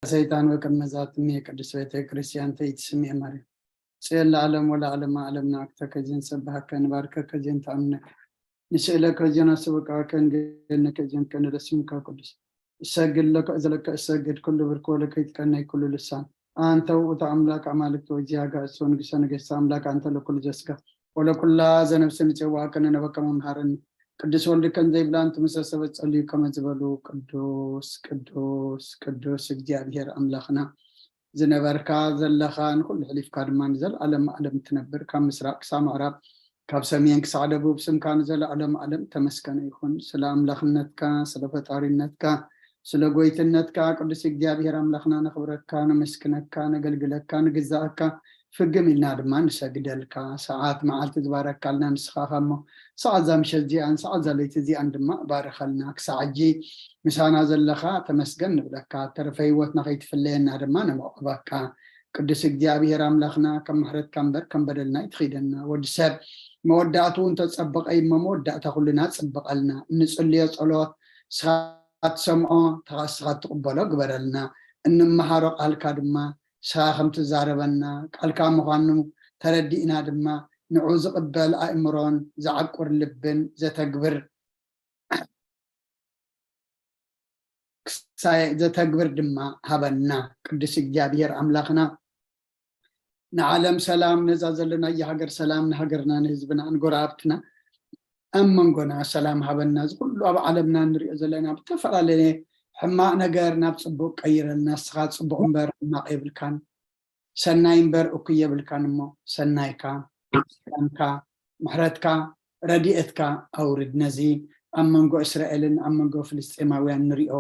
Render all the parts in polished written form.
سيطان وكم مزات مية قدس بيت كريستيان تيت سمي مريم سيل العالم ولا علم عالمنا أكتك جن سبحك نباركك جن تأمنك نسألك جن سبقك جنك جن كان رسمك قدس سجل لك أزلك سجد كل بركولك يتكني كل لسان أنت وتعملك أعمالك توجيهك أسون جسنك استعملك أنت لكل جسك ولكل لازم نفسنا سواك نبكم مهارن قدس ولك زي بلان تمسسبت صلي كما زبلو قدوس قدوس قدوس እግዚአብሔር አምላኽና ዝነበርካ ዘለኻን ኩሉ ሕሊፍካ ድማ ንዘለዓለም ዓለም ትነብር ካብ ምስራቅ ክሳብ ምዕራብ ካብ ሰሜን ክሳብ ደቡብ ስምካ ንዘለዓለም ዓለም ተመስገነ ይኹን ስለ አምላኽነትካ ስለ ፈጣሪነትካ ስለ ጎይትነትካ ቅዱስ እግዚአብሔር አምላኽና ነኽብረካ ነመስግነካ ነገልግለካ ንግዛእካ ፍግም ኢልና ድማ ንሰግደልካ ሰዓት መዓልቲ ዝባረካልና ንስኻኸሞ ሰዓት ዛምሸት ዚኣን ሰዓት ዘለይቲ ዚኣን ድማ ባረኸልና ክሳዕ ሕጂ ምሳና ዘለኻ ተመስገን ንብለካ ተረፈ ህይወትና ከይትፍለየና ድማ ነመቕባካ ቅዱስ እግዚአብሔር አምላኽና ከም ምሕረትካ እምበር ከም በደልና ይትኺደና ወዲ ሰብ መወዳእቱ እንተፀበቀ መወዳእታ ኩልና ፅበቀልና እንፅልዮ ጸሎት ስኻ ትሰምዖ ተኻስኻ ትቕበሎ ግበረልና እንመሃሮ ቃልካ ድማ ስኻ ከም ትዛረበና ቃልካ ምዃኑ ተረዲእና ድማ ንዑ ዝቕበል ኣእምሮን ዝዓቁር ልብን ዘተግብር ዘተግብር ድማ ሃበና ቅዱስ እግዚአብሔር አምላኽና ንዓለም ሰላም ነዛ ዘለና የሃገር ሰላም ንሃገርና ንህዝብና ንጎረባብትና ኣመንጎና ሰላም ሃበና ዝኩሉ ኣብ ዓለምና ንሪኦ ዘለና ብተፈላለየ ሕማቅ ነገር ናብ ፅቡቅ ቀይረልና ንስኻ ፅቡቅ እምበር ሕማቅ የብልካን ሰናይ እምበር እኩይ የብልካን እሞ ሰናይካ ሰላምካ ምሕረትካ ረድኤትካ ኣውርድ ነዚ ኣብ መንጎ እስራኤልን ኣብ መንጎ ፍልስጤማውያን ንሪኦ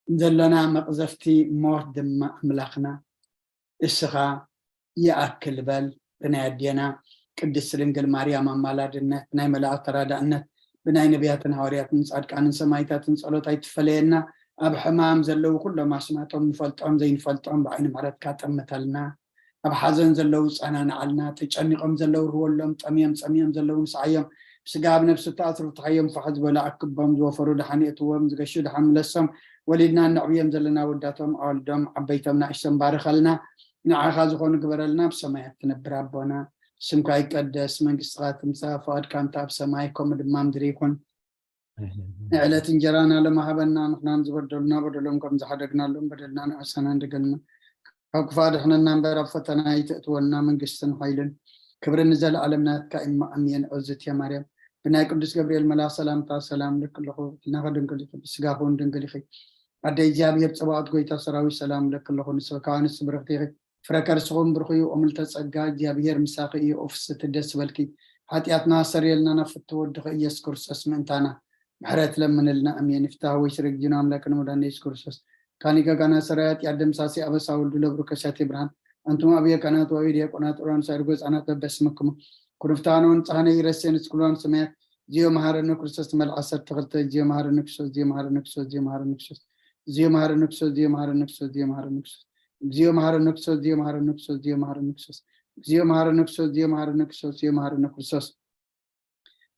ዘለና መቕዘፍቲ ሞት ድማ ኣምላኽና እስኻ ይኣክል በል ብናይ ኣዴና ቅድስት ድንግል ማርያም ኣማላድነት ብናይ መላእክቲ ተራዳእነት ብናይ ነቢያትን ሃዋርያትን ጻድቃንን ሰማዕታትን ጸሎት ኣይትፈለየና ኣብ ሕማም ዘለው ኩሎም ኣስማቶም ንፈልጦም ዘይንፈልጦም ብዓይኒ ምሕረትካ ጠምተልና ኣብ ሓዘን ዘለው ጸናንዓልና ተጨኒቆም ዘለው ርህወሎም ፀሚዮም ዘለው ንስዓዮም ስጋ ኣብ ነፍሲ ተኣስሩ ተሓዮም ፋሕ ዝበሉ ኣክቦም ዝወፈሩ ድሓን እትዎም ዝገሹ ድሓን ምለሶም ወሊድና ነዕብዮም ዘለና ወዳቶም ኣወልዶም ዓበይቶም ንእሽቶም ባርኸልና ንዓኻ ዝኾኑ ግበረልና ብሰማያት ትነብር ኣቦና ስምካ ይቀደስ መንግስትኻ ትምጻእ ፈቃድካ እንተ ኣብ ሰማይ ከምኡ ድማ ምድሪ ይኹን ንዕለት እንጀራና ለማሃበና ንሕናን ዝበደሉና በደሎም ከም ዝሓደግናሎም በደልና ንዕሰና እንደገልና ካብ ክፋ ድሕነና እምበር ኣብ ፈተና ይተእትወና መንግስትን ሓይልን ክብርን ዘለዓለምና ናትካ ኢማ ኣሜን ዕዝት ማርያም ብናይ ቅዱስ ገብርኤል መልኣክ ሰላምታ ሰላም ለክለኹ ኢልናኸ ድንግል ብስጋኹ ድንግል ኢኺ ኣደይ እግዚኣብሔር ፅባኦት ጎይታ ሰራዊት ሰላም ለክለኹ ንስብካ ንስ ብርኽቲ ኢኺ ፍረከር ስኹም ብርኽዩ ኦምልተ ጸጋ እግዚኣብሔር ምሳኺ እዩ ኦፍስቲ ደስ በልኪ ሓጢኣትና ሰሪየልና ናፍቲ ወድኺ ኢየሱስ ክርስቶስ ምእንታና ምሕረት ለምንልና ኣሜን ይፍታህ ወይ ስርግ ጅና ኣምላክን ሙዳን ኢየሱስ ክርስቶስ ካኒከ ካና ሰራያት ያደም ሳሲ አበሳ ወልዱ ለብሩ ከሳቴ ብርሃን አንቱም አብየ ካናት ወይ ዲያቆናት ኦራን ሳይርጎ ጻናት በበስምክሙ ኩርፍታኖን ጻነ ይረሰን ስኩላን ሰማያት ዚዮ መሐረነ ክርስቶስ መልዓሰት ተኸልተ ዚዮ መሐረነ ክርስቶስ ዚዮ መሐረነ ክርስቶስ ዚዮ መሐረነ ክርስቶስ ዚዮ መሐረነ ክርስቶስ ዚዮ መሐረነ ክርስቶስ ዚዮ መሐረነ ክርስቶስ ዚዮ መሐረነ ክርስቶስ ዚዮ መሐረነ ክርስቶስ ዚዮ መሐረነ ክርስቶስ ዚዮ መሐረነ ክርስቶስ ዚዮ መሐረነ ክርስቶስ ዚዮ መሐረነ ክርስቶስ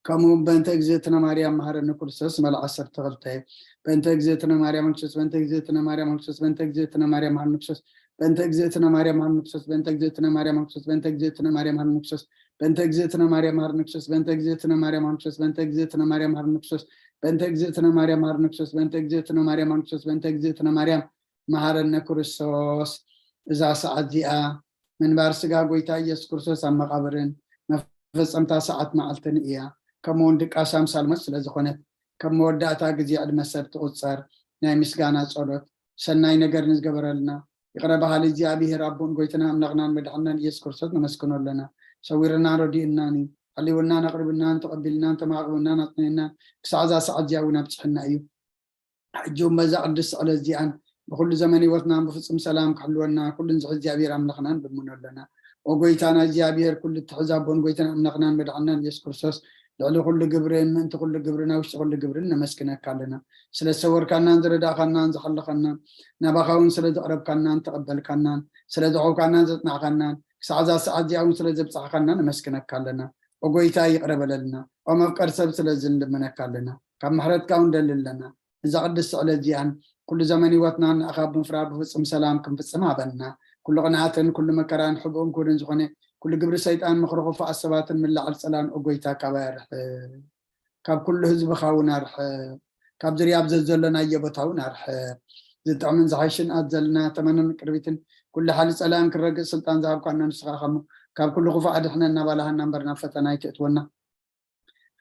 كمو بنت اجزتنا مريم مهرنا كرسس مال عصر تغلطه بنت اجزتنا مريم كرسس بنت اجزتنا مريم كرسس بنت اجزتنا مريم كرسس بنت اجزتنا مريم كرسس بنت اجزتنا مريم كرسس بنت اجزتنا مريم كرسس بنت اجزتنا مريم كرسس بنت اجزتنا مريم كرسس بنت اجزتنا مريم كرسس بنت اجزتنا مريم كرسس بنت اجزتنا مريم كرسس بنت اجزتنا مريم مهرنا كرسس اذا سعديا من بارسغا غويتا يس كرسس ام مقابرن مفصمتا ساعات معلتن ايا كمون دك أسام سالمس لزخونت كموداتا جزي على مسر تقصر ناي مسجانا صلوت سناي نجار نزجبرلنا يقرب حالي زي أبيه ربون قويتنا أملغنا مدحنا يسكر صوت نمسكنا لنا سويرنا ردي إناني اللي ولنا نقربنا تقبلنا تماغنا نطنينا كسعزا سعد جاونا بتحنا أيو حجوم مزع الدس على الزيان بكل زماني وثنا بفصم سلام كحلونا كل نزع زي أبيه أملغنا بمنا لنا وقويتنا زي أبيه كل التحزابون قويتنا أملغنا مدحنا يسكر صوت لعلو كل جبرين أنت كل جبرنا وش كل جبرنا مسكنا كلنا سلا سور كنا نزر دا كنا نزحل كنا نبغاون سلا أقرب كنا نتقبل كنا سلا دعو كنا نزتنا كنا ساعة جاون سلا جب صح كنا مسكنا كلنا وقويتا يقرب لنا وما فكر سب سلا زند منا كلنا كم محرت كون دللنا إذا قد السؤال جيان كل زمن وقتنا أخاب مفراد بفصم سلام كم فصم هبنا كل قناعة كل مكان حبهم كل زخنة كل قبر سيطان مخرخ فأسبات من لعل سلام أقويتا كبار كاب كل حزب خاونا رح كاب زرياب زلزلنا يبطاونا رح زتعمن زعيشن أتزلنا تمنى قربيتن كل حال سلام كرق سلطان زعب كنا نسخاخمو كاب كل خفا عدحنا نبالها نمبرنا فتنا يتأتونا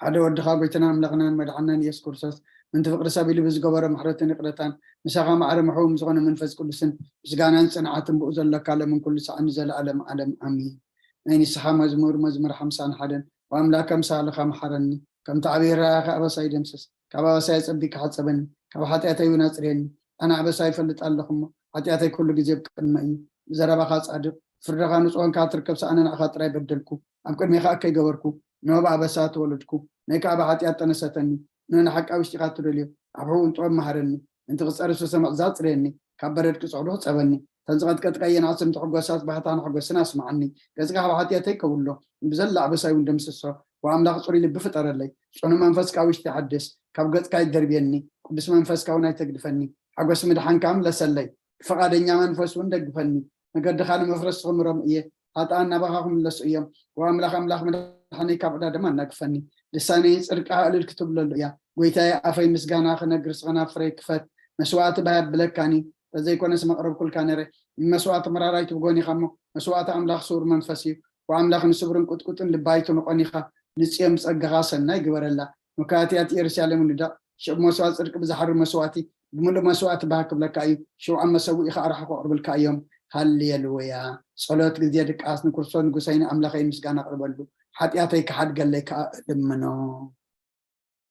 هذا ودخا بيتنا ملغنا مدعنا يسكر ساس من تفقر سابيلي بزقبر محرتين قرتان مساقا معر محوم زغنا منفذ كل سن زغانا صنعات بؤزل لك على من كل ساعة نزل علم أمين نيني صحا مزمور حمسان حدن وأملاك مسالخا محرني كم تعبير أخا أبا سايد مسس كابا سايد صديق حسبني كابا حتياتي وناسريني أنا أبا سايد فلت ألخم حتياتي كل جزيب كنمئي زربا خاص عدو فرغا نسوان كاتر كبسا أنا أخاطر يبدلكو أمكن ميخا أكي قبركو نوبا بسات ولدكو نيكا بحاتي أتنستني نونا حق أو اشتغات رليو أبهو انتو مهرني انت غصار سوسما زات ريني كبرتك صعودو صبني تنزغت كتقين عصم تحقوسات بحطان حقوسنا اسمعني كزغا بحاتي أتيكو ولو بزلع بساي وندمسسو وعملاق صوري لي بفتر لي شنو منفسك أو اشتحدث كابقت كاي دربيني قدس منفسك أو ناي تقدفني حقوس مدحان كاملة سلي فقادنيا منفس وندقفني نقد خاني مفرس غمرم إيه هاتان نبغاهم لسؤيم وأملاق مدحاني كابدا دمان نقفني لساني صدق أهل الكتب لليا ويتاي أفاي مسجانا خنجرس غنا فريك فات مسوات بهاب بلكاني زي كون اسم قرب كل كانري مسوات مراراي تبغوني خمو مسوات أملاق صور منفسي وأملاق نسبرن كتكتن لبايتو نقوني خا نسيم صدقها سنة جبر الله مكاتيات يرسالة من دا شو مسوات صدق بزحر مسواتي بملو مسوات بهاك بلكاي شو عم مسوي خا أروح قرب الكايوم هاليلويا صلاة جديدك أصلا كرسون قسين أملاق مسجانا قرب له حتى كحد قال لك لمنو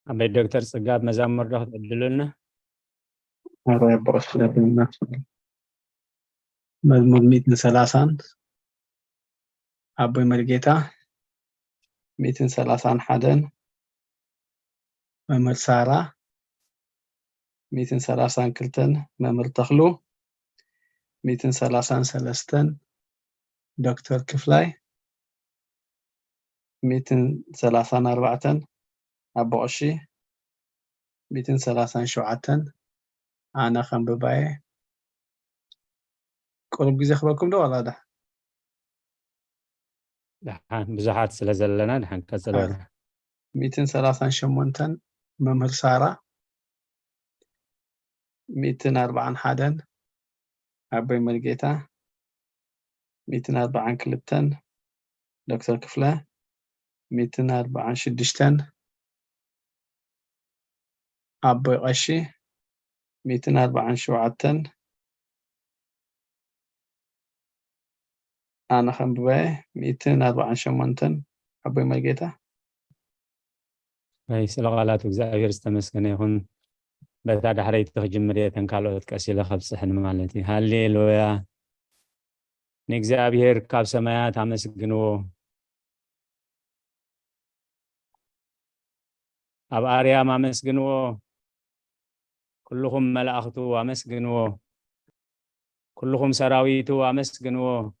أبي الدكتور صقاب مزامر راه تبدلنا هذا يبقى اختلاف الناس مزمور 130 أبوي مرقيتا 231 ممر سارة 232 ممر تخلو 233 دكتور كفلاي 234 أبو عشي 237 أنا خنبباي قرب جزي أخبركم ده ولا ده؟ دحان بزحات سلازلنا دحان كسلونا 238 ممر سارة 241 أبوي مرقيتا 240 دكتور كفلة 246 أبوي غشي 247 أنا خنبباي 248 أبوي مرقيتا هاي سلغالات وزاير استمسكن يهون بتاع حريت جمرية كالو تكسيله خبصحن مالتي هالليلويا نجزابير كاب سمايات عمسكنو أب أريا ما مسكنو كلهم ملأختو ومسكنو كلهم سراويتو ومسكنو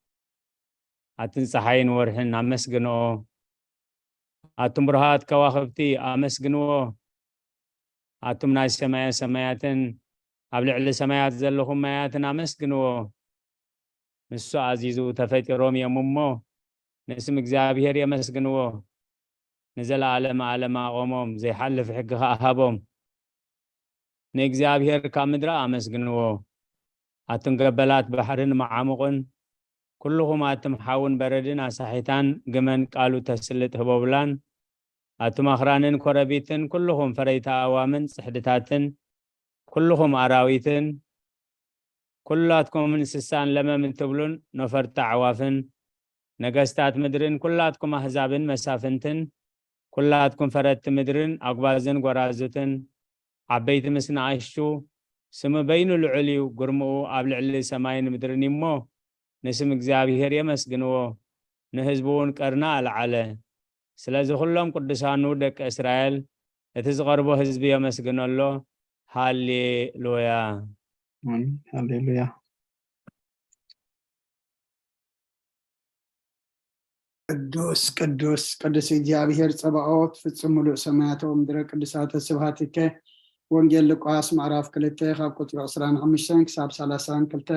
أتنصحين ورحن أمسكنو أتمرهات كواخبتي أمسكنو أتم ناس سماياتن أبلع سمايات زلهم ماياتن أمسكنو مسو عزيزو تفتيروم يممو نسم إجزابير يمسكنو نزل عالم قومهم زي حل في حقها أهبهم نإجزابير كامدرا أمسكنو أتم قبلات بحرن معمقن كلهم أتم حاون بردن أصحيتان قمن قالوا تسلت هبوبلان أتم أخرانن كربيتن كلهم فريتا أوامن صحدتاتن كلهم أراويتن كلاتكم من سسان لما من تبلون نفرت عوافن نقستات مدرن كلاتكم أحزابن مسافنتن كلاتكم فرت مدرن أقبازن قرازتن عبيت مسنا عيشو سم بين العلي وقرمو قبل علي سماين مدرن يمو نسم እግዚአብሔር يمسجنو نهزبون قرنا العلى ስለዚህ ሁሉም ቅዱሳኑ ደቀ እስራኤል የተዝቀርቦ ህዝብ يمسجن الله هاليلويا هاليلويا ቅዱስ እግዚአብሔር ጸባኦት ፍጹም ሙሉእ ሰማያት ወምድረ ቅዱሳት ስብሐትከ ወንጌል ሉቃስ ምዕራፍ 2 ካብ ቁጥሪ 25 ክሳብ 32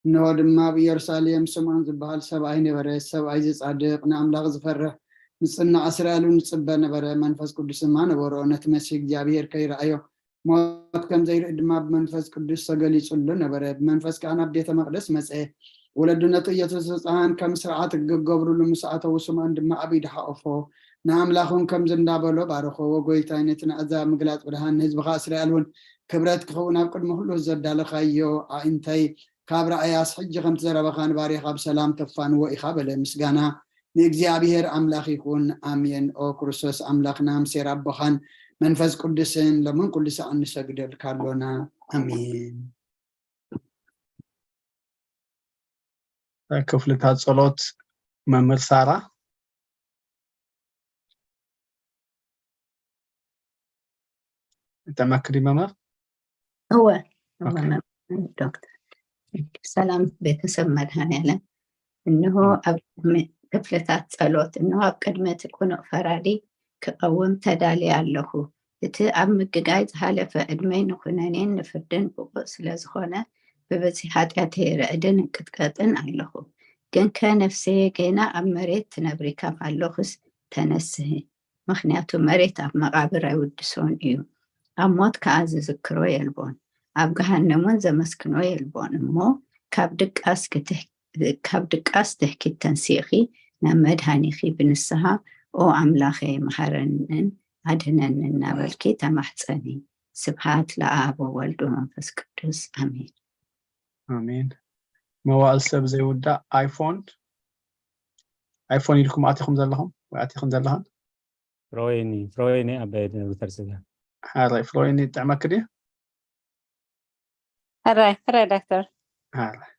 እንሆ ድማ ብኢየሩሳሌም ስምዖን ዝበሃል ሰብኣይ ነበረ። ሰብኣይ ዝጻድቕ ንኣምላኽ ዝፈርህ ንጽናዕ እስራኤልን ዝጽበ ነበረ። መንፈስ ቅዱስ ድማ ነበሮ። ነቲ መሲሕ እግዚኣብሔር ከይረኣዮ ሞት ከም ዘይርኢ ድማ ብመንፈስ ቅዱስ ተገሊጹሉ ነበረ። ብመንፈስ ከዓ ናብ ቤተ መቅደስ መጽአ። ወለዱ ነቲ ኢየሱስ ህፃን ከም ስርዓት ክገብሩሉ ምስ ኣተው ስምዖን ድማ ኣብ ኢዱ ሓቆፎ ንኣምላኹን ከም ዝንዳበሎ ባረኾ። ወጎይታይ ነቲ ንኣሕዛብ ምግላፅ ብርሃን ንህዝብኻ እስራኤል እውን ክብረት ክኸውን ኣብ ቅድሚ ኩሉ ዘዳለኻዮ እንታይ ካብ ረኣያስ ሕጂ ከምቲ ዘረበኻ ንባሪኻ ብሰላም ተፋንዎ ኢኻ በለ። ምስጋና ንእግዚኣብሔር ኣምላኽ ይኹን ኣሜን። ኦ ክርስቶስ ኣምላኽና ምሴር ኣቦኻን መንፈስ ቅዱስን ለምን ኩሉ ሰዓት እንሰግደልካ ኣሎና ኣሜን። ክፍልታት ጸሎት መምህር ሳራ ተመክሪ መምህር هو دكتور سلام ቤተሰብ መድኃኔዓለም እንሆ ኣብ ክፍልታት ጸሎት እንሆ ኣብ ቅድመ ትኩኖ ፈራዲ ክቀውም ተዳልየ ኣለኹ። እቲ ኣብ ምግጋይ ዝሃለፈ ዕድመይ ንኩነኔን ንፍርድን ብቁእ ስለ ዝኾነ ብበዚ ኃጢአት ርዕድን እንቅጥቀጥን ኣለኹ። ግን ከነፍሰየ ገና ኣብ መሬት ትነብሪ ካብ ኣለኹስ ተነስህ። ምክንያቱ መሬት ኣብ መቃብር ኣይውድሶን እዩ። ኣብ ሞት ከዓ ዝዝክሮ የልቦን ኣብ ገሃነሙን ዘመስክኖ የልቦን እሞ ካብ ድቃስ ትሕኪት ተንሲኺ ናብ መድሃኒኺ ብንስሃ ኦ ኣምላኸ መሃረንን ኣድህነንን እናበልኪ ተማሕፀኒ። ስብሃት ለኣብ ወወልድ ወመንፈስ ቅዱስ ኣሜን ኣሜን። መዋእል ሰብ ዘይውዳእ ኣይፎን ኢልኩም ኣቲኹም ዘለኹም ወይ ኣቲኹም ዘለኹም ፍሮይኒ ኣበይ ዶክተር ስጋ ሃራይ ፍሮይኒ ጥዕመክዲ هراي دكتور ሃራይ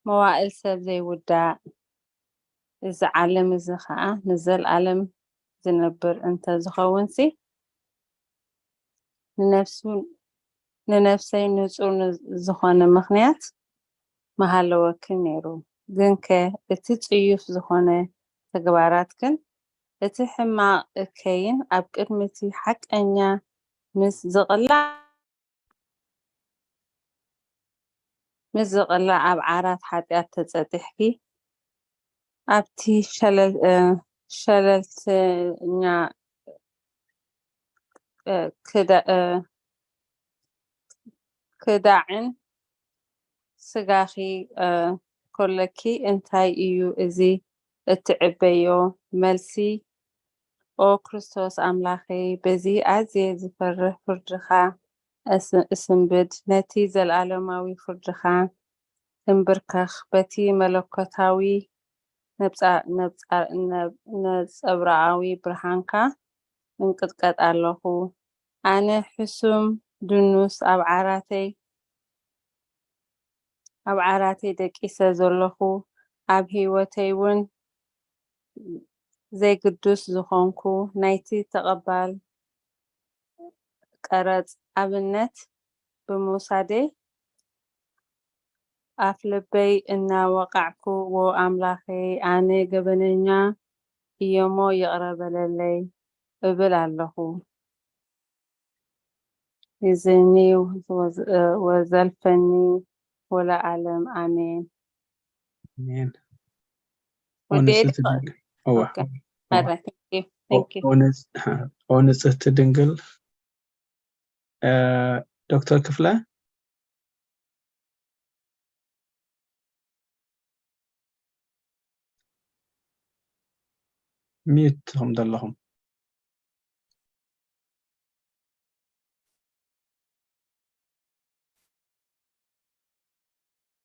መዋእል ሰብ ዘይውዳእ እዚ ዓለም እዚ ከዓ ንዘለዓለም ዝነብር እንተ ዝኸውንሲ ንነፍሰይ ንጹር ዝኾነ ምክንያት መሃለወክን ነይሩ። ግን እቲ ጽዩፍ ዝኾነ ተግባራትክን እቲ ሕማቕ እከይን ኣብ ቅድሚቲ ሓቀኛ ምስ ዝቕላዕ ኣብ ዓራት ሓጢአት ተጸጢሕኪ ኣብቲ ሸለልተኛ ክዳዕን ስጋኺ ኮለኪ እንታይ እዩ እዚ እትዕበዮ መልሲ? ኦ ክርስቶስ ኣምላኸ በዚ ኣዝየ ዝፈርህ ፍርድኻ እስንብድ ነቲ ዘለዓለማዊ ፍርድኻ ትንብርከኽ በቲ መለኮታዊ ነጸብራዊ ብርሃንካ እንቅጥቀጥ ኣለኹ። ኣነ ሕሱም ድኑስ ኣብ ዓራተይ ደቂሰ ዘለኹ ኣብ ህይወተይ እውን ዘይግዱስ ዝኾንኩ ናይቲ ተቐባል ቀረጽ ኣብነት ብምውሳደ ኣፍ ልበይ እናወቃዕኩ ዎ ኣምላኸ ኣነ ገበነኛ እየሞ ይቕረበለለይ እብል ኣለኹ። ይዝኒ ወዘልፈኒ ወለዓለም ኣሜን ኣሜን። ንጽህቲ ድንግል ዶክተር ክፍለ ሚትኩም ዘለኹም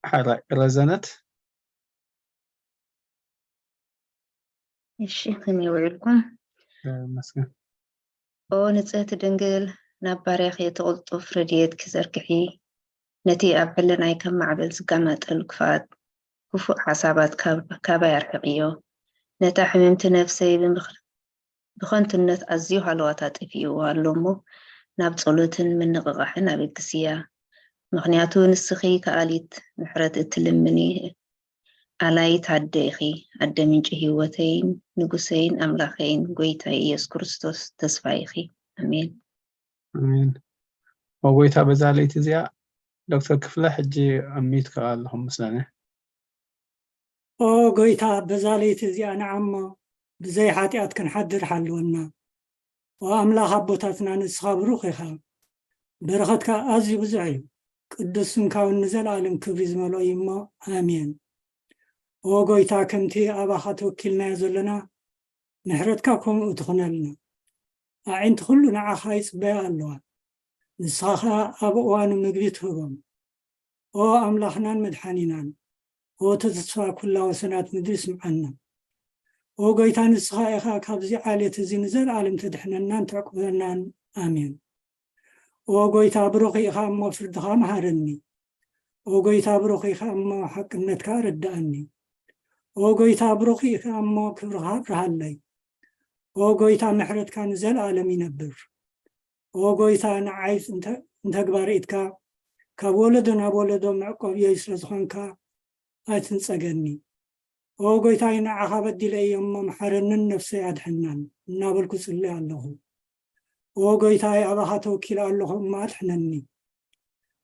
ሓራይ ረዘነት እሺ ከመይ ውዕልኩም መስገን ኦ ንጽህቲ ድንግል ናብ ባርያኺ የተቕልጡፍ ረድኤት ክዘርግሒ ነቲ ኣብ ሕልናይ ከም ማዕበል ዝጋመጠል ክፉእ ሓሳባት ካባይ ኣርሕቕዮ ነታ ሕምምቲ ነፍሰይ ብኸንትነት ኣዝዩ ሃለዋታ ጥፊእዎ ኣሎ እሞ ናብ ጸሎትን ምንቕቓሕን ኣበግስያ። ምክንያቱ ንስኺ ከኣሊት ምሕረት እትልምኒ ኣላይት ኣደ ኢኺ ኣደ ምንጪ ህይወተይን ንጉሰይን ኣምላኸይን ጎይታይ ኢየሱስ ክርስቶስ ተስፋ ኢኺ ኣሜን ኣሜን ወጎይታ በዛለይቲ እዚኣ ዶክተር ክፍለ ሕጂ ኣሚት ከዓ ኣለኹም ምስለኒ ጎይታ በዛለይቲ እዚኣ ንዓሞ ብዘይ ሓጢኣት ክንሓድር ሓልወና ወኣምላኽ ኣቦታትና ንስኻ ብሩኽ ኢኻ በረኸትካ ኣዝዩ ብዙሕ እዩ ቅዱስ ስምካውን ንዘለኣለም ክብሪ ዝመልኦ እዩ እሞ ኣሜን ጎይታ ከምቲ ኣባኻ ተወኪልናዮ ዘለና ምሕረትካ ከምኡ ትኹነልና ኣዒንቲ ኩሉ ንዓኻ ይፅበያ ኣለዋ ንስኻ ኸ ኣብ እዋኑ ምግቢ ትህቦም ኣምላኽናን መድሓኒናን ተስፋ ኩላ ወሰናት ምድሪ ስምዓና ጎይታ ንስኻ ኢኻ ካብዚ ዓሌት እዚ ንዘለኣለም ተድሕነናን ተዕቁበናን ኣሜን ጎይታ ብሩኽ ኢኻ እሞ ፍርድኻ መሃረኒ ጎይታ ብሩኽ ኢኻ እሞ ሓቅነትካ ረዳእኒ ጎይታ ብሩኽ ኢኻ እሞ ክብርኻ ኣብርሃለይ ጎይታ ምሕረትካ ንዘለኣለም ይነብር ጎይታ ንዓይ እንተግባር ኢትካ ካብ ወለዶ ናብ ወለዶ መዕቆብ እየ ስለ ዝኾንካ ኣይትንፀገኒ ጎይታ ንዓኻ በዲለ እየ እሞ መሓረንን ነፍሰይ ኣድሕናን እናበልኩ ፅለይ ኣለኹ ጎይታ ኣባኻ ተወኪል ኣለኹ እሞ ኣድሕነኒ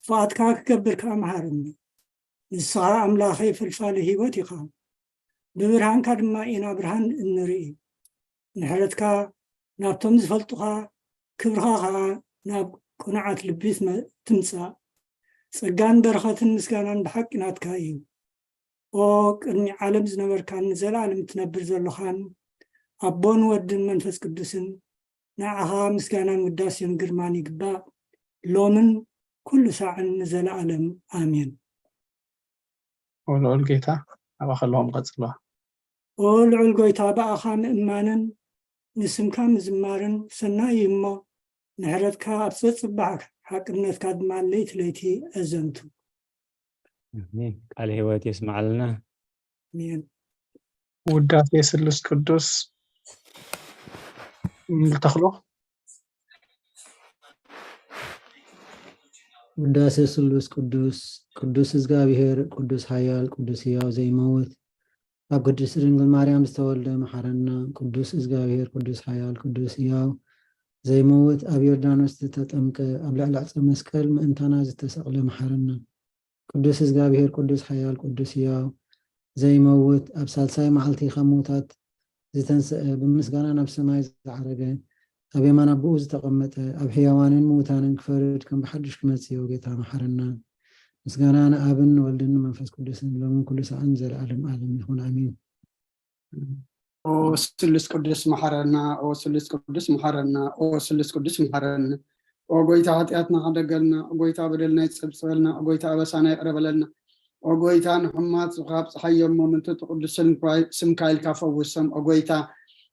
ፍቓድካ ክገብር ከዓ መሃረኒ ንስኻ ኣምላኸይ ፍልፋሊ ሂወት ኢኻ ብብርሃንካ ድማ ኢና ብርሃን እንርኢ ምሕረትካ ናብቶም ዝፈልጡኻ ክብርኻ ከዓ ናብ ቁንዓት ልቢት ትምፃእ ፀጋን በረኸትን ምስጋናን ብሓቂ ናትካ እዩ ቅድሚ ዓለም ዝነበርካን ንዘለኣለም ትነብር ዘለኻን ኣቦን ወድን መንፈስ ቅዱስን ንዓኻ ምስጋናን ውዳሴን ግርማን ይግባእ ሎምን ኩሉ ሳዕን ንዘለኣለም ኣሜን ልዑል ጌታ ኣባ ከለዎም ቀፅለዋ ልዑል ጎይታ ብኣኻ ምእማንን ንስምካ ምዝማርን ሰናይ እሞ ምሕረትካ ኣብ ዘፅባሕ ሓቅነትካ ድማ ለይቲ ለይቲ ኣዘንቱ አሜን ቃል ህይወት ይስማዓልና አሜን ውዳሴ ስሉስ ቅዱስ ተኽሎ ውዳሴ ስሉስ ቅዱስ ቅዱስ እግዚአብሔር ቅዱስ ኃያል ቅዱስ ሕያው ዘይመውት ኣብ ቅድስት ድንግል ማርያም ዝተወልደ መሐረና ቅዱስ እግዚአብሔር ቅዱስ ኃያል ቅዱስ ሕያው ዘይመውት ኣብ ዮርዳኖስ ዝተጠምቀ ኣብ ልዕሊ ዕፀ መስቀል ምእንታና ዝተሰቕለ መሐረና ቅዱስ እግዚአብሔር ቅዱስ ኃያል ቅዱስ ሕያው ዘይመውት ኣብ ሳልሳይ መዓልቲ ከሙታት ዝተንስአ ብምስጋና ናብ ሰማይ ዝዓረገ ኣብ የማን ኣቦኡ ዝተቐመጠ ኣብ ሕያዋንን ምውታንን ክፈርድ ከም ብሓድሽ ክመጽእ ጌታ መሐረና ምስጋና ንኣብን ወልድን መንፈስ ቅዱስን ሎምን ኩሉ ሰዓን ዘለዓለም ዓለም ይኹን ኣሜን ስሉስ ቅዱስ መሐረና ስሉስ ቅዱስ መሐረና ስሉስ ቅዱስ መሐረና ጎይታ ኃጢአትና ሓደገልና ጎይታ በደልና ይጸብጸበልና ጎይታ ኣበሳና ይቅረበለልና ጎይታ ንሕማት ዝኻብ ፀሓዮም ሞመንት ቅዱስን ስምካ ኢልካ ፈውሶም ጎይታ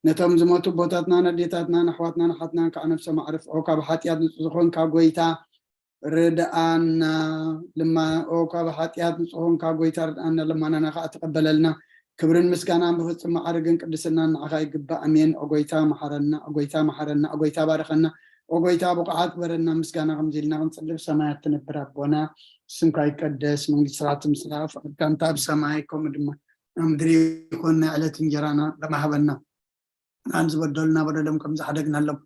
ነቶም ዝሞቱ ቦታትና ነዴታትና ነሕዋትና ነሓትና ከዓ ነፍሰ ማዕርፍ ካብ ኃጢአት ንጹህ ዝኾንካ ጎይታ ርድኣና ልማ ካብ ኃጢአት ንጹህ ዝኾንካ ጎይታ ርድኣና ልማናና ከዓ ተቀበለልና ክብርን ምስጋናን ብፍጹም ማዕርግን ቅድስናን ንዓኻ ይግባእ ኣሜን ጎይታ መሐረና ጎይታ መሐረና ጎይታ ባረኸና ጎይታ ብቕዓት በረና ምስጋና ከምዚልና ክንጽልብ ሰማያት ትነብር ኣቦና ስምካ ይቀደስ መንግስት ትምስራ ፍቅድካ እንታ ኣብ ሰማይ ከምኡ ድማ ምድሪ ይኹን ዕለት እንጀራና ለማህበና ናን ዝበደሉና በደሎም ከም ዝሓደግናሎም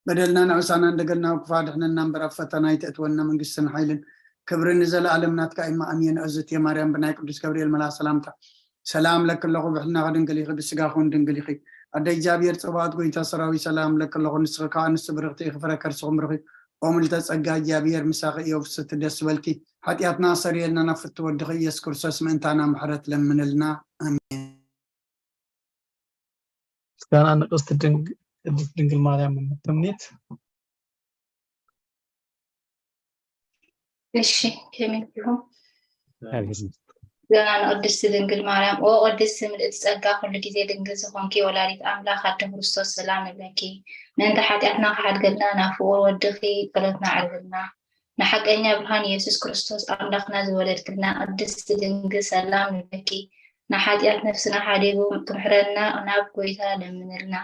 በደልና ንዕሳና እንደገና ክፋድሕነና እምበር ኣብ ፈተና ይተእትወና መንግስትን ሓይልን ክብርን ንዘለኣለም ናትካ ኢማ ኣሜን እዝት የማርያም ብናይ ቅዱስ ገብርኤል መልኣክ ሰላምታ ሰላም ለክለኹ ብሕልናኸ ድንግል ኢኺ ብስጋኹን ድንግል ኢኺ ኣደ እግዚአብሔር ጽባኦት ጎይታ ሰራዊት ሰላም ለክለኹ ንስኻ ከዓ ንስ ብርኽቲ ኢኺ ፍረ ከርስኹም ርኺ ምልተ ጸጋ እግዚአብሔር ምሳኺ እዮብስቲ ደስ በልኪ ኃጢአትና ሰሪየልና ናብ ፍቲ ወድኺ ኢየሱስ ክርስቶስ ምእንታና ምሕረት ለምንልና ኣሜን ምስጋና ንቅድስት ድንግል ማርያም ተምኒት እሺ ከመይ ይሁን አሜን ገና ቅድስት ድንግል ማርያም ቅድስት ምልእቲ ጸጋ ኩሉ ግዜ ድንግል ዝኾንኪ ወላዲት ኣምላኽ ኣደ ክርስቶስ ሰላም ንብለኪ ምእንተ ኃጢአትና ክሓድገልና ናብ ፍቁር ወድኺ ጸሎትና ዓርግልና ንሓቀኛ ብርሃን ኢየሱስ ክርስቶስ ኣምላኽና ዝወለድክልና ቅድስት ድንግል ሰላም ንብለኪ ንሓጢአት ነፍስና ሓዲጉ ክምሕረና ናብ ጎይታ ለምንልና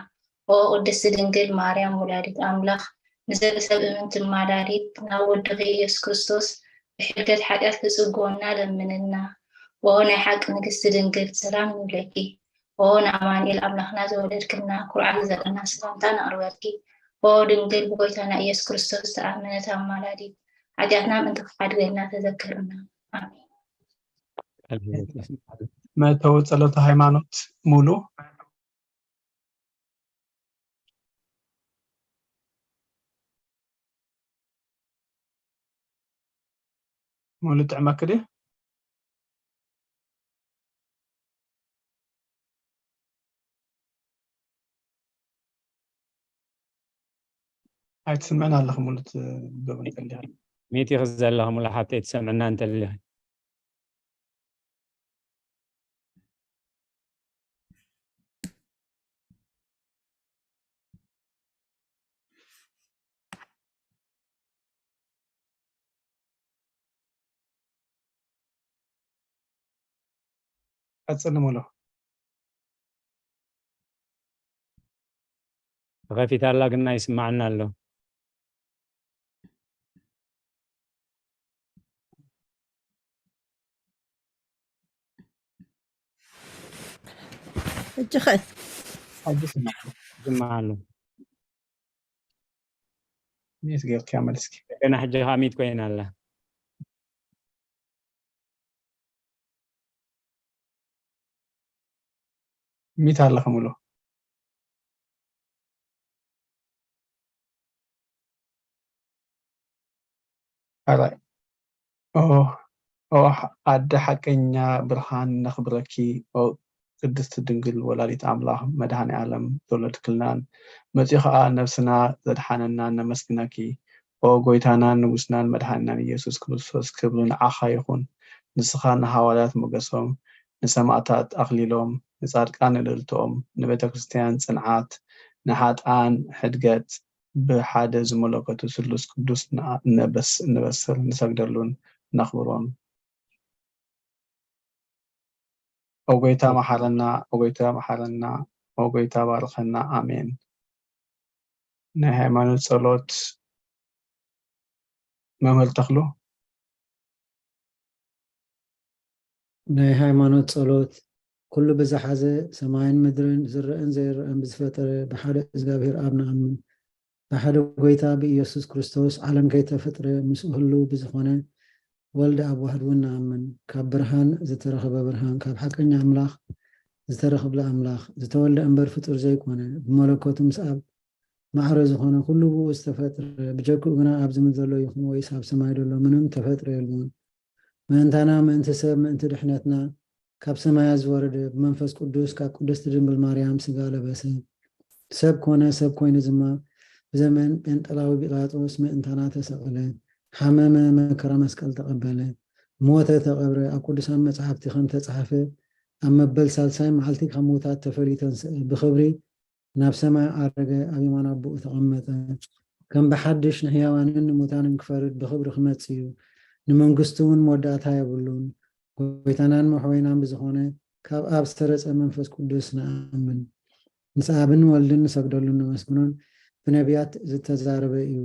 ቅድስት ድንግል ማርያም ወላዲት ኣምላኽ ንዘለሰብ እምንቲ ማላዲት ናብ ወድኺ ኢየሱስ ክርስቶስ ብሕድገት ኃጢአት ክጽግወና ለምንልና ናይ ሓቂ ንግስቲ ድንግል ሰላም ንብለኪ ንኣማኑኤል ኣምላኽና ዝወለድክልና ኩርዓት ዘቀና ሰላምታ ነቕርበልኪ ودنجل بقيتنا إيسوس كريستوس تأمنت أمالادي حاجاتنا من تفعل لنا تذكرنا آمين. መእተዊ ጸሎተ ሃይማኖት ሙሉ ጥዕመ ክድ ኣይትስምዐን ኣለኹ ሙሉት ገበን ከልያ ميتي غزال لهم ولا حتى تسمعنا أنت اللي ቀጽልሙ ሎ غفي تالا قلنا يسمعنا له الجخث سمع له ميت غير كامل اسكي أنا حاجة خاميت كوين الله ميت ኣለኹም ሎ ኣራይ ኣደ ሓቀኛ ብርሃን ነኽብረኪ ቅድስቲ ድንግል ወላዲት ኣምላኽ መድኃኔ ዓለም ተወለድ ክልናን መጺኡ ከዓ ነፍስና ዘድሓነና ነመስግነኪ ጎይታናን ንጉስናን መድኃኒናን ኢየሱስ ክርስቶስ ክብሩ ንዓኻ ይኹን ንስኻ ንሃዋርያት ሞገሶም ንሰማዕታት ኣኽሊሎም ንጻድቃን ንልልቶኦም ንቤተ ክርስቲያን ጽንዓት ንሓጣን ሕድገት ብሓደ ዝመለከቱ ስሉስ ቅዱስ ንበስር ንሰግደሉን ነኽብሮም ኦጎይታ መሐረና ኦጎይታ መሐረና ኦጎይታ ባርከና አሜን። ናይ ሃይማኖት ጸሎት መምህር ተኽሉ ናይ ሃይማኖት ጸሎት ኩሉ ብዝሓዘ ሰማይን ምድርን ዝርአን ዘይርአን ብዝፈጠረ ብሓደ እግዚአብሔር ኣብ ንኣምን ብሓደ ጎይታ ብኢየሱስ ክርስቶስ ዓለም ከይተፈጥረ ምስኡ ህሉ ብዝኾነ ወልዲ ኣብ ዋህድ እውን ንኣምን ካብ ብርሃን ዝተረኸበ ብርሃን ካብ ሓቀኛ ኣምላኽ ዝተረኸበ ኣምላኽ ዝተወልደ እምበር ፍጡር ዘይኮነ ብመለኮቱ ምስ ኣብ ማዕረ ዝኾነ ኩሉ ብኡ ዝተፈጥረ ብጀክኡ ግና ኣብ ዝምድር ዘሎ ይኹን ወይስ ኣብ ሰማይ ዘሎ ምንም ተፈጥሮ የልዎን ምእንታና ምእንቲ ሰብ ምእንቲ ድሕነትና ካብ ሰማያ ዝወረደ ብመንፈስ ቅዱስ ካብ ቅድስቲ ድንግል ማርያም ስጋ ለበሰ ሰብ ኮነ ሰብ ኮይኑ ድማ ብዘመን ጴንጠላዊ ጲላጦስ ምእንታና ተሰቐለ ሓመመ መከራ መስቀል ተቐበለ ሞተ ተቐብረ ኣብ ቅዱሳን መጽሓፍቲ ከም ተጻሕፈ ኣብ መበል ሳልሳይ መዓልቲ ካብ ሞታት ተፈሊጡ ተንስአ ብኽብሪ ናብ ሰማይ ዓረገ ኣብ የማን ኣቦኡ ተቐመጠ ከም ብሓድሽ ንህያዋንን ንሙታንን ክፈርድ ብኽብሪ ክመጽእ እዩ ንመንግስቱ እውን መወዳእታ የብሉን ጎይታናን መሕወይናን ብዝኾነ ካብ ኣብ ዝተረፀ መንፈስ ቅዱስ ንኣምን ምስ ኣብን ወልድን ንሰግደሉን ንመስግኖን ብነቢያት ዝተዛረበ እዩ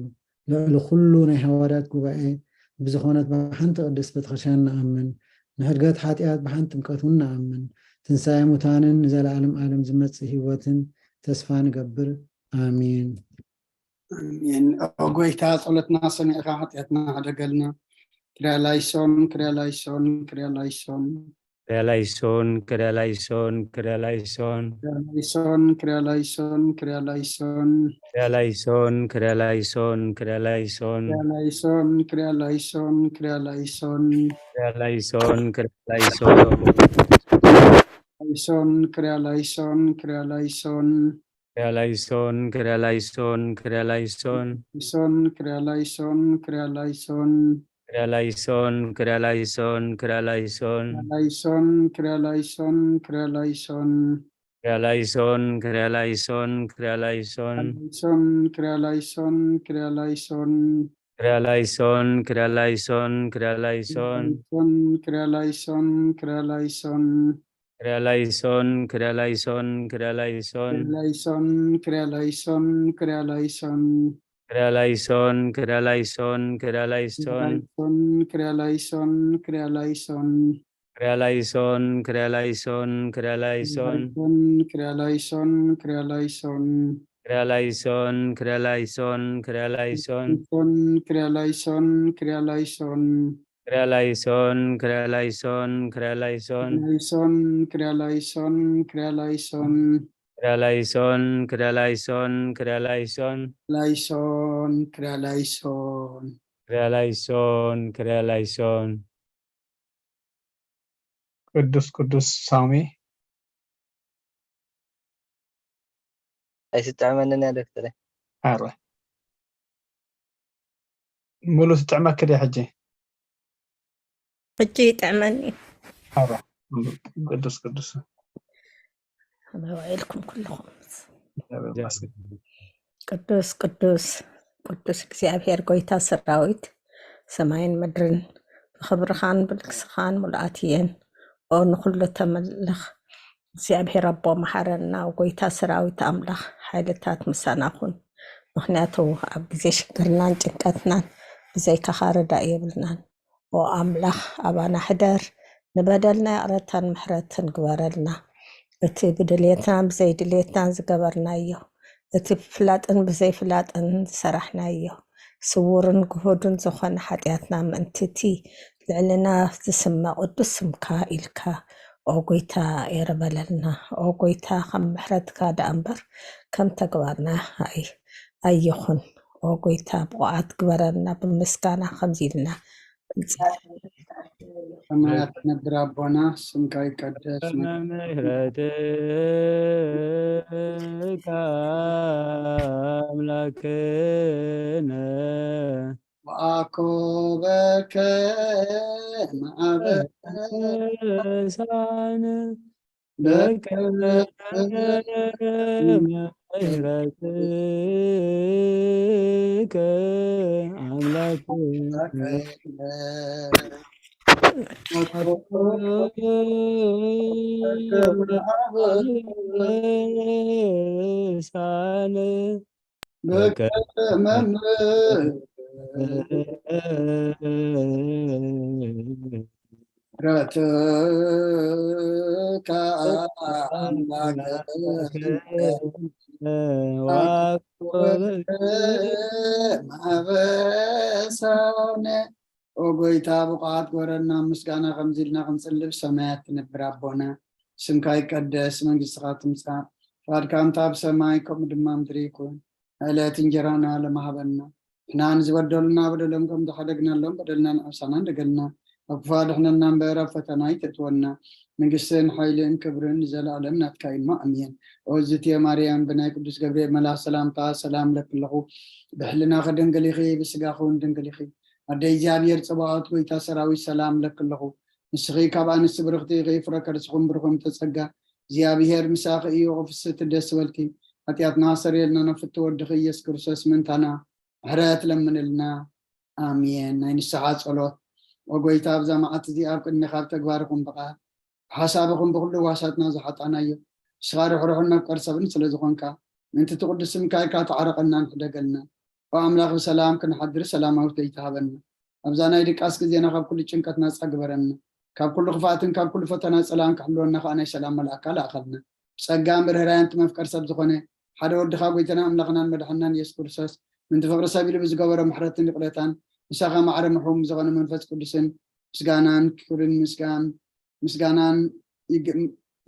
ልዕሊ ኩሉ ናይ ሃዋርያት ጉባኤ ብዝኾነት ብሓንቲ ቅድስት ቤተክርስትያን ንኣምን ንሕድገት ሓጢኣት ብሓንቲ ጥምቀት እውን ንኣምን ትንሳኤ ሙታንን ንዘለዓለም ዓለም ዝመጽእ ህይወትን ተስፋ ንገብር ኣሚን አሜን። ጎይታ ጸሎትና ሰሚዕካ ሓጢኣትና ሓደገልና ክሪያላይሶን ክሪያላይሶን ክሪያላይሶን كريلايسون كريلايسون كريلايسون ክሪያላይሶን ክሪያላይሶን ክሪያላይሶን كريلايسون كريلايسون كريلايسون ክሪያላይሶን ክሪያላይሶን ክሪያላይሶን كريلايسون كريلايسون ክሪያላይሶን ክሪያላይሶን ክሪያላይሶን كريلايسون ክሪያላይሶን كريلايسون كريلايسون كريلايسون ክሪያላይሶን ክሪያላይሶን ክሪያላይሶን كريلايسون كريلايسون كريلايسون ክሪያላይሶን كريلايسون كريلايسون كريلايسون ክሪያላይሶን ክሪያላይሶን كريلايسون كريلايسون كريلايسون ክሪያላይሶን ክሪያላይሶን كريلايسون كريلايسون كريلايسون ክሪያላይሶን ክሪያላይሶን كريلايسون كريلايسون كريلايسون ክሪያላይሶን ክሪያላይሶን Krialaison, Krialaison, Krialaison, Krialaison, Krialaison, Krialaison, Krialaison, Krialaison, Krialaison, Krialaison, Krialaison, Krialaison, Krialaison, Krialaison, Krialaison. Krialaison, Krialaison. ቅዱስ ሳሚ ኣይስጥዕመንን ያ ዶክተር አረ ሙሉ ስጥዕመ ከደ ሕጂ ሕጂ ይጥዕመኒ አረ ቅዱስ ኣባይልኩም ኩልኩም ቅዱስ እግዚአብሔር ጎይታ ሰራዊት ሰማይን ምድርን ብክብርኻን ብልክስኻን ሙሉኣት እየን ኦ ንኩሉ ተመልኽ እግዚአብሔር ኣቦ መሓረና ጎይታ ሰራዊት ኣምላኽ ሓይልታት ምሳናኹን ምክንያቱ ኣብ ግዜ ሽግርናን ጭንቀትናን ብዘይካኻ ርዳእ የብልናን ኦ ኣምላኽ ኣባና ሕደር ንበደልና ይቕረታን ምሕረትን ግበረልና እቲ ብድልየትናን ብዘይድልየትናን ዝገበርናዮ እቲ ብፍላጥን ብዘይፍላጥን ዝሰራሕናዮ ስውርን ግሁድን ዝኾነ ሓጢኣትና ምእንትቲ ልዕልና ዝስመ ቅዱስ ስምካ ኢልካ ኦ ጎይታ የረበለልና ኦ ጎይታ ከም ምሕረትካ ዳኣ እምበር ከም ተግባርና ኣይኹን ኦ ጎይታ ብቑዓት ግበረልና ብምስጋና ከምዚ ኢልና ሰማያት ነብር ኣቦና ስምካ ይቀደስ ምሕረትካ ኣምላክነ ወአኮበከ ማዕበሳነ በከመ ምሕረትከ አምላክነ ሳነ በከመ ምሕረትከ ማዕበሳነ ኦ ጎይታ ብቑዓት ግበረና ምስጋና ከምዚ ኢልና ክንፅልብ ሰማያት ትነብር ኣቦና ስምካ ይቀደስ መንግስትኻ ትምፃእ ፈቃድካ እንታ ኣብ ሰማይ ከምኡ ድማ ምድሪ ይኩን ዕለት እንጀራና ለማሃበና ንሕና ንዝበደሉና በደሎም ከም ዝሓደግናሎም በደልና ንዕብሳና እንደገልና ኣብ ክፉ ኣድሕነና እምበር ኣብ ፈተና ይተእትወና መንግስትን ሓይልን ክብርን ዘለኣለም ናትካ ኢልማ ኣሜን ኦዝትየ ማርያም ብናይ ቅዱስ ገብርኤል መልኣክ ሰላምታ ሰላም ለክለኹ ብሕልና ከደንገል ኢኺ ብስጋኹ ደንገል ኢኺ ኣደይ እግዚኣብሔር ፅባዖት ጎይታ ሰራዊት ሰላም ለክለኹ ንስኺ ካብ ኣንስቲ ብርክቲ ኢኺ ፍረ ከርስኹም ብርኹም ተፀጋ እግዚኣብሔር ምሳኺ እዩ ቅፍስቲ ደስ በልኪ ሓጢኣትና ሰሪየልና ነፍቲ ወድኺ ኢየሱስ ክርስቶስ ምንታና ምሕረት ለምንልና ኣሜን ናይ ንስሓ ፀሎት ወጎይታ ኣብዛ መዓልቲ እዚ ኣብ ቅድሚኻ ኣብ ተግባርኩም ብቃል ሓሳብኩም ብኩሉ ዋሳትና ዝሓጣናዮ ንስኻ ርሕሩሕን ነፍቀር ሰብን ስለዝኮንካ ምንቲ ትቅዱስ ስምካ ኢልካ ተዓረቀና ንሕደገልና ወኣምላኽ ብሰላም ክንሓድር ሰላማዊት ይትሃበና ኣብዛ ናይ ድቃስ ግዜና ካብ ኩሉ ጭንቀት ነፃ ግበረና ካብ ኩሉ ክፋኣትን ካብ ኩሉ ፈተና ፀላም ክሕልወና ከዓ ናይ ሰላም መልኣካ ላእኸልና ብፀጋን ብርህራያን መፍቀር ሰብ ዝኾነ ሓደ ወድኻ ጎይተና ኣምላኽናን መድሓናን ኢየሱስ ክርስቶስ ምንቲ ፍቅሪ ሰብ ኢሉ ብዝገበሮ ምሕረትን ይቕረታን ንሳኻ ማዕረ ምሕም ዝኾነ መንፈስ ቅዱስን ምስጋናን ክብርን ምስጋናን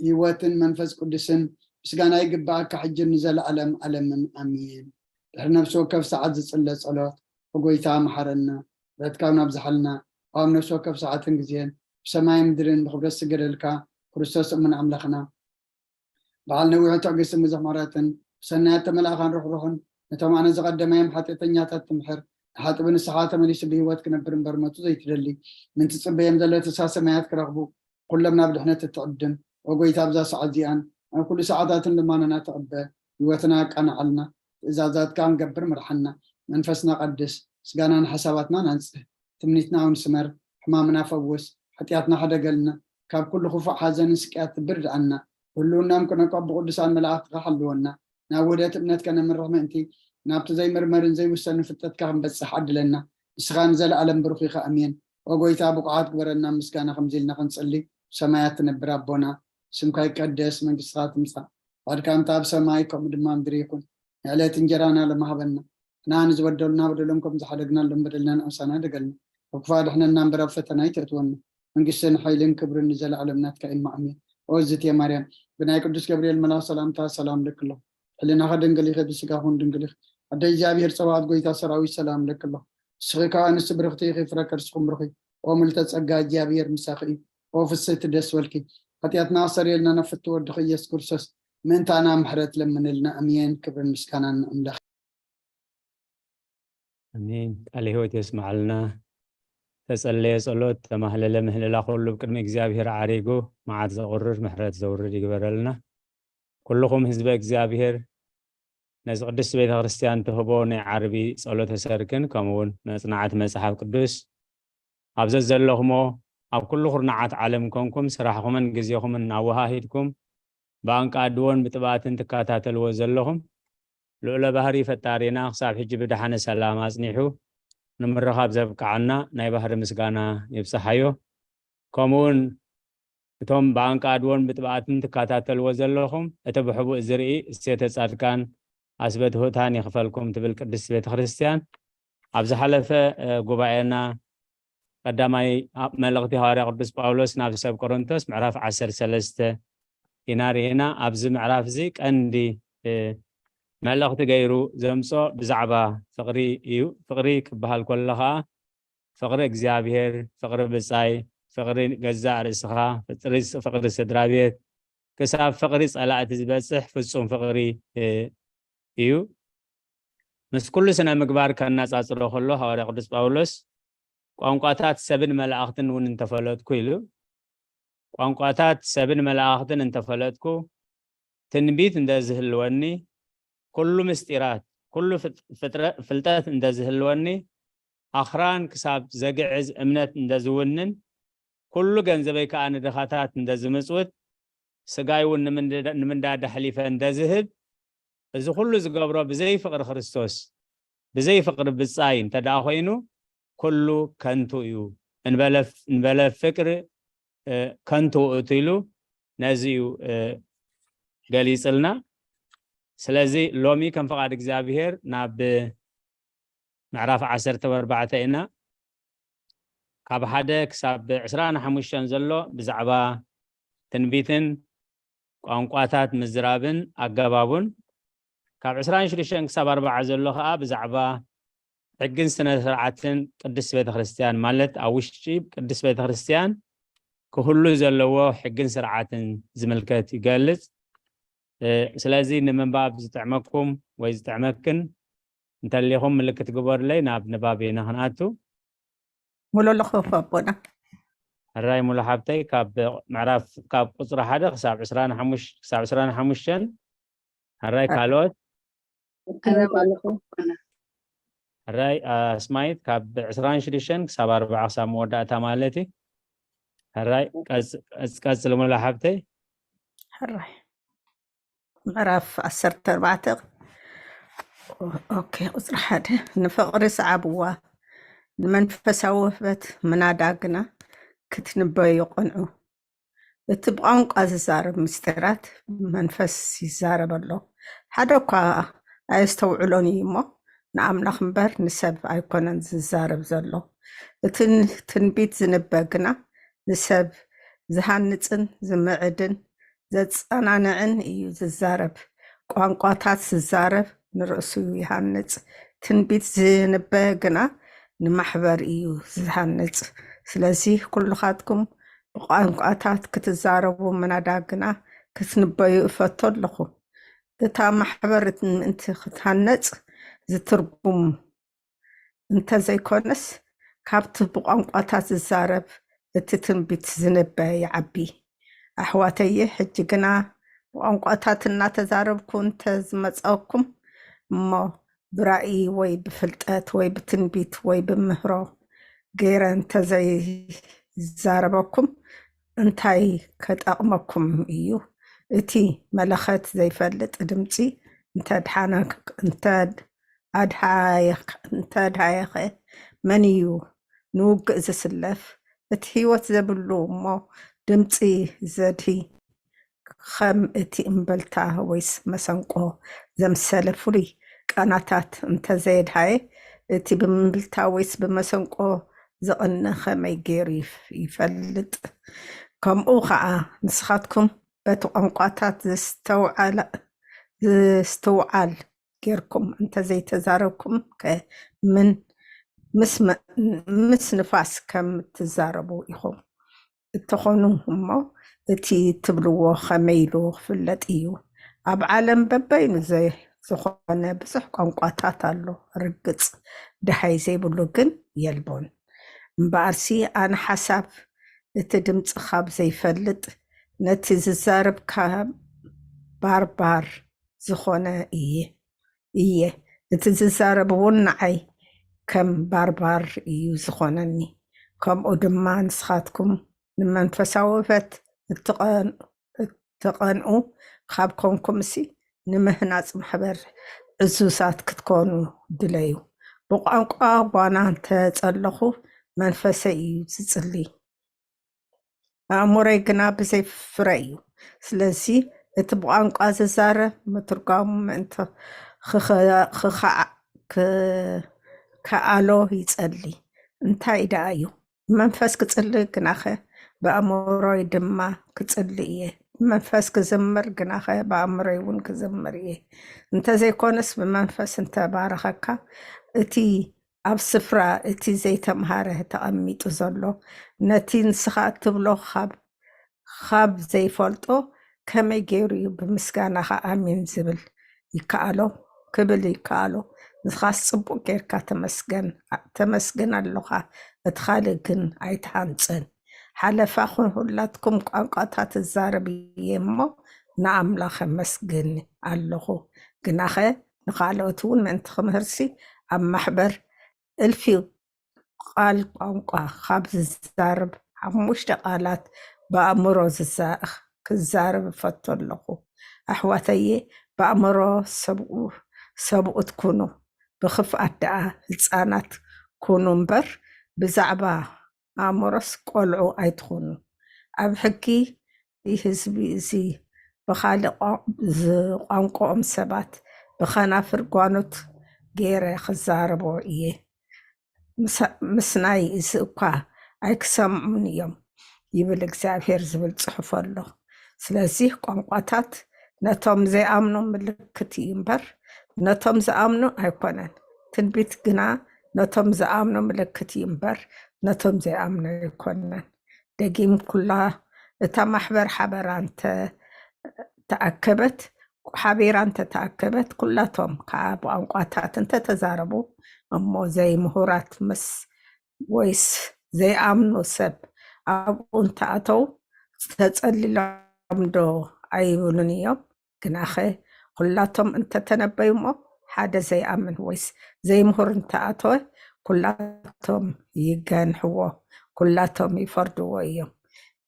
ህይወትን መንፈስ ቅዱስን ምስጋና ይግባእካ ሕጂ ንዘለኣለም ኣለምን ኣሜን ድሕሪ ነፍሲ ወከፍ ሰዓት ዝፅለ ፀሎት ብጎይታ መሓረና ረትካብ ናብ ዝሓልና ኣብ ነፍሲ ወከፍ ሰዓትን ግዜን ብሰማይ ምድርን ብክብረት ስገደልካ ክርስቶስ እሙን ኣምላኽና በዓል ነዊሕ ትዕግስትን ብዙሕ ምሕረትን ብሰናያት ተመላእኻን ርሕሩሕን ነቶም ኣነ ዝቐደመዮም ሓጢአተኛታት ትምሕር ሓጥብ ንስሓ ተመሊሱ ብሂወት ክነብር እምበር መቱ ዘይትደሊ ምንቲ ፅበዮም ዘሎ ተስፋ ሰማያት ክረኽቡ ኩሎም ናብ ድሕነት እትዕድም ወጎይታ ኣብዛ ሰዓት እዚኣን ኣብ ኩሉ ሰዓታትን ልማነና ተቐበ ህይወትና ኣቃናዓልና ትእዛዛትካ ንገብር ምርሓና መንፈስና ቀድስ ስጋናን ሓሳባትና ናንፅህ ትምኒትና ውንስመር ሕማምና ፈውስ ሓጢኣትና ሓደገልና ካብ ኩሉ ክፉእ ሓዘንን ስቅያት ትብርድኣና ሁሉናም ክነቀብ ብቅዱሳን መላእክትካ ሓልወና ናብ ውህደት እምነት ከነምርሕ ምእንቲ ናብቲ ዘይምርመርን ዘይውሰንን ፍልጠትካ ክንበፅሕ ዓድለና ንስኻ ንዘለኣለም ብሩኽ ኢኻ ኣሜን ወጎይታ ብቑዓት ግበረና ምስጋና ከምዚ ኢልና ክንፅሊ ሰማያት ትነብር ኣቦና ስምካ ይቀደስ መንግስትካ ትምፃእ ፈቃድካ እንታ ኣብ ሰማይ ከምኡ ድማ ምድሪ ይኩን ዕለት እንጀራና ለማህበልና ናን ዝበደሉና በደለምኩም ዝሓደግና ለምበደልና ንእሳና ደገልና ወክፋድሕነና እንበረብ ፈተና ይትእትወና መንግስትን ኃይልን ክብርን ዘለዓለምናት ከኢማ አሜን ወዝት የማርያም ብናይ ቅዱስ ገብርኤል መልአክ ሰላምታ ሰላም ለክሎ ሕሊና ድንግል ይኸ ብስጋኹን ድንግል ይኸ አደ እግዚአብሔር ፀባዖት ጎይታ ሰራዊት ሰላም ለክሎ ስኺ ከዓ ንስ ብርኽቲ ይኸ ፍረከ ርስኹም ብርኺ ወምልተ ጸጋ እግዚአብሔር ምሳኺ ወፍስሕቲ ደስ በልኪ ኃጢአትና አሰሪየልና ነፍቲ ወድኺ ኢየሱስ ክርስቶስ ምንታና ምሕረት ለምንልና አሜን ክብርን ምስጋናን አምላኽ አሜን ቃለ ሕይወት የስማዓልና ተጸለየ ጸሎት ተማህለለ ምህለላ ኩሉ ብቅድሚ እግዚአብሔር ዓሪጉ መዓት ዘቁርር ምሕረት ዘውርድ ይግበረልና ኩልኩም ህዝበ እግዚአብሔር ነዚ ቅድስት ቤተ ክርስቲያን ትህቦ ናይ ዓርቢ ጸሎተ ሰርክን ከምኡውን መጽናዓት መጽሓፍ ቅዱስ ኣብዘ ዘለኹሞ ኣብ ኩሉ ኩርናዓት ዓለም ኮንኩም ስራሕኩምን ግዜኹምን እናወሃሂድኩም በኣንቃ ድዎን ብጥባትን ትከታተልዎ ዘለኹም ልዑለ ባህሪ ፈጣሪና ክሳብ ሕጂ ብድሓነ ሰላም ኣጽኒሑ ንምርኻብ ዘብቃዓና ናይ ባህሪ ምስጋና ይብፅሓዮ ከምኡውን እቶም በኣንቃ ድዎን ብጥባትን ትከታተልዎ ዘለኹም እቲ ብሕቡእ ዝርኢ እሴተ ጻድቃን ኣስበት ህታን ይኽፈልኩም ትብል ቅድስት ቤተ ክርስቲያን ኣብ ዝሓለፈ ጉባኤና ቀዳማይ መልእኽቲ ሐዋርያ ቅዱስ ጳውሎስ ናብ ሰብ ቆሮንቶስ ምዕራፍ 13 ኢና ርኢና ኣብዚ ምዕራፍ እዚ ቀንዲ መልእኽቲ ገይሩ ዘምጾ ብዛዕባ ፍቕሪ እዩ ፍቕሪ ክበሃል ከሎ ከዓ ፍቕሪ እግዚአብሔር ፍቕሪ ብጻይ ፍቕሪ ገዛእ ርእስኻ ፍቕሪ ስድራ ቤት ክሳብ ፍቕሪ ጸላእቲ ዝበፅሕ ፍጹም ፍቕሪ እዩ ምስ ኩሉ ስነ ምግባር ከናጻጽሮ ከሎ ሐዋርያ ቅዱስ ጳውሎስ ቋንቋታት ሰብን መላእኽትን እውን እንተፈለጥኩ ኢሉ ቋንቋታት ሰብን መላእኽትን እንተፈለጥኩ ትንቢት እንደዝህልወኒ ኩሉ ምስጢራት ኩሉ ፍልጠት እንደዝህልወኒ ኣኽራን ክሳብ ዘግዕዝ እምነት እንደዝውንን ኩሉ ገንዘበይ ከዓ ንድኻታት እንደዝምጽውት ስጋይ እውን ንምንዳድ ሓሊፈ እንደዝህብ እዚ ኩሉ ዝገብሮ ብዘይ ፍቕሪ ክርስቶስ ብዘይ ፍቕሪ ብጻይ እንተደኣ ኮይኑ ኩሉ ከንቱ እዩ እንበለ ፍቅሪ ከንቱ ውእቱ ኢሉ ነዚ እዩ ገሊጽልና ስለዚ ሎሚ ከም ፍቓድ እግዚአብሔር ናብ ምዕራፍ 14 ኢና ካብ 1 ክሳብ 25 ዘሎ ብዛዕባ ትንቢትን ቋንቋታት ምዝራብን ኣገባቡን ካብ 26 ክሳብ 40 ዘሎ ከዓ ብዛዕባ ሕግን ስነ ስርዓትን ቅድስት ቤተ ክርስቲያን ማለት ኣብ ውሽጢ ቅድስት ቤተ ክርስቲያን ክህሉ ዘለዎ ሕግን ስርዓትን ዝምልከት ይገልጽ ስለዚ ንምንባብ ዝጥዕመኩም ወይ ዝጥዕመክን እንተለኹም ምልክት ግበርለይ ናብ ንባብ ኢና ክንኣቱ ሙሉ ለኹፍ ኣቦና ሕራይ ሙሉ ሓብተይ ካብ ምዕራፍ ካብ ቁፅሪ 1 ክሳብ 25 ሕራይ ካልኦት ሕራይ ኣስማይት ካብ 26 ክሳብ 40 ክሳብ መወዳእታ ማለት እዩ ሕራይ ቀጽል ሙሉ ሓብተይ ሕራይ ምዕራፍ 14 ኦኬ ቁፅሪ 1 ንፍቕሪ ሰዓብዋ ንመንፈሳዊ ውህበት ምናዳግና ክትንበዩ ይቆንዑ እቲ ብቋንቋ ዝዛረብ ምስጢራት መንፈስ ይዛረብ ኣሎ ሓደ እኳ ኣየስተውዕሎን እዩ እሞ ንኣምላኽ እምበር ንሰብ ኣይኮነን ዝዛረብ ዘሎ እቲ ትንቢት ዝንበግና ንሰብ ዝሃንፅን ዝምዕድን ዘጸናንዕን እዩ ዝዛረብ ቋንቋታት ዝዛረብ ንርእሱ ይሃንፅ ትንቢት ዝንበግና ንማሕበር እዩ ዝሃንፅ ስለዚ ኩልኻትኩም ብቋንቋታት ክትዛረቡ ምናዳግና ክትንበዩ እፈቶ ኣለኹ እታ ማሕበር ምእንቲ ክትሃነፅ ዝትርጉም እንተዘይኮነስ ካብቲ ብቋንቋታት ዝዛረብ እቲ ትንቢት ዝንበ ይዓቢ ኣሕዋተየ ሕጂ ግና ብቋንቋታት እናተዛረብኩ እንተዝመፀኩም እሞ ብራእይ ወይ ብፍልጠት ወይ ብትንቢት ወይ ብምህሮ ገይረ እንተዘይዛረበኩም እንታይ ከጠቕመኩም እዩ እቲ መለኸት ዘይፈልጥ ድምፂ እንተድሃየኸ መን እዩ ንውግእ ዝስለፍ እቲ ህይወት ዘብሉ እሞ ድምፂ ዘድሂ ከም እቲ እምበልታ ወይስ መሰንቆ ዘምሰለ ፍሉይ ቃናታት እንተዘየድሃየ እቲ ብምብልታ ወይስ ብመሰንቆ ዝቕኒ ከመይ ገይሩ ይፈልጥ? ከምኡ ከዓ ንስኻትኩም በቲ ቋንቋታት ዝስተውዓል ጌርኩም እንተዘይተዛረብኩም ምስ ንፋስ ከም ትዛረቡ ኢኹም እትኾኑ እሞ እቲ ትብልዎ ከመይ ኢሉ ክፍለጥ እዩ? ኣብ ዓለም በበይኑ ዝኾነ ብዙሕ ቋንቋታት ኣሎ፣ ርግፅ ድሃይ ዘይብሉ ግን የልቦን። እምበኣርሲ ኣነ ሓሳብ እቲ ድምፂ ካብ ዘይፈልጥ ነቲ ዝዛረብ ካብ ባርባር ዝኾነ እየ እቲ ዝዛረብ እውን ንዓይ ከም ባርባር እዩ ዝኾነኒ። ከምኡ ድማ ንስኻትኩም ንመንፈሳዊ ውህበት እትቐንኡ ካብ ኮንኩምሲ ንምህናፅ ማሕበር ዕዙሳት ክትኮኑ ድለዩ። ብቋንቋ ጓና እንተፀለኹ መንፈሰይ እዩ ዝፅሊ፣ ኣእሙረይ ግና ብዘይፍረ እዩ። ስለዚ እቲ ብቋንቋ ዝዛረብ ምትርጓሙ ምእንቲ ከኣሎ ይፀሊ። እንታይ ደኣ እዩ? ብመንፈስ ክፅሊ ግናኸ ብኣእምሮይ ድማ ክፅሊ እየ። ብመንፈስ ክዝምር ግናኸ ብኣእምሮይ እውን ክዝምር እየ። እንተዘይኮነስ ብመንፈስ እንተባረኸካ እቲ ኣብ ስፍራ እቲ ዘይተምሃረ ተቐሚጡ ዘሎ ነቲ ንስኻ እትብሎ ካብ ዘይፈልጦ ከመይ ገይሩ እዩ ብምስጋናኻ ኣሚን ዝብል ይከኣሎ ክብል ይከኣሎ? ንስኻስ ፅቡቅ ጌርካ ተመስግን ኣለኻ፣ እቲ ካልእ ግን ኣይትሃንፅን። ሓለፋኹን ሁላትኩም ቋንቋታት ትዛረብ እየ እሞ ንኣምላኽ መስግን ኣለኹ። ግናኸ ንካልኦት እውን ምእንቲ ክምህርሲ ኣብ ማሕበር እልፊ ቃል ቋንቋ ካብ ዝዛርብ 5 ቃላት ብኣእምሮ ክዛርብ ፈቶ ኣለኹ። ኣሕዋተየ ብኣእምሮ ሰብኡት ኩኑ፣ ብክፍኣት ደኣ ህፃናት ኩኑ እምበር ብዛዕባ ኣእምሮስ ቆልዑ ኣይትኹኑ። ኣብ ሕጊ ህዝቢ እዚ ብካልእ ቋንቋኦም ሰባት ብከናፍር ጓኖት ገይረ ክዛረቦ እየ። ምስናይ እዚ እኳ ኣይክሰምዑን እዮም ይብል እግዚኣብሔር ዝብል ፅሑፍ ኣሎ። ስለዚ ቋንቋታት ነቶም ዘይኣምኑ ምልክት እዩ እምበር ነቶም ዝኣምኑ ኣይኮነን። ትንቢት ግና ነቶም ዝኣምኑ ምልክት እዩ እምበር ነቶም ዘይኣምኑ ኣይኮነን። ደጊም ኩላ እታ ማሕበር ሓቢራ እንተተኣከበት ኩላቶም ከዓ ብቋንቋታት እንተተዛረቡ እሞ ዘይምሁራት ወይስ ዘይኣምኑ ሰብ ኣብኡ እንተኣተው ተፀሊሎም ዶ ኣይብሉን እዮም? ግናኸ ኩላቶም እንተተነበዩ እሞ ሓደ ዘይኣምን ወይስ ዘይምሁር እንተኣተወ ኩላቶም ይገንሕዎ፣ ኩላቶም ይፈርድዎ እዮም።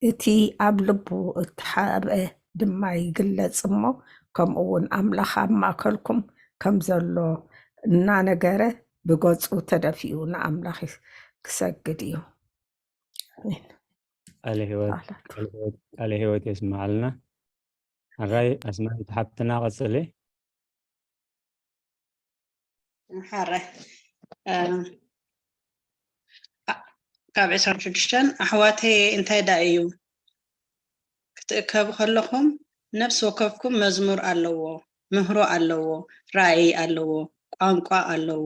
እቲ ኣብ ልቡ እተሓብአ ድማ ይግለፅ እሞ ከምኡ እውን ኣምላኽ ኣብ ማእከልኩም ከም ዘሎ እናነገረ ብገፁ ተደፊኡ ንኣምላኽ ክሰግድ እዩ። ቃለ ህይወት የስማዓልና። ሓጋይ ኣስማዒት ሓፍትና ቀፅሊ። ሓረ ካብ 26 ኣሕዋተይ እንታይ ዳ እዩ ክትእከቡ ከለኹም ነፍሲ ወከፍኩም መዝሙር ኣለዎ፣ ምህሮ ኣለዎ፣ ራእይ ኣለዎ፣ ቋንቋ ኣለዎ፣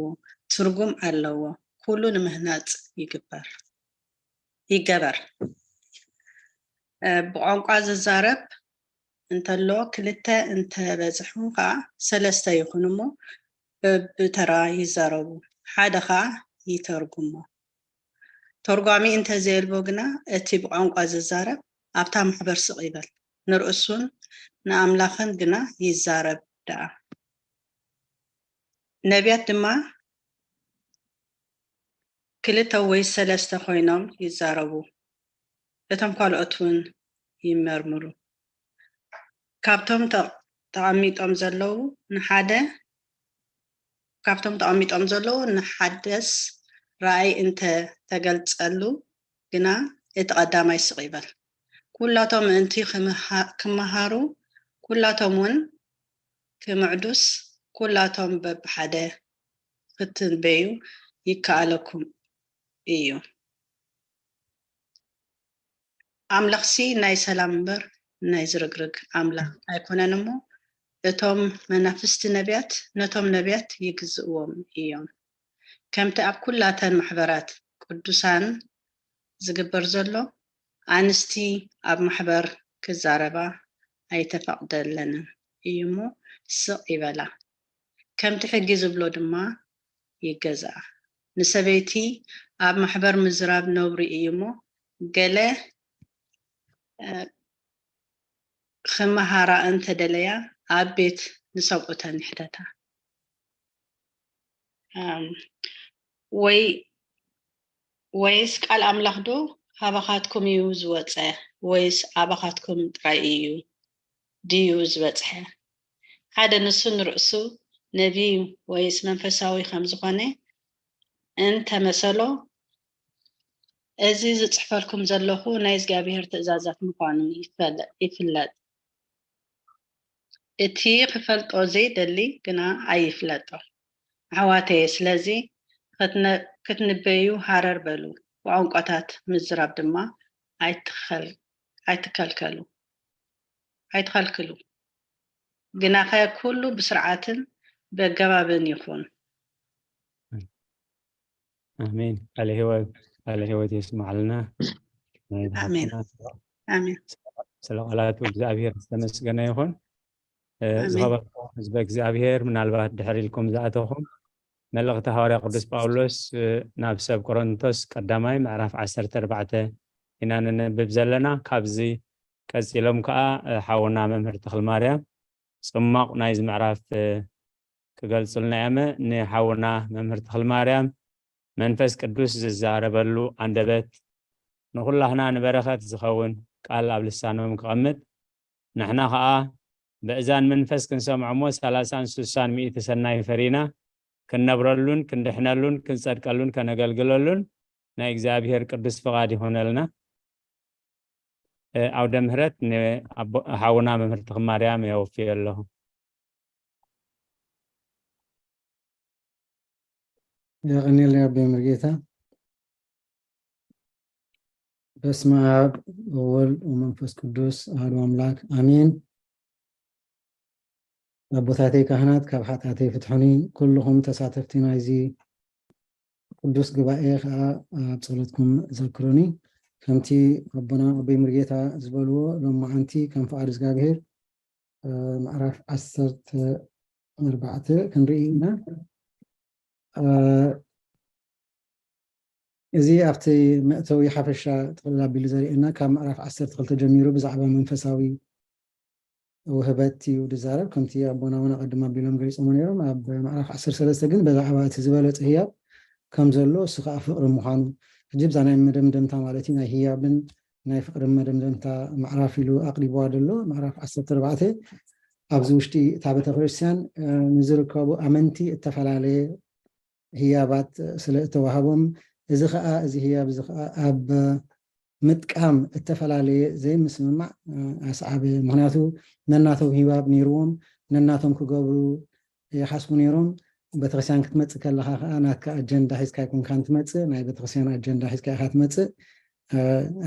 ትርጉም ኣለዎ። ኩሉ ንምህናፅ ይገበር። ብቋንቋ ዝዛረብ እንተሎ ክልተ እንተበዝሑ ከዓ 3 ይኹኑ እሞ ብተራ ይዛረቡ፣ ሓደ ከዓ ይተርጉሞ። ተርጓሚ እንተዘይልቦ ግና እቲ ብቋንቋ ዝዛረብ ኣብታ ማሕበር ስቕ ይበል፣ ንርእሱን ንኣምላኽን ግና ይዛረብ ደኣ። ነቢያት ድማ 2 ወይ 3 ኮይኖም ይዛረቡ፣ እቶም ካልኦት እውን ይመርምሩ። ካብቶም ተቐሚጦም ዘለዉ ንሓደስ ራእይ እንተተገልፀሉ ግና እቲ ቀዳማይ ስቕ ይበል፣ كلاتهم انتي كمهارو كلاتهم ون كمعدوس كلاتهم بحدا ختن بيو يكالكم ايو أملاخسي ناي سلام بر ناي زرقرق أملاخ أيكونا نمو اتوم منافست نبيات نتوم نبيات يجزؤهم ايوم كم تأب كلاتن محبرات قدوسان زقبر زلو أنستي أب محبر كزاربا أي تفقد لنا إيمو سق يبلا كم تحجز بلو دما يجزع نسبيتي أب محبر مزراب نوري إيمو قاله خمهارا أنت دليا أب بيت نسوقتها نحدتها ويس قال أملاخ دو هابخاتكم يوز وطه ويس أبخاتكم ترايو ديوز وطه هذا نسون رأسو نبي ويس منفساوي خمزخانه انت مسلو ازيز تصحفلكم زلخو نايز قابير تأزازات مقانو يفلد اتي خفلت اوزي دلي قنا اي فلتو عواتي سلازي كتنبيو هارر بلو وعنقاتات مزراب دما አይትከልከሉ ግና ኩሉ ብስርዓትን በገባብን ይኹን አሜን። على ህይወት ይስማዕልና አሜን አሜን። ስለ ቃላቱ እግዚአብሔር ተመስገነ ይሁን። ዝኸበርኩም ህዝበ እግዚአብሔር ምናልባት ድሕሪ ኢልኩም ዝኣተኹም መልእኽቲ ሐዋርያ ቅዱስ ጳውሎስ ናብ ሰብ ቆሮንቶስ ቀዳማይ ምዕራፍ 14 ኢና ነንብብ ዘለና። ካብዚ ቀፂሎም ከዓ ሓውና መምህር ተክለማርያም ጽማቕ ናይዚ ምዕራፍ ክገልጹልና እየም። ንሓውና መምህር ተክለማርያም መንፈስ ቅዱስ ዝዛረበሉ አንደበት ንኹላህና ንበረኸት ዝኸውን ቃል ኣብ ልሳኖም ክቐምጥ ንሕና ከዓ በእዛን መንፈስ ክንሰምዖሞ 30-60 ሚእቲ ሰናይ ፈሪና ክንነብረሉን ክንድሕነሉን ክንጸድቀሉን ከነገልግለሉን ናይ እግዚአብሔር ቅዱስ ፍቃድ ይሆነልና። عودة مهرت حاونا مهرت مريم يوفي الله. يا غني يا ربي مرقيتا بسم آب أول ومنفس قدوس أهل أملاك آمين. أبوثاتي كهنات كبحاتاتي فتحوني كلهم تساتفتين عايزي قدوس قبائي بصلتكم ذكروني كمتي ربنا أبي مرقيتا زبالو لما أنتي كان فعال زقابير معرف 14 كان رئينا إذي أفتي مأتوي حفشة تقلب بلزارينا كان معرف 10 تقلت جميرو بزعبا منفساوي وهباتي ودزارب كمتي أبونا وانا قدما بيلهم قريس أمانيرهم معرف 10 سلسة قن بزعبا تزبالت هي كم زلو سخاء فقر مخانو جيب زانا مدمدم تمالتي هي بن ناي فقر مدمدم تا معرف له اقرب وادلو معرف 14 ابزوشتي تابت كريستيان نزركبو امنتي التفلالي هي بات سلتوهبهم ازخا ازي هي بزخا اب متقام التفلالي زي مسمع اصعب معناته نناتو هيباب نيروم نناتهم كغبرو يحسبون نيروم بتغسيان كتمص كلها انا كاجندا حيسكا يكون كانت مص ناي بتغسيان اجندا حيسكا خات مص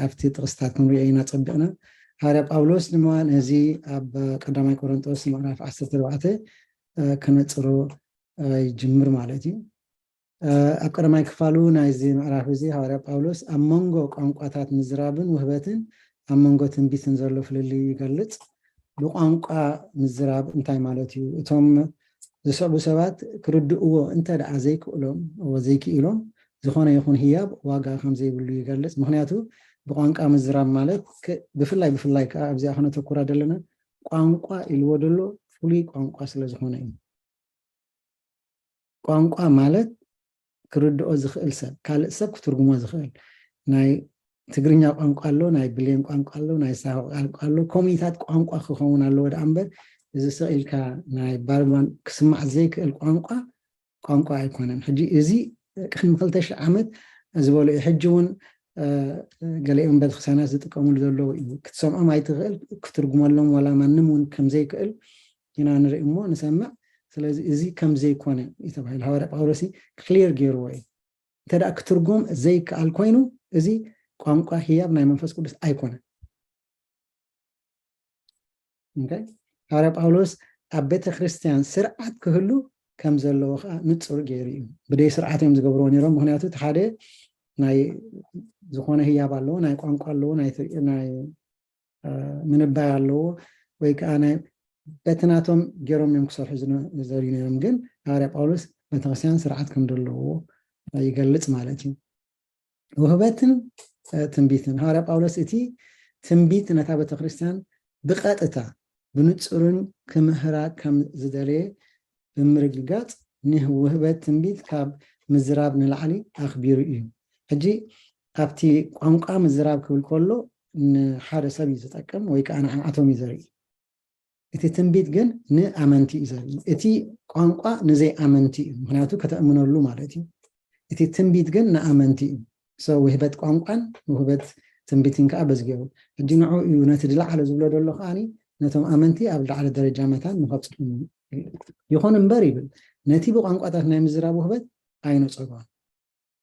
افتي تغستاتكم رينا صدقنا هارب باولوس نمان ازي اب قدامي كورنثوس معرف 14 كنصرو يجمر مالتي اب قدامي كفالو ناي زي معرف زي هارب باولوس امونغو قانقاتات مزرابن وهبتن امونغو تنبيتن زلو فللي يغلط بقانقا مزراب انتاي مالتي اتوم زسبو سبات كردؤو انت دع زيك إلهم وزيك إلهم زخانة يكون هياب واقع خمزي بلو يقلس مخنياتو بقانقا مزراب مالك بفلاي كأبزي أخونا تكورا دلنا قانقا إلو دلو فلي قانقا سلا زخانة قانقا مالك كردؤو زخيل سب كالك سب كترقما زخيل ناي تقرينيا قانقا اللو ناي بليم قانقا اللو ناي ساو قانقا اللو كوميتات قانقا خخون اللو دعنبر إذا سئلك ناي باربان كسمع زيك القانقا يكونن حجي إزي كخن مخلتش عمد أزبولي حجون ገሊኦም ቤተክርስትያናት ዝጥቀሙሉ ዘለዉ እዩ ክትሰምዖም ኣይትኽእል ክትርጉመሎም ወላ ማንም እውን ከም ዘይክእል ኢና ንርኢ እሞ ንሰምዕ ስለዚ እዚ ከም ዘይኮነ ይተባሂል ሐዋርያ ጳውሎስ ክሊር ገይርዎ እዩ እንተዳ ክትርጉም ዘይከኣል ኮይኑ እዚ ቋንቋ ህያብ ናይ መንፈስ ቅዱስ ኣይኮነን ሐዋርያ ጳውሎስ ኣብ ቤተክርስትያን ስርዓት ክህሉ ከም ዘለዎ ከዓ ንጹር ገይሩ እዩ ብደይ ስርዓት እዮም ዝገብርዎ ነይሮም ምክንያቱ እቲ ሓደ ናይ ዝኾነ ህያብ ኣለዎ ናይ ቋንቋ ኣለዎ ናይ ምንባይ ኣለዎ ወይ ከዓ ናይ በትናቶም ገይሮም እዮም ክሰርሑ ዘርኢ ነይሮም ግን ሐዋርያ ጳውሎስ ቤተክርስትያን ስርዓት ከም ዘለዎ ይገልጽ ማለት እዩ ውህበትን ትንቢትን ሐዋርያ ጳውሎስ እቲ ትንቢት ነታ ቤተክርስትያን ብቐጥታ ብንጹርን ክምህራ ከም ዝደለየ ብምርግጋጽ ንውህበት ትንቢት ካብ ምዝራብ ንላዕሊ ኣኽቢሩ እዩ ሕጂ ኣብቲ ቋንቋ ምዝራብ ክብል ከሎ ንሓደ ሰብ እዩ ዝጠቅም ወይ ከዓ ንዓዓቶም እዩ ዘርኢ እቲ ትንቢት ግን ንኣመንቲ እዩ ዘርኢ እቲ ቋንቋ ንዘይኣመንቲ እዩ ምክንያቱ ከተእምነሉ ማለት እዩ እቲ ትንቢት ግን ንኣመንቲ እዩ ውህበት ቋንቋን ውህበት ትንቢትን ከዓ በዚ ገይሩ ሕጂ ንዑ እዩ ነቲ ድላዓለ ዝብሎ ደሎ ከዓኒ ነቶም ኣመንቲ ኣብ ላዕለ ደረጃ መታን ንኸብፅሑ ይኹን እምበር ይብል ነቲ ብቋንቋታት ናይ ምዝራብ ውህበት ኣይነፀጎን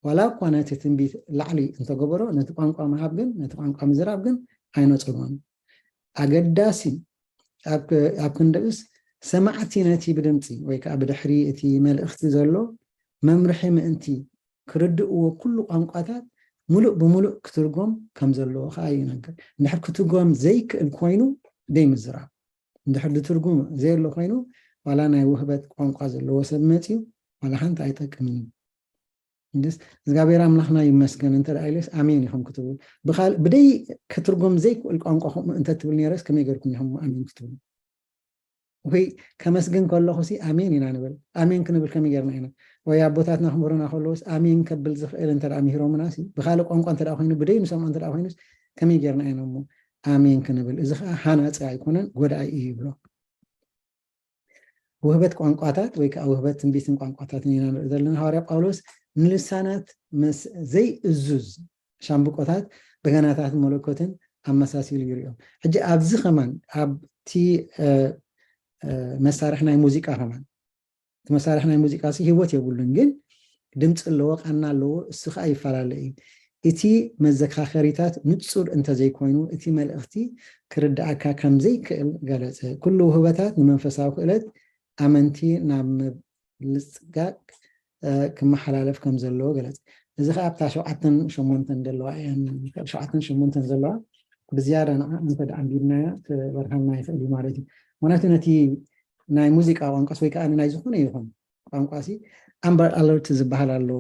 ዋላ እኳ ነቲ ትንቢት ላዕሊ እንተገበሮ ነቲ ቋንቋ ምሃብ ግን ነቲ ቋንቋ ምዝራብ ግን ኣይነፀጎን ኣገዳሲ ኣብ ክንደቅስ ሰማዕቲ ነቲ ብድምፂ ወይ ከዓ ብድሕሪ እቲ መልእኽቲ ዘሎ መምርሒ ምእንቲ ክርድእዎ ኩሉ ቋንቋታት ሙሉእ ብሙሉእ ክትርጎም ከም ዘለዎ ከዓ ይነገር እንድሕር ክትርጎም ዘይክእል ኮይኑ ደይምዝራብ እንድሕር ዝትርጉም ዘየሎ ኮይኑ ዋላ ናይ ውህበት ቋንቋ ዘለዎ ሰብ መፅዩ ዋላ ሓንቲ ኣይጠቅምን እግዚአብሔር አምላክና ይመስገን እንተ ዳይለስ አሜን ይኹም ክትብሉ ብደይ ክትርጉም ዘይክእል ቋንቋ እንተ ትብል ነይረስ ከመይ ገርኩም ይኹም አሜን ክትብሉ ወይ ከመስግን ከለኹ ሲ አሜን ኢና ንብል አሜን ክንብል ከመይ ገርና ኢና ወይ ኣቦታትና ክምሩና ከለውስ አሜን ከብል ዝኽእል እንተ ዳ ምሂሮምና ሲ ብካልእ ቋንቋ እንተ ዳ ኮይኑ ብደይ ንሰምዖ እንተ ዳ ኮይኑስ ከመይ ገርና ኢና እሞ አሜን ክንብል እዚ ከዓ ሃናፂ ኣይኮነን ጎዳኢ እዩ ይብሎ ውህበት ቋንቋታት ወይ ከዓ ውህበት ትንቢትን ቋንቋታት ኢና ንርኢ ዘለና ሐዋርያ ጳውሎስ ንልሳናት ዘይ እዙዝ ሻምብቆታት በገናታት መለኮትን ኣመሳሲሉ ይሪኦም ሕጂ ኣብዚ ኸማን ኣብቲ መሳርሒ ናይ ሙዚቃ ኸማን እቲ መሳርሒ ናይ ሙዚቃ ሲ ሂወት የብሉን ግን ድምፂ ኣለዎ ቃና ኣለዎ እሱ ከዓ ይፈላለ እዩ እቲ መዘካኸሪታት ንጹር እንተዘይኮይኑ እቲ መልእኽቲ ክርዳእካ ከም ዘይክእል ገለፀ ኩሉ ውህበታት ንመንፈሳዊ ክእለት ኣመንቲ ናብ ምልፅጋግ ክመሓላለፍ ከም ዘለዎ ገለፅ እዚ ከዓ ኣብታ 7-8 ዘለዋ እየን 7-8 ዘለዋ ብዝያዳ ንዓ እንተ ዳ ኣንቢብናያ ክበርሃልና ይኽእል እዩ ማለት እዩ ምክንያቱ ነቲ ናይ ሙዚቃ ቋንቋስ ወይ ከዓ ናይ ዝኾነ ይኹን ቋንቋሲ ኣምበር ኣለርት ዝበሃል ኣሎ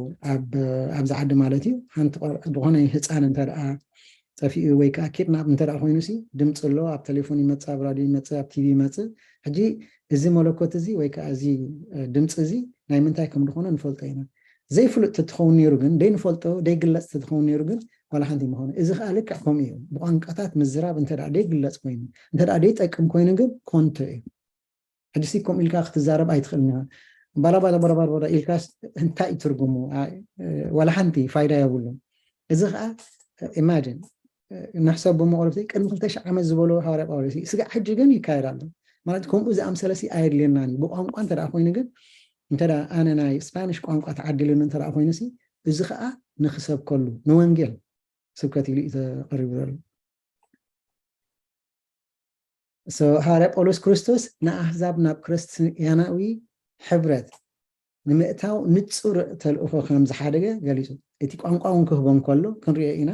ኣብዚ ዓዲ ማለት እዩ ሓንቲ ዝኾነ ህፃን እንተ ደኣ ጠፊኡ ወይ ከዓ ኪድናፕ እንተ ደኣ ኮይኑሲ ድምፂ ኣሎ ኣብ ቴሌፎን ይመፅእ ኣብ ራድዮ ይመፅእ ኣብ ቲቪ ይመፅእ ሕጂ እዚ መለኮት እዚ ወይ ከዓ እዚ ድምፂ እዚ ናይ ምንታይ ከም ዝኾነ ንፈልጦ ኢና ዘይፍሉጥ ትኸውን ነይሩ ግን ደይንፈልጦ ደይግለፅ ትኸውን ነይሩ ግን ዋላ ሓንቲ ምኾነ እዚ ከዓ ልክዕ ከምኡ እዩ ብቋንቋታት ምዝራብ እንተ ደኣ ደይግለፅ ኮይኑ እንተ ደኣ ደይጠቅም ኮይኑ ግን ኮንቶ እዩ ሕጂ ሲ ከምኡ ኢልካ ክትዛረብ ኣይትኽእልን ኢኻ ባላባላ ኢልካስ እንታይ ትርጉሙ ዋላ ሓንቲ ፋይዳ የብሉን እዚ ከዓ ኢማጅን ንሕሰብ ብመቑረብቲ ቅድሚ 2,000 ዓመት ዝበሎ ሐዋርያ ጳውሎስ ስጋዕ ሕጂ ግን ይካየድ ኣሎ ማለት ከምኡ ዝኣምሰለ ሲ ኣየድልየናኒ ብቋንቋ እንተ ደኣ ኮይኑ ግን እንተ ደኣ ኣነ ናይ ስፓኒሽ ቋንቋ ተዓዲሉኒ እንተ ደኣ ኮይኑ ሲ እዚ ከዓ ንክሰብ ከሉ ንወንጌል ስብከት ኢሉ ተቐሪቡ ዘሎ ሐዋርያ ጳውሎስ ክርስቶስ ንኣሕዛብ ናብ ክርስትያናዊ ሕብረት ንምእታው ንጹር ተልእኾ ከም ዝሓደገ ገሊፁ እቲ ቋንቋ እውን ክህቦም ከሎ ክንሪኦ ኢና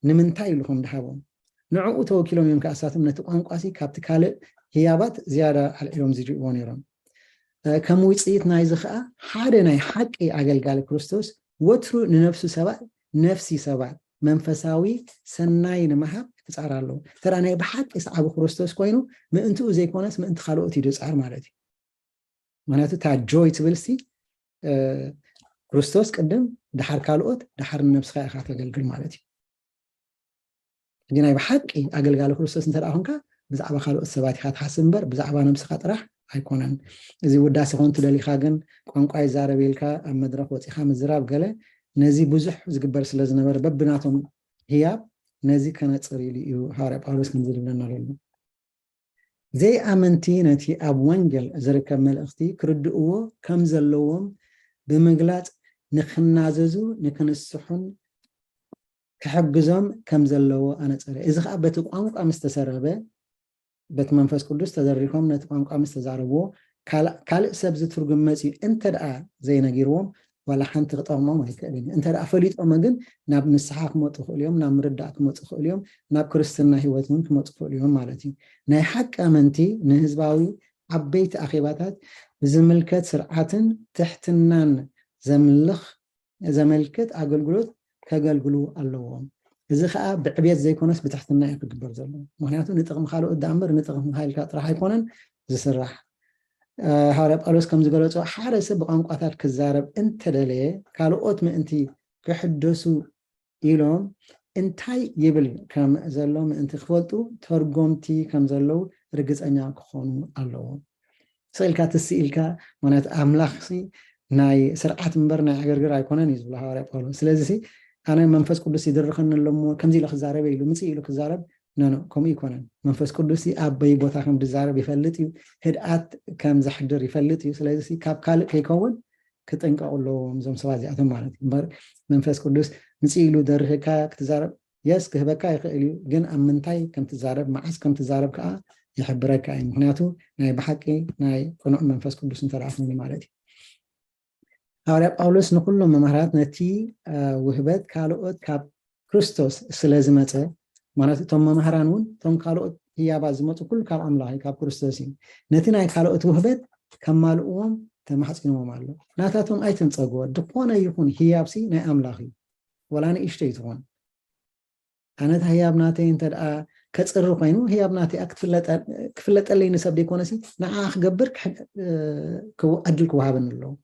ንምንታይ ኢሉ ከም ድሃቦም ንዕኡ ተወኪሎም እዮም ከኣሳቶም ነቲ ቋንቋ ሲ ካብቲ ካልእ ህያባት ዝያዳ ኣልዒሎም ዝሪእዎ ነይሮም ከም ውፅኢት ናይዚ ከዓ ሓደ ናይ ሓቂ ኣገልጋሊ ክርስቶስ ወትሩ ንነፍሱ ሰባት ነፍሲ ሰባት መንፈሳዊ ሰናይ ንምሃብ ክፃር ኣለዎ ተራ ናይ ብሓቂ ሰዓቢ ክርስቶስ ኮይኑ ምእንትኡ ዘይኮነስ ምእንቲ ካልኦት እዩ ድፃር ማለት እዩ ምክንያቱ እታ ጆይ ትብልሲ ክርስቶስ ቅድም ድሓር ካልኦት ድሓር ንነብስካ ኢኻ ተገልግል ማለት እዩ ናይ ብሓቂ ኣገልጋሊ ክርስቶስ እንተ ደኣ ኮንካ ብዛዕባ ካልኦት ሰባት ኢኻ ትሓስብ እምበር ብዛዕባ ነብስካ ጥራሕ ኣይኮነን እዚ ውዳሴ ኮን ትደሊኻ ግን ቋንቋ ይዛረብ ኢልካ ኣብ መድረክ ወፂኻ ምዝራብ ገለ ነዚ ብዙሕ ዝግበር ስለ ዝነበረ በብናቶም هياب نزي كانت صريلي إيو هارب أولوس نزل لنا لنا زي أمنتي نتي أب وانجل زركب ملأختي كردقوه كم زلوهم بمجلات نخناززو نكنسحن كحجزهم كم زلوا أنا صري إذا خابت قامق مستسربه بت منفس قدوس تدريكم نتقامق مستزاربو كال سبز ترجم مسي أنت رأى زي نجيروم ولا حنت قطعهم ما يكلين أنت رأى فليت أمجن ناب نسحق موت اليوم ناب مردات موت اليوم ناب كريستنا هوتون موت اليوم مالتي نحك أمنتي نهزباوي عبيت أخيباتات زملكت سرعة تحتنان زملكت أقولقلوت كقولقلو اللوهم إذا خا بعبيت زي كونس بتحتنا يكبر زلوا مهنياتو نتقم خالو قدامر نتقم هاي الكات راح يكونن زسرح هارب ألوس كم زقلت حارس بقانقاتات كزارب أنت دليه قالوا أتم أنتي كحدثوا إلهم أنتي يبل كم زلوا من أنت خفلتوا ترجمتي كم زلوا رجز أنياك خونوا اللوهم سئلك تسئلك منات أملاخسي ناي سرعات مبرنا عقرقر يكونن يزبل هارب ألوس لذي أنا منفس قدسي درخن اللهم كم زي لخزارب يلو مسي يلو خزارب نو كم يكونن منفس قدسي أبي بوتا كم دزارب يفلتي هدأت كم زحدر يفلتي سلازي كاب كالك يكون كتنقع اللهم زم سوازي أتم مالتي بر منفس قدس مسي يلو درخكا كتزارب يس كهبكا يخيلي جن أمنتاي كم تزارب معس كم تزارب كا يحبرك أي مهنياتو ناي بحكي ناي كنوع منفس قدس انترعفني مالتي هارب أولوس نقول ممهرات نتي وهبت كالوت كاب كريستوس سلازمته معناته تم ممهرانون تم كالوت هي بازمته كل كاب أملاح كاب كريستوسين نتينا كالوت وهبت كمالوهم تمحصينهم مالو ناتاتهم أي تنصقوا دقونا يكون هي بسي نا أملاحي ولا أنا إشتيتون أنا هي بناتي أنت كتصرف قينو هي بناتي كفلت اللي نسب ديكونا سي نعاخ قبرك كو أدلك وهابن اللو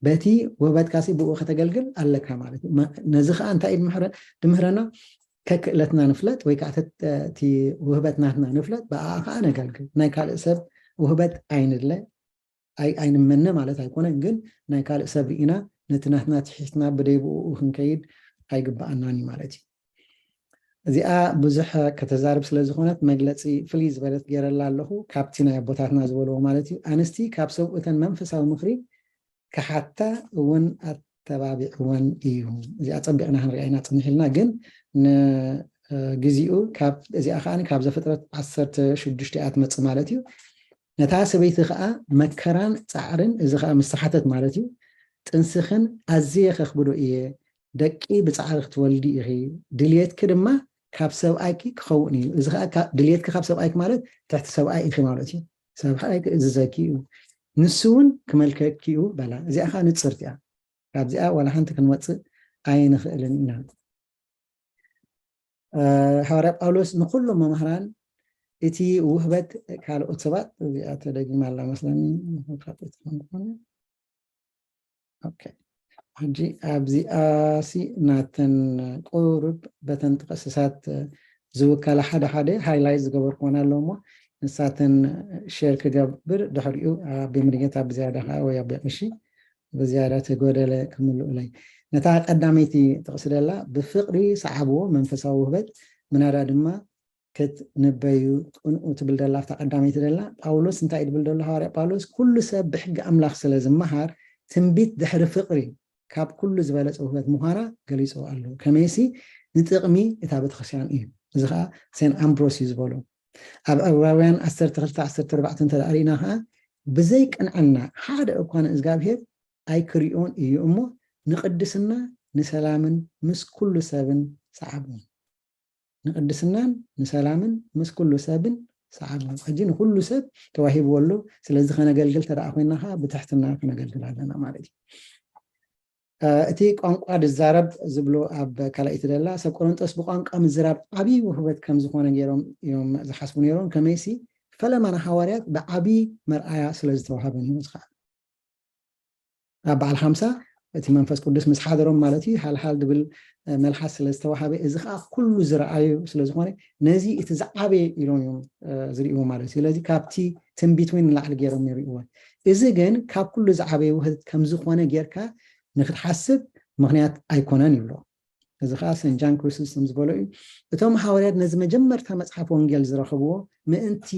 باتي وبات كاسي بو ختجلجل قال لك مالتي نزخ انت ايد دمهرنا ككلتنا نفلت ويكعتت تي وهبتنا نفلت بقى انا قالك ناي قال سب وهبت عين الله اي عين منه مالت هيكون ግን ناي قال سب انا نتنحنا تحسنا بديبو وخنكيد هيغباناني مالتي እዚኣ ብዙሕ ከተዛርብ ስለ ዝኾነት መግለፂ ፍልይ ዝበለት ገይረላ ኣለኹ ካብቲ ናይ ኣቦታትና ዝበልዎ ማለት እዩ ኣንስቲ ካብ ሰብኡተን መንፈሳዊ ምኽሪ كحتى ون التبابع ون إيهم زي أطبقنا هنرجعنا تنحلنا جن جزيئو كاب زي أخاني كاب زفترة عصرت شدشتات مالتيو نتعس بيت خاء مكران تعرن إذا خاء مستحتت مالتيو تنسخن أزيخ خبرو إيه دكي بتعرف تولدي إيه دليت كده ما كاب سو أيكي خوني إذا خاء دليت كاب سو أيك مالت تحت سو أيك مالتيو سو أيك إذا زكيو نسون كملك كيو بلا زي أخا نتصرت يا كاب زي ولا حنت كنوصل عين خلنا حوارب أولوس نقول له مهران إتي وهبت كالو أتصبات زي أتدقي مع الله مثلا أوكي حجي أبزي آسي ناتن قرب بتن تقصصات زوك على حدا هايلايتس قبر قوانا لومو نساتن شركة جبر دحريو بمريجة بزيادة ويا بمشي بزيادة تقول لك كملوا لي نتاع قداميتي تقصد الله بفقري صعبه منفسه وهبت من أراد ما كت نبيو وتبلد الله في قداميتي الله باولوس انت يتبلد الله هاري باولوس كل سب بحق أملاخ سلازم مهار تنبيت دحر فقري كاب كل زبالة وهبت مهارة قليس وقالو كميسي نتقمي إتابت خسيان إيه زخا سين أمبروسيز بولو أبوان أسترت أربعة تدارينها بزيك أن عنا حدا أكون إزجاب هيك أي كريون يومه نقدسنا نسلامن مس كل سابن صعبون نقدسنا نسلامن مس كل سابن صعبون أجين كل ساب تواهب ولو سلزق أنا قلقل ترى أخوينها بتحتنا أنا قلقل علينا مالدي أتيك أنق عاد الزرب زبلو أب كلا إتدللا سبقون تسبق أنق أم الزرب أبي وهبت كم زخونا جيرهم يوم زحسبون يوم كميسي فلما أنا حواريات بأبي مرأة سلزت وهابني مسخ أبع الخمسة أتي منفس قدس مسحادرهم مالتي حال دبل ملحس سلزت وهابي إذا كل زرعي سلزخوني نزي إتزعبي يوم زريقه مالتي لذي كابتي تنبيت وين لعل جيرهم يريقوه إذا جن كاب كل زعبي وهد كم زخونا جيركا نخد حسب ምክንያት ኣይኮነን ይብሎ እዚ ከዓ ሰን ጃን ክሪስቶስተም ዝበሎ እዩ እቶም ሐዋርያት ነዚ መጀመርታ መጽሓፍ ወንጌል ዝረኸብዎ ምእንቲ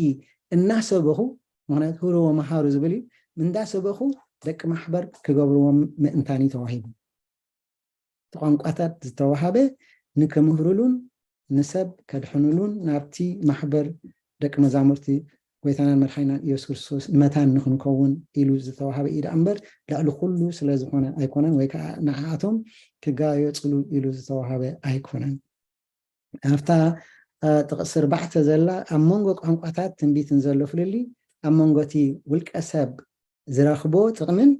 እናሰበኹ ምክንያት ህብረዎ መሃሩ ዝብል እዩ እንዳሰበኹ ደቂ ማሕበር ክገብርዎም ምእንታኒ ተዋሂቡ ቋንቋታት ዝተዋሃበ ንከምህሩሉን ንሰብ ከድሕኑሉን ናብቲ ማሕበር ደቂ መዛሙርቲ ጎይታናን መድሓኒናን ኢየሱስ ክርስቶስ ንመታን ንክንከውን ኢሉ ዝተዋሃበ ኢዳ እምበር ላዕሊ ኩሉ ስለ ዝኾነ ኣይኮነን ወይ ከዓ ንዓኣቶም ክጋየፅሉ ኢሉ ዝተዋሃበ ኣይኮነን ኣብታ ጥቅሲ 4 ዘላ ኣብ መንጎ ቋንቋታት ትንቢትን ዘሎ ፍልሊ ኣብ መንጎቲ ውልቀ ሰብ ዝረኽቦ ጥቕምን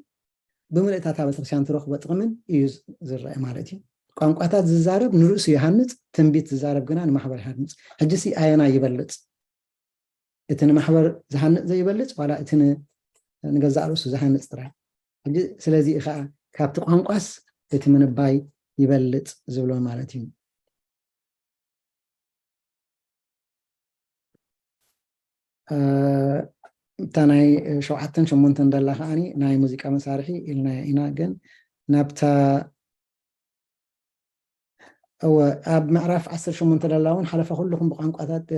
ብምልእታታ ቤተክርስትያን ትረኽቦ ጥቕምን እዩ ዝረአ ማለት እዩ ቋንቋታት ዝዛረብ ንርእሱ ይሃንፅ ትንቢት ዝዛረብ ግና ንማሕበር ይሃንፅ ሕጂሲ ኣየና ይበልፅ እቲ ንማሕበር ዝሃንፅ ዘይበልፅ ዋላ እቲ ንገዛእ ርእሱ ዝሃንፅ ጥራይ ሕጂ ስለዚ ከዓ ካብቲ ቋንቋስ እቲ ምንባይ ይበልፅ ዝብሎ ማለት እዩ እታ ናይ 7-8 ደላ ከዓኒ ናይ ሙዚቃ መሳርሒ ኢልና ኢና ግን ናብታ ኣብ ምዕራፍ 18 ደላ እውን ሓለፈ ኩልኩም ብቋንቋታት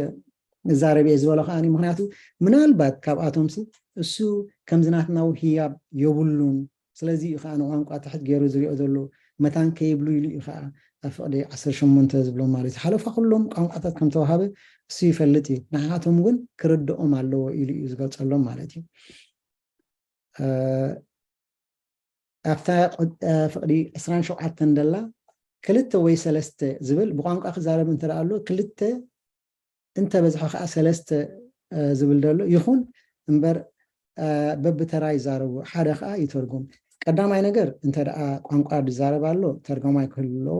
ዝዛረብ እየ ዝበሎ ከዓኒ ምክንያቱ ምናልባት ካብኣቶም እሱ ከምዝናትና ህያብ የብሉን ስለዚ እዩ ከዓ ንቋንቋ ትሕት ገይሩ ዝሪኦ ዘሎ መታን ከይብሉ ኢሉ እዩ ከዓ ኣብ ፍቅዲ 18 ዝብሎ ማለት እዩ ሓለፈ ኩሎም ቋንቋታት ከም ተዋሃበ እሱ ይፈልጥ እዩ ንዓቶም ግን ክርድኦም ኣለዎ ኢሉ እዩ ዝገልፀሎም ማለት እዩ ኣብታ ፍቅዲ 27 ደላ 2 ወይ 3 ዝብል ብቋንቋ ክዛረብ እንተደኣ ኣሎ 2 እንተ በዝሖ ከዓ 3 ዝብል ደሎ ይኹን እምበር በብተራ ይዛረቡ ሓደ ከዓ ይተርጉም ቀዳማይ ነገር እንተ ደኣ ቋንቋ ዝዛረብ ኣሎ ተርጓማይ ክህልዎ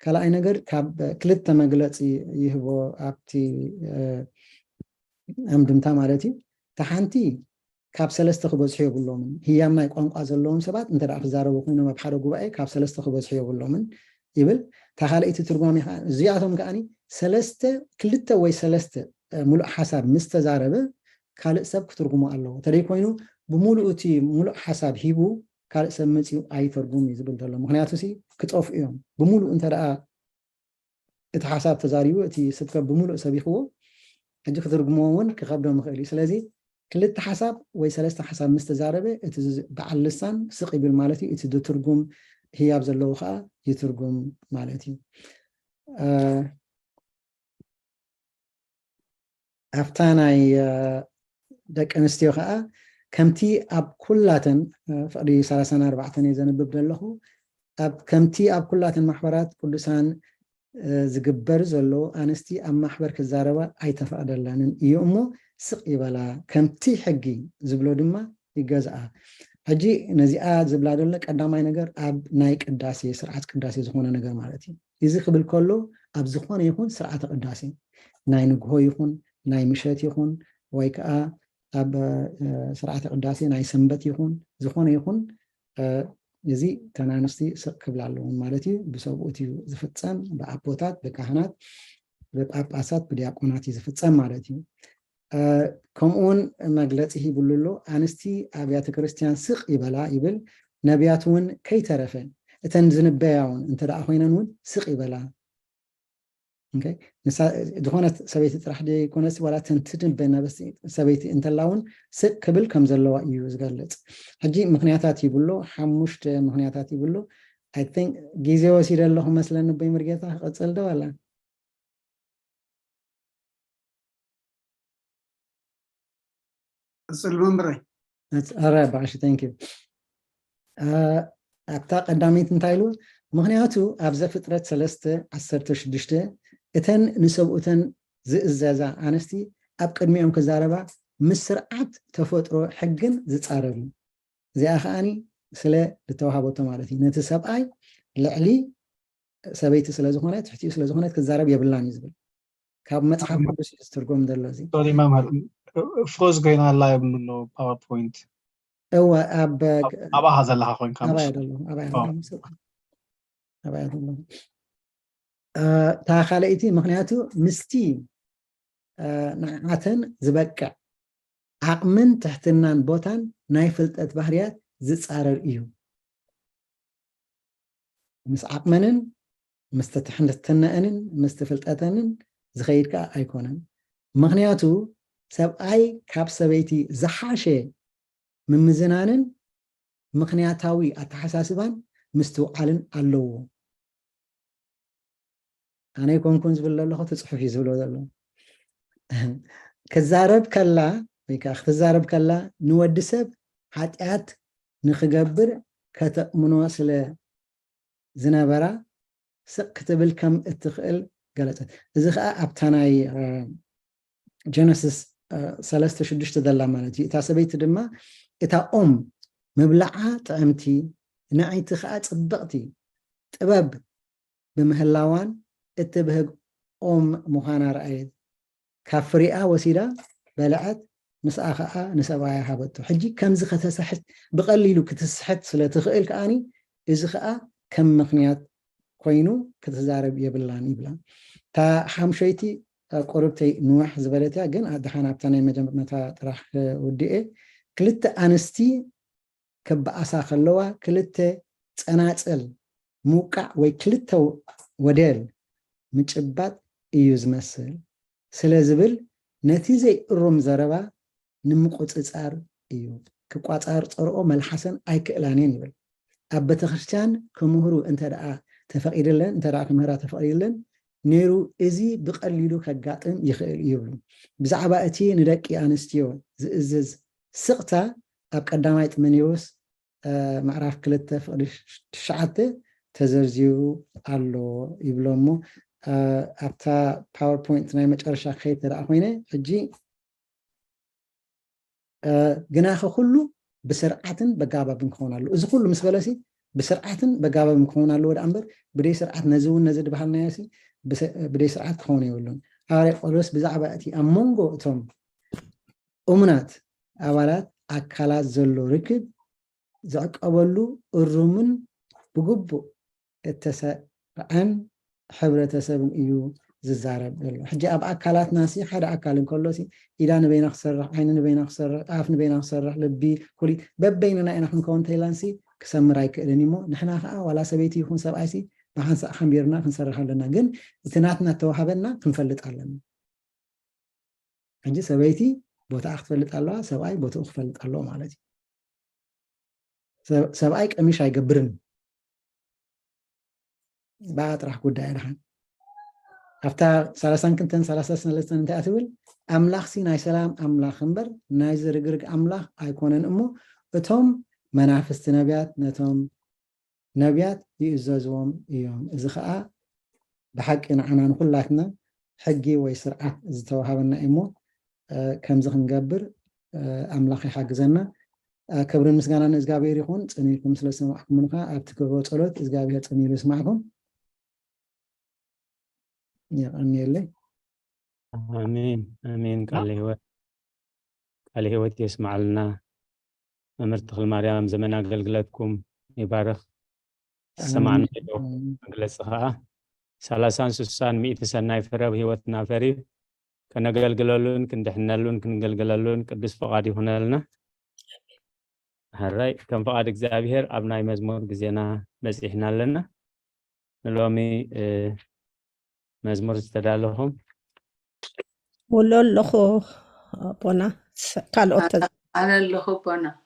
ካልኣይ ነገር ካብ 2 መግለፂ ይህቦ ኣብቲ ኣምድምታ ማለት እዩ ተሓንቲ ካብ 3 ክበዝሑ የብሎምን ህያም ናይ ቋንቋ ዘለዎም ሰባት እንተ ደኣ ክዛረቡ ኮይኖም ኣብ ሓደ ጉባኤ ካብ 3 ክበዝሑ የብሎምን ይብል ታኻልእቲ ትርጓሜ ከዓ እዚኣቶም ከዓኒ 2 ወይ 3 ሙሉእ ሓሳብ ምስ ተዛረበ ካልእ ሰብ ክትርጉሙ ኣለዎ ተደይ ኮይኑ ብሙሉእ እቲ ሙሉእ ሓሳብ ሂቡ ካልእ ሰብ መፂኡ ኣይተርጉም እዩ ዝብል ዘሎ ምክንያቱ ክጠፍ እዮም ብሙሉእ እንተ ደኣ እቲ ሓሳብ ተዛሪቡ እቲ ስብከት ብሙሉእ ሰቢኽዎ ሕጂ ክትርጉሞ እውን ክከብዶም ይኽእል እዩ ስለዚ 2 ሓሳብ ወይ 3 ሓሳብ ምስ ተዛረበ እቲ በዓል ልሳን ስቕ ይብል ማለት እዩ እቲ ዝትርጉም ህያብ ዘለዎ ከዓ ይትርጉም ማለት እዩ ኣብታ ናይ ደቂ ኣንስትዮ ከዓ ከምቲ ኣብ ኩላተን ፍቅዲ 34 እየ ዘንብብ ዘለኹ ከምቲ ኣብ ኩላተን ማሕበራት ቅዱሳን ዝግበር ዘሎ ኣንስቲ ኣብ ማሕበር ክዛረባ ኣይተፈቅደለንን እዩ እሞ ስቕ ይበላ ከምቲ ሕጊ ዝብሎ ድማ ይገዝኣ ሕጂ ነዚኣ ዝብላ ዘሎ ቀዳማይ ነገር ኣብ ናይ ቅዳሴ ስርዓት ቅዳሴ ዝኾነ ነገር ማለት እዩ እዚ ክብል ከሎ ኣብ ዝኾነ ይኹን ስርዓተ ቅዳሴ ናይ ንግሆ ይኹን ናይ ምሸት ይኹን ወይ ከዓ ኣብ ስርዓተ ቅዳሴ ናይ ሰንበት ይኹን ዝኾነ ይኹን እዚ ተናንስቲ ስቕ ክብላ ኣለዎም ማለት እዩ ብሰብኡት እዩ ዝፍፀም ብኣቦታት ብካህናት ብጳጳሳት ብዲያቆናት እዩ ዝፍፀም ማለት እዩ ከምኡውን መግለፂ ሂብሉ ኣሎ ኣንስቲ ኣብያተ ክርስቲያን ስቕ ይበላ ይብል ነቢያት እውን ከይተረፈ እተን ዝንበያ እውን እንተ ደኣ ኮይነን እውን ስቕ ይበላ ዝኾነት ሰበይቲ ጥራሕ ዘይኮነስ ዋላ ተንትንበ ሰበይቲ እንተላ እውን ስቕ ክብል ከም ዘለዋ እዩ ዝገልፅ ሕጂ ምክንያታት ይብሎ 5 ምክንያታት ይብሎ I think ግዜ ወሲደ ኣለኹ መስለኒ በይ ምርጌታ ክቅፅል ዶ ዋላ ቅፅል መምረይ ኣራይ ባዕሽ thank you ኣብታ ቀዳሚት እንታይ ኢሉ ምክንያቱ ኣብ ዘፍጥረት 3:16 እተን ንሰብኡተን ዝእዘዛ ኣንስቲ ኣብ ቅድሚኦም ክዛረባ ምስ ስርዓት ተፈጥሮ ሕግን ዝፃረብ እዚኣ ከዓኒ ስለ ዝተዋሃበቶ ማለት እዩ ነቲ ሰብኣይ ልዕሊ ሰበይቲ ስለ ዝኾነት ትሕቲኡ ስለ ዝኾነት ክዛረብ የብላን እዩ ዝብል ካብ መፅሓፍ ቅዱስ ዝትርጎም ዘሎ እዚ ፍሮዝ ኮይና ኣላ የብሉሎ ፓወርፖይንት እወ ኣብኣ ዘለካ ኮይንካ ኣባያ ዘሎ ታኻለይቲ ምክንያቱ ምስቲ ንዓተን ዝበቅዕ ዓቕምን ትሕትናን ቦታን ናይ ፍልጠት ባህርያት ዝፃረር እዩ مس عقمنن مستتحنتنن مستفلطتنن زخيدك أيكونن مغنياتو سبأي كاب سبيتي زحاشة من مزنانن مغنياتاوي أتحساسبان مستوعلن اللو أنا يكون كنز بالله الله تصحفي زبلو ذلو كزارب كلا بيكا اختزارب كلا نود سب حاتيات نخجبر كتأمنوا سلا زنابرا كتبل كم اتخيل قالت إذا خا أبتناي جينيسيس سلسة شدشت دلا مالتي تاسبيت دما إتا مبلعها طعمتي نعي تخاء صدقتي طبب بمهلاوان اتبهق مخانا رأيت كافريئة وسيلة بلعت مساخاء نسبايا حبتو حجي كم زخه تسحت بقليلو كتسحت سلا تخيل كاني إذا خا كم مخنيات كوينو كتزارب يبلان يبلان تا حمشيتي قربتي نوح زبلتها جن أدحنا بتاني متى طرح وديه كلت أنستي كبأسا خلوا كلت تناصل موقع وي كلت ودل مجبات يوز مسل سلازبل نتيجة الروم زربا نمقصصار ايو كقاصار صرኦ ملحسن ايكلانين يبل ابته ክርስቲያን كمهرو انت دعا تفقيدلن انت دعا كمهرا تفقيدلن نيرو ازي بقليلو كغاطم يخيل يبلو بزعبا اتي ندقي انستيو زئزز سقتا اب قدامايت منيوس معرف كلته فقدش شعته تزرزيو الله يبلومو ابتا باوربوينت ناي مጨረሻ خيت راه خوينه حجي جناخ كله بسرعتن بقابب كونالو اذا كله مسبلسي بسرعتن بقابب كونالو ودا امبر بدي سرعت نزون نزد بحالنا ياسي بدي سرعت كون يولون حاري قولس بزعبا اتي امونغو توم امنات ابالات اكلات زلو ركب زعقبلو الرومن بغبو التسعن حبرتسب ايو ززارب يلو حجي اب اكلات ناسي حدا اكل كلوسي اذا نبينا خسر عين نبينا خسر اف نبينا خسر لبي كلي ببيننا انا نكون تايلانسي كسمراي كدنيمو نحنا خا ولا سبيتي يكون سبعسي نحنس خميرنا كنسرح لنا جن اتناتنا توهبنا كنفلط علنا انجي سبيتي بوتا اختفلط الله سبعي بوتا اختفلط الله معناتي سبعي قميش አይገብርን باطرح ጉዳይ ረሃን after 30 كنتن 33 انت اتول املاخ سي ناي سلام املاخ انبر ناي زرغرغ املاخ ايكونن امو اتوم منافست نبيات نتوم نبيات يززوم يوم اذا خا بحق نعنا كلاتنا حقي وي سرعه زتوهبنا امو كم زخ نغبر املاخ يحجزنا كبر مسغانا نزغابير يكون صنيكم سلسمعكم منها ابتكرو ጸሎት እግዚአብሔር ጽኒሉ ይስማعكم يا امين امين امين قال هوت يسمع لنا ممر تخل مريم زمن اغلغلتكم يبارك سمعنا مجلسها 30 60 100 سناي فرب هوتنا فري كنغلغللون كندحنلون كنغلغللون قدس فقاد يሆነልና هراي كم فقاد እግዚአብሔር ابناي مزمور غزينا بصيحنا لنا لومي مزمور استدالهم ولولخو بونا كالوت أنا اللي خبنا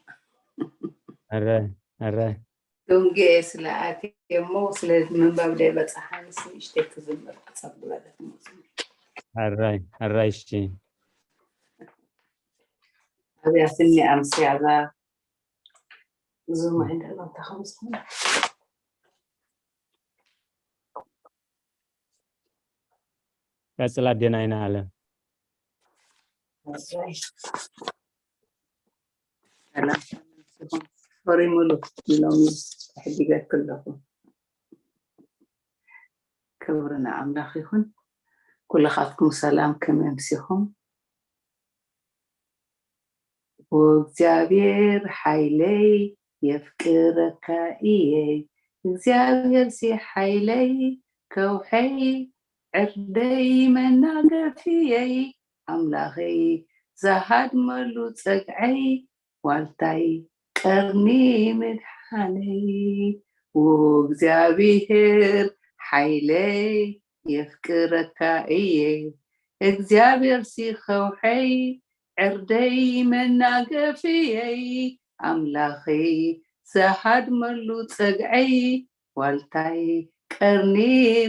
هراي دونجي سلعاتي موصل من باب دي بتصحاني سنشتك زمر تصبر لك هراي شي أبي أسني أمسي على زوم عند الله تخمس كسلا ديناينا على سلام فري ملوك لومي حديقات كلكم كبرنا أملاخيكم كل خاطكم سلام كما يمسيكم وእግዚአብሔር حيلي يفكرك إيه እግዚአብሔር سي حيلي كوحي عردي مناقفي أملاخي زهد ملو تقعي والتاي قرني مدحاني ወእግዚአብሔር ሓይለይ የፍቅረካ እየ እግዚአብሔር ሲኸውሐይ ዕርደይ መናገፍየይ ኣምላኺ ዘሃድመሉ ፀግዐይ ዋልታይ ቀርኒ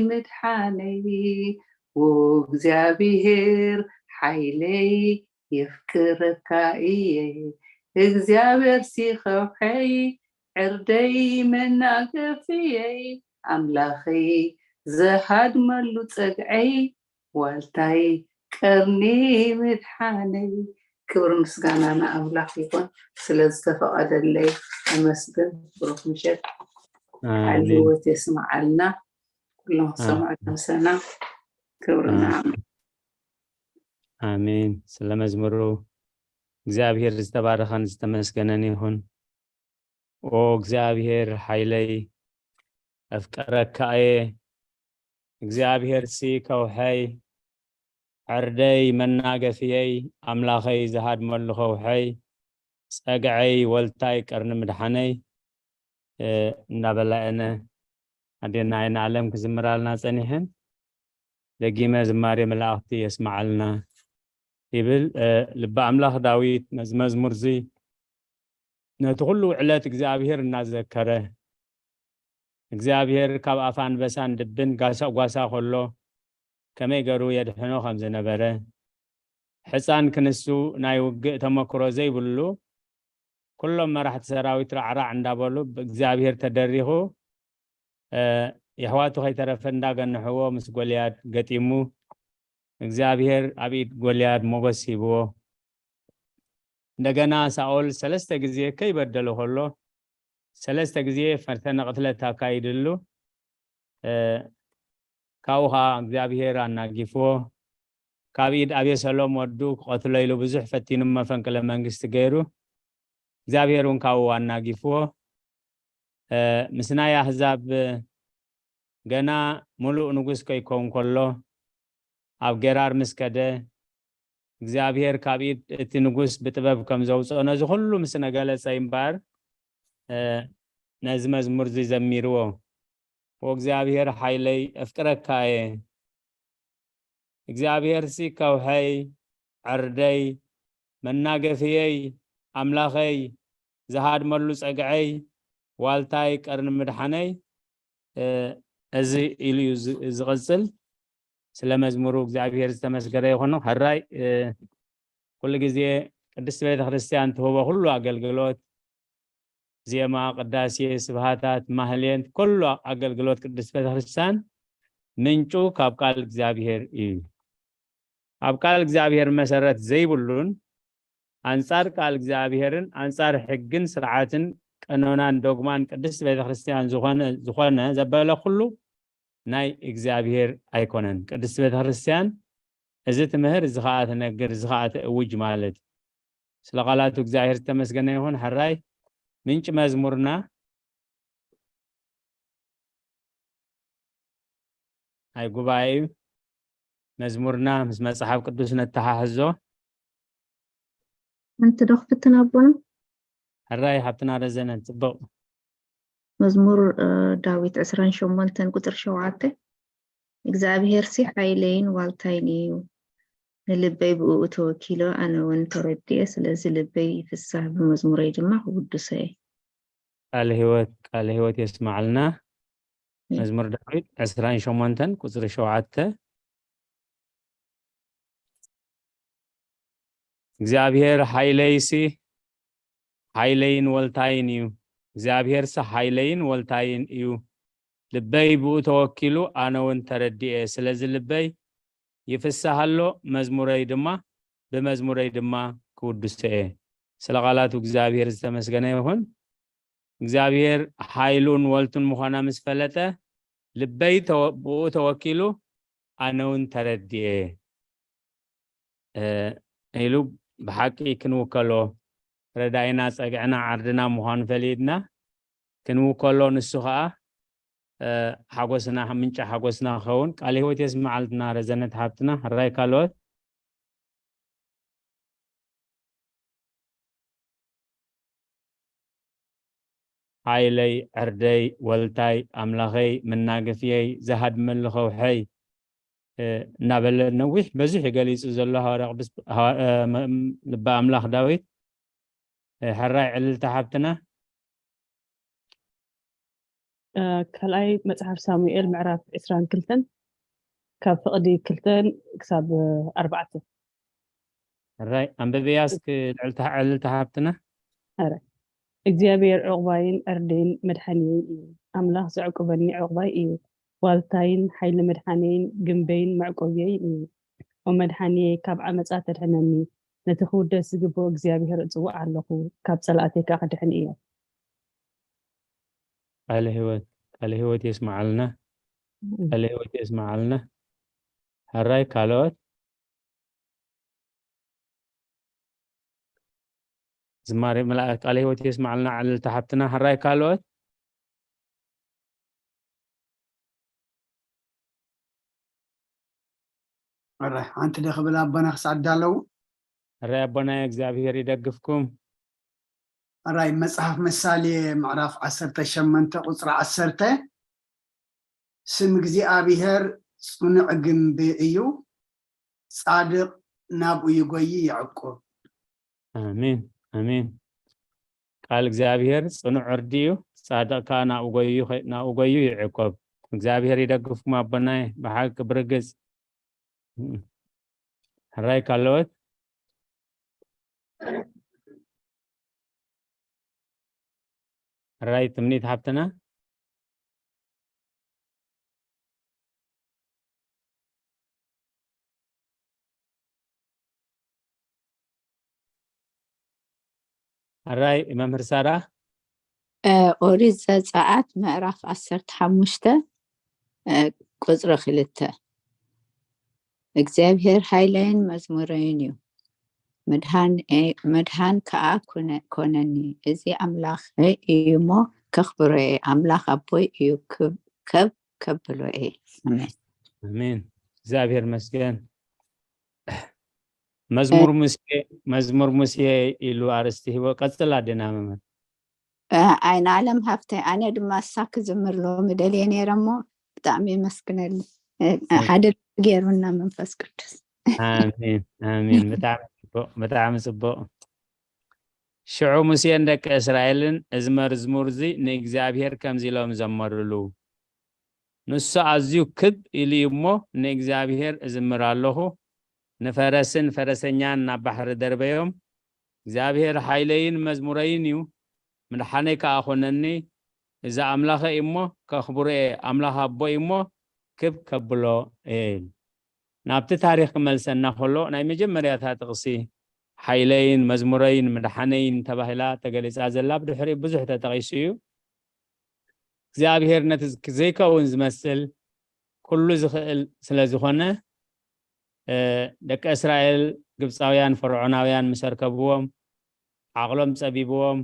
ምድሓነይ ወእግዚአብሔር ሓይለይ የፍቅረካ እየ እግዚአብሔር ሲኸውሐይ ዕርደይ መናገፍየይ ኣምላኺ ዘሃድመሉ ፀግዐይ ዋልታይ ቀርኒ ምድሓነይ ክብሪ ምስጋና ንኣምላኽ ይኹን ስለ ዝተፈቐደለይ ኣመስግን ብሩኽ ምሸት ቃል ህይወት የስማዓልና ኩሎም ክሰምዑ ሰና ክብርና አሜን። ስለ መዝሙሩ እግዚአብሔር ዝተባረኸን ዝተመስገነን ይሁን። ኦ እግዚአብሔር ሓይለይ ኣፍቀረካ እየ እግዚአብሔር ሲ ከውሐይ ዕርደይ መናገፍየይ ኣምላኸይ ዝሃድመሉ ከውሐይ ፀግዐይ ወልታይ ቀርኒ ምድሓነይ እናበላእነ ኣዴና ዓይነ ዓለም ክዝምራልና ፀኒሕን ደጊመ ዝማሬ መላእኽቲ የስማዓልና ይብል ልበ ኣምላኽ ዳዊት ነዚ መዝሙር እዚ ነቲ ኩሉ ዕለት እግዚአብሔር እናዘከረ እግዚአብሔር ካብ ኣፍ አንበሳን ድብን ጓሳ ከሎ ከመይ ገሩ የድሕኖ ከም ዝነበረ ሕፃን ክንሱ ናይ ውግእ ተመክሮ ዘይብሉ ኩሎም መራሕቲ ሰራዊት ራዕራዕ እንዳበሉ ብእግዚአብሔር ተደሪኹ የሕዋቱ ከይተረፈ እንዳገንሕዎ ምስ ጎልያድ ገጢሙ እግዚአብሔር ኣብ ኢድ ጎልያድ ሞገስ ሂብዎ እንደገና ሳኦል 3 ግዜ ከይበደሉ ከሎ 3 ግዜ ፈተነ ቅትለት አካይድሉ ካውሃ እግዚአብሔር አናጊፍዎ ካብ ኢድ አቤሰሎም ወዱ ቆትሎ ኢሉ ብዙሕ ፈቲኑ መፈንቅለ መንግስት ገይሩ እግዚአብሔርን ካው አናጊፍዎ ምስናይ አሕዛብ ገና ሙሉእ ንጉስ ከይኮን ከሎ ኣብ ጌራር ምስከደ እግዚአብሔር ካብ ኢድ እቲ ንጉስ ብጥበብ ከም ዘውፅኦ ነዚ ኩሉ ምስ ነገለፀ እምበር ነዚ መዝሙር እዚ ዘሚርዎ ወእግዚአብሔር ሓይለይ ኣፍቅረካ እየ እግዚአብሔር ሲ ከውሐይ ዕርደይ መናገፍየይ ኣምላኸይ ዝሃድመሉ ፀግዐይ ዋልታይ ቀርኒ ምድሓነይ እዚ ኢሉ ዝቕፅል ስለ መዝሙሩ እግዚአብሔር ዝተመስገነ ይኹን። ሕራይ ኩሉ ግዜ ቅድስት ቤተ ክርስቲያን ትህቦ ኩሉ ኣገልግሎት ዜማ ቅዳሴ ስብሃታት ማህሌት ኩሉ ኣገልግሎት ቅድስት ቤተ ክርስቲያን ምንጩ ካብ ቃል እግዚአብሔር እዩ። ኣብ ቃል እግዚአብሔር መሰረት ዘይብሉን አንጻር ቃል እግዚአብሔርን አንጻር ሕግን ስርዓትን ቀኖናን ዶግማን ቅድስት ቤተ ክርስቲያን ዝኾነ ዘበለ ኩሉ ናይ እግዚአብሔር ኣይኮነን። ቅድስት ቤተ ክርስቲያን እዚ ትምህር እዚ ከዓ ትነግር እዚ ከዓ ትእውጅ ማለት ስለ ቃላቱ እግዚአብሔር ዝተመስገነ ይሁን። ሕራይ ምንጭ መዝሙርና ኣይ ጉባኤ መዝሙርና ምስ መጽሓፍ ቅዱስ ነተሓሕዞ أنت دخلتنا أبونا ሕራይ ሓብትና ረዘነ ጽቡቕ مزمور داويت 28 ቁጥር 7 እግዚአብሔር ሲ ሓይለይን ዋልታይን እዩ ንልበይ ብኡ ተወኪሎ ኣነ እውን ተረድየ ስለዚ ልበይ ይፍሳህ ብመዝሙረይ ድማ ቅዱሰይ ቃል ህይወት የስማዓልና መዝሙር ዳዊት 28 ቁጥር 7 እግዚአብሔር ሓይለይሲ ሓይለይን ወልታይን እዩ እግዚአብሔር ሲ ሓይለይን ወልታይን እዩ ልበይ ብኡ ተወኪሉ ኣነ እውን ተረድየ ስለዚ ልበይ ይፍሳሃሎ መዝሙረይ ድማ በመዝሙረይ ድማ ክውድሰየ ስለ ቃላቱ እግዚአብሔር ዝተመስገነ ይሁን። እግዚአብሔር ሓይሉን ወልቱን ምዃና ምስ ፈለጠ ልበይ ብኡ ተወኪሉ ኣነ እውን ተረድየ ኢሉ ብሓቂ ክንውከሎ ረዳይና ፀግዕና ዓርድና ምዃኑ ፈሊድና ክንውከሎ ንሱ ከዓ ሓጎስና ምንጭ ሓጎስና ክኸውን ቃል ህይወት የስማዓልና ረዘነት ሓብትና ሕራይ ካልኦት هايلي عردي ولتاي أملاخي من ناقفيي زهد من الخوحي نابل نويح بزح قاليس زلها رغ بس لبا أملاخ داويت حراي علل تحبتنا كلاي مصحف ساموئيل معرف 22 كاب فقدي كلتن كساب 4 حراي أمببياسك علل تحبتنا هراي እግዚአብሔር ዕቁባይን ዕርዴን መድሓኒን እዩ ኣምላኽ ዘዕቁበኒ ዕቁባይ እዩ ዋልታይን ሓይሊ መድሓኒን ግንበይን መዕቆብየይን እዩ ወመድሓኒየ ካብ ዓመፃ ተድሕነኒ ነቲ ክውደስ ዝግብኦ እግዚኣብሔር እፅዋዕ ኣለኹ ካብ ፀላእተይ ከዓ ክድሕኒ እየ ቃለ ህይወት يسمعلنا ቃለ ህይወት يسمعلنا حراي ካልኦት زماري ملائكة ቃለ ህይወት يسمعلنا علل تحبتنا حراي ካልኦት أراي أنت اللي قبل أبنا خسعد له حراي أبنا እግዚአብሔር ይደግፍኩም أراي مصحف مثالي معرف 18 قصر 10 سم እግዚአብሔር صنع ግንብ እዩ صادق ናብኡ ይጎይ ያዕቆብ آمين آمين قال እግዚአብሔር ጽኑዕ ዕርዲዩ ጻድቅ ከዓ ናብኡ ጎዩ ይዕቆብ እግዚአብሔር ይደግፍኩም ኣቦናይ ብሓቂ ብርግጽ ሕራይ ካልኦት ሕራይ ትምኒት ሃብትና ሕራይ መምህር ሳራ ኦሪት ዘፀአት ምዕራፍ 15 ቁፅሪ 2 እግዚአብሔር ሃይለይን መዝሙረይን እዩ መድሃን ከዓ ኮነኒ እዚ ኣምላኽ እዩ እሞ ከኽብሮ እየ ኣምላኽ ኣቦይ እዩ ከብሎ እየ ኣሜን አሜን እግዚአብሔር መስገን መዝሙር ሙሴ ኢሉ አርስቲ ሂቦ ቀጽላ ደና መምህር ኣይን ዓለም ሃፍተይ ኣነ ድማ ሳክ ዝምር ሎሚ ደልየ ነይረ እሞ ብጣዕሚ የመስግነሉ ሓደ ገይሩና መንፈስ ቅዱስ አሜን አሜን በጣም ጽቡቅ ሽዑ ሙሴን ደቀ እስራኤልን እዚ መዝሙር እዚ ንእግዚአብሔር ከምዚ ኢሎም ዘመሩሉ ንሱ ኣዝዩ ክብ ኢሉ እሞ ንእግዚአብሔር እዝምር ኣለኹ نفرسن فرسنيان نبحر دربيهم እግዚአብሔር ሃይለይን መዝሙረይን እዩ ምድሓነይ ከዓ ኾነኒ እዛ ኣምላኸ እሞ ከኽብሮ ኣምላኽ ኣቦይ እሞ ክብ ከብሎ ናብቲ ታሪክ ክመልሰና ከሎ ናይ መጀመርያታ ጥቕሲ ሃይለይን መዝሙረይን ምድሓነይን ተባሂላ ተገሊፃ ዘላ ብድሕሪ ብዙሕ ተጠቒሱ እዩ እግዚአብሔር ነቲ ዘይከውን ዝመስል ኩሉ ዝኽእል ስለ ዝኾነ ደቀ እስራኤል ግብፃውያን ፈርዖናውያን መሰርከብዎም ዓቅሎም ፀቢብዎም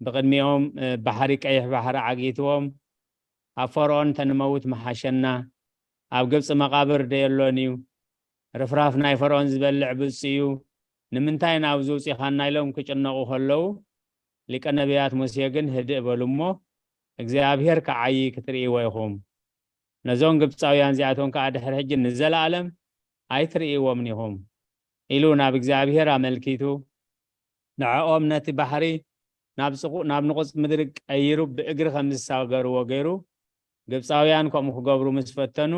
ብቅድሚኦም ባሕሪ ቀይሕ ባሕሪ ዓጊትዎም ኣብ ፈርዖን ተንመውት መሓሸና ኣብ ግብፅ መቃብር ደየሎን እዩ رفراف ناي فرعون زبلع بسيو نمنتاي ناوزو سيخانا لهم كچنقو خلو لك النبيات موسيقن هدئ بلومو እግዚአብሔር ከዓይ ክትርኢ ወይኹም ነዞን ግብፃውያን ዚኣቶም ከኣድሕር ሕጂ ንዘላለም ኣይትርእይዎም ኒኹም ኢሉ ናብ እግዚአብሔር ኣመልኪቱ ንዕኦም ነቲ ባሕሪ ናብ ንቁፅ ምድሪ ቀይሩ ብእግሪ ከም ዝሳገርዎ ገይሩ ግብፃውያን ከምኡ ክገብሩ ምስ ፈተኑ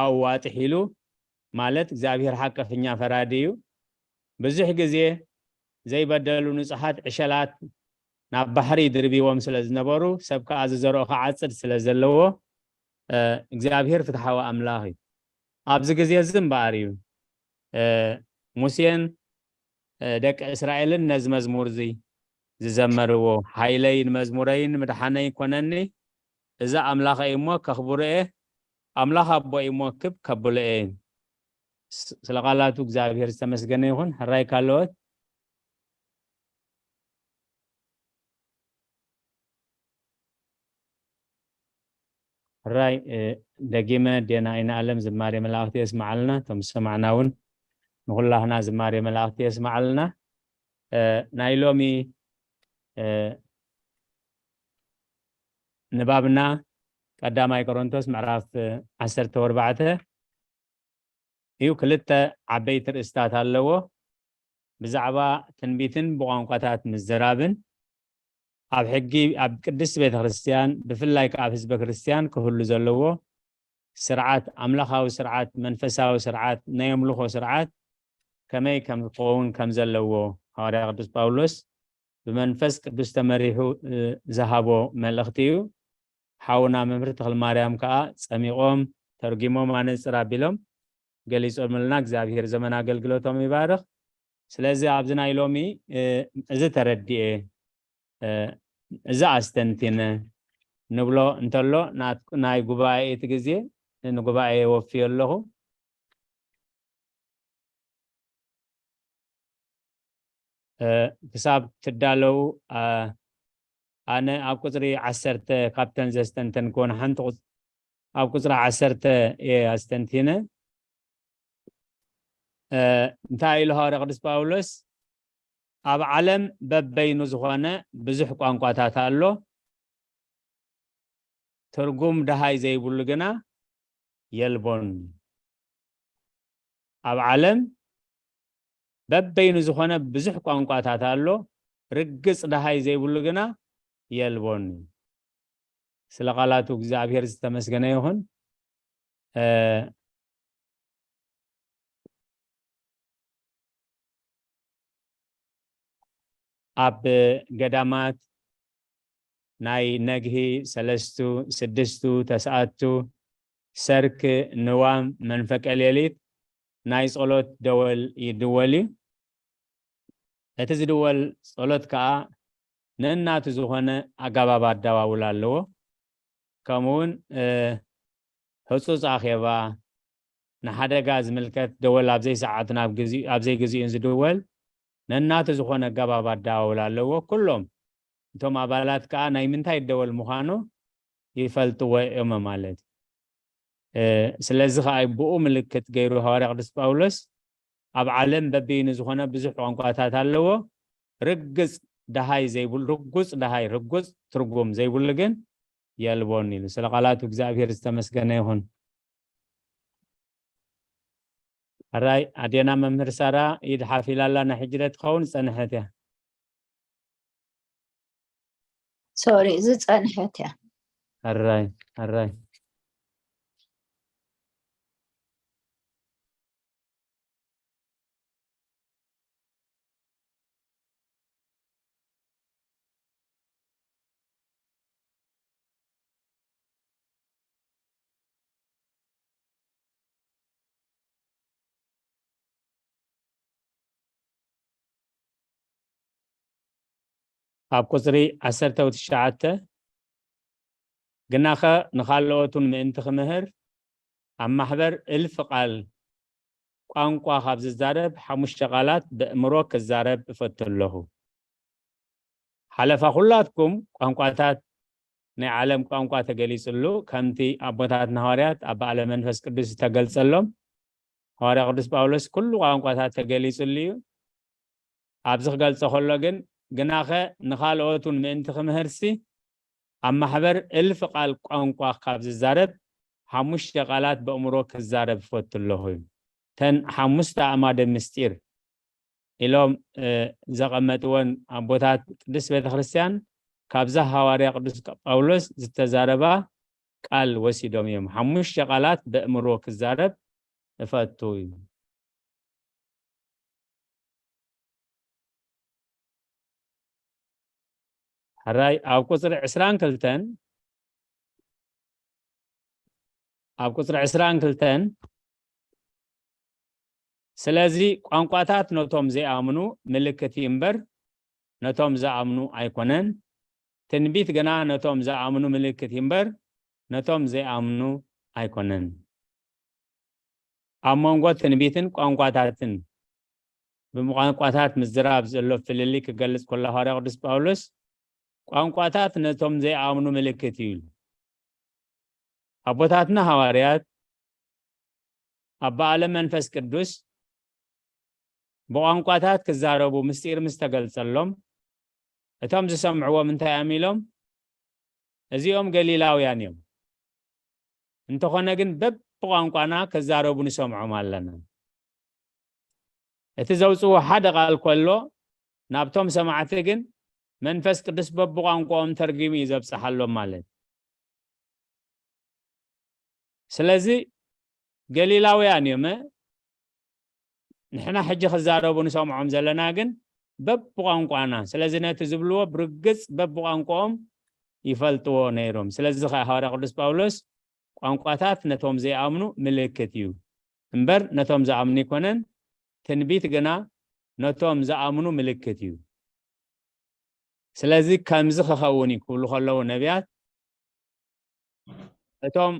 ኣዋጥሕ ኢሉ ማለት እግዚአብሔር ሓቀፍኛ ፈራዲ እዩ ብዙሕ ግዜ ዘይበደሉ ንጹሓት ዕሸላት ናብ ባሕሪ ድርቢዎም ስለ ዝነበሩ ሰብ ከዓ ዝዘርኦ ከዓፅድ ስለ ዘለዎ እግዚአብሔር ፍትሓዊ ኣምላኽ እዩ ኣብዚ ግዜ ዝምባር እዩ ሙሴን ደቂ እስራኤልን ነዚ መዝሙር እዚ ዝዘመርዎ ሃይለይን መዝሙረይን ምድሓነይ ኮነኒ እዛ ኣምላኽ እሞ ከኽብሮ ኣምላኽ ኣቦ እሞ ክብ ከብሎ ስለ ቃላቱ እግዚአብሔር ዝተመስገነ ይሁን ሕራይ ካልኦት راي دقيمة دينا إن علم زماري ملاقتي يسمع لنا تم سمعناون نقول الله هنا زماري ملاقتي يسمع لنا نايلومي نبابنا قداماي قرنتوس معراف 14 يو كلتا عبيت رئيستات هاللوو بزعبا تنبيتن بقانقاتات مزرابن أب حقي أب قدس بيت خريستيان بفلايك أب حزب كريستيان كهلو زلوو سرعات أملاخا وسرعات منفسا وسرعات نيملوخو سرعات كمي كم قوون كم زلوو هاري قدس باولوس بمنفس قدس تمريحو زهابو ملختيو حاونا ممرت الماريام كا سميقوم ترجمو معنى سرابيلوم قليس أرملنا እግዚአብሔር ዘመን አገልግሎቶም ይባርክ ስለዚህ አብዝና ኢሎሚ እዚ ተረዲኤ እዚ አስተንቲነ ንብሎ እንተሎ ናይ ጉባኤ እቲ ግዜ ንጉባኤ ወፊዮ ኣለኹ ክሳብ ትዳለው ኣነ ኣብ ቁፅሪ 10 ካፕተን ዘስተንተን ኮነ ሓንቲ ኣብ ቁፅሪ 10 ኣስተንቲነ እንታይ ኢሉ ሃዋርያ ቅዱስ ጳውሎስ ኣብ ዓለም በበይኑ ዝኾነ ብዙሕ ቋንቋታት ኣሎ ትርጉም ደሃይ ዘይብሉ ግና የልቦን ኣብ ዓለም በበይኑ ዝኾነ ብዙሕ ቋንቋታት ኣሎ ርግጽ ደሃይ ዘይብሉ ግና የልቦን ስለ ቃላቱ እግዚአብሔር ዝተመስገነ ይሁን أب قدامات ناي نجهي سلستو سدستو تسعتو سرك نوام منفك الليليت ناي صلوت دول يدولي هتز دول صلوت كا ننا تزوهنا أقابا دواولا لو كمون حصوص آخيبا نحدا غاز ملكت دول أبزي ساعتنا أبزي غزي انز دول ننات زخونه غبابا داولالو كلهم انتم ابالات كا ناي منታይ ደወል ምዃኑ ይፈልጥዎ እዮም ማለት ስለዚህ አይ ብኡ ምልክት ገይሩ ሐዋርያ ቅዱስ ጳውሎስ ኣብ ዓለም በበይኑ ዝኾነ ብዙሕ ቋንቋታት ኣለዎ ርግጽ ደሃይ ዘይብል ርጉጽ ደሃይ ርጉጽ ትርጉም ዘይብል ግን የልቦን ኢሉ ስለ ቃላቱ እግዚአብሔር ዝተመስገነ ይሁን الراي أدينا ممهر سارة يدحافي لالا نحجرت خون سنحتها سوري زد سنحتها الراي أب قصري 19 قناخا نخالوتون من تخمهر أم محبر 1000 قال قانقوا خابز الزارب حمش شغالات بأمروك الزارب فتلوه حلفا خلاتكم قانقواتات ني عالم قانقوات تقليس اللو كمتي أبوتات نهاريات أبا على منفس قدس تقلس اللهم هاري قدس باولوس كل قانقواتات تقليس الليو أبزخ قلس خلوغن جناخه نخالوتون من تخمهرسي أما حبر 1000 قال قانقوا خابز الزارب حمش شغالات بأمروك الزارب فتلوه تن حمست أماد مستير إلهم زغمتون أبوتات قدس بيت خريستيان كابزة حواري قدس باولوس زتزاربا قال وسيدوم يوم حمش شغالات بأمروك الزارب فتوي الراي أو كسر عسران كلتن أو كسر عسران كلتن سلازي قانقواتات نوتوم زي آمنو ملكتي امبر نوتوم زي آمنو أيقونن تنبيت جنا نوتوم زي آمنو ملكتي امبر نوتوم زي آمنو أيقونن أمونغو تنبيتن قانقواتاتن بمقانقواتات مزراب زلو في اللي كجلس كل هاري قدس باولوس قانقواتات نوتوم زي آمنو ملكتي أبوتاتنا هواريات أبا على منفس قدوس بقانقواتات كزاربو مستير مستقل سلم اتهم سمعوا من تياميلهم እዚኦም ገሊላውያን እዮም እንተኾነ ግን በብቋንቋና ከዛረቡ ንሰምዖም ኣለና እቲ ዘውፅዎ ሓደ ቃል ከሎ ናብቶም ሰማዕቲ ግን መንፈስ ቅዱስ በብቋንቋኦም ተርጉሙ ይዘብፅሓሎም ማለት ስለዚ ገሊላውያን እዮም ንሕና ሕጂ ከዛረቡ ንሰምዖም ዘለና ግን በብቋንቋና ስለዚ ነቲ ዝብልዎ ብርግጽ በብቋንቋኦም ይፈልጥዎ ነይሮም ስለዚ ሐዋርያ ቅዱስ ጳውሎስ ቋንቋታት ነቶም ዘይኣምኑ ምልክት እዩ እምበር ነቶም ዝኣምኑ ይኮነን ትንቢት ግና ነቶም ዝኣምኑ ምልክት እዩ ስለዚ ከምዚ ክኸውን ይክብሉ ከለዉ ነቢያት እቶም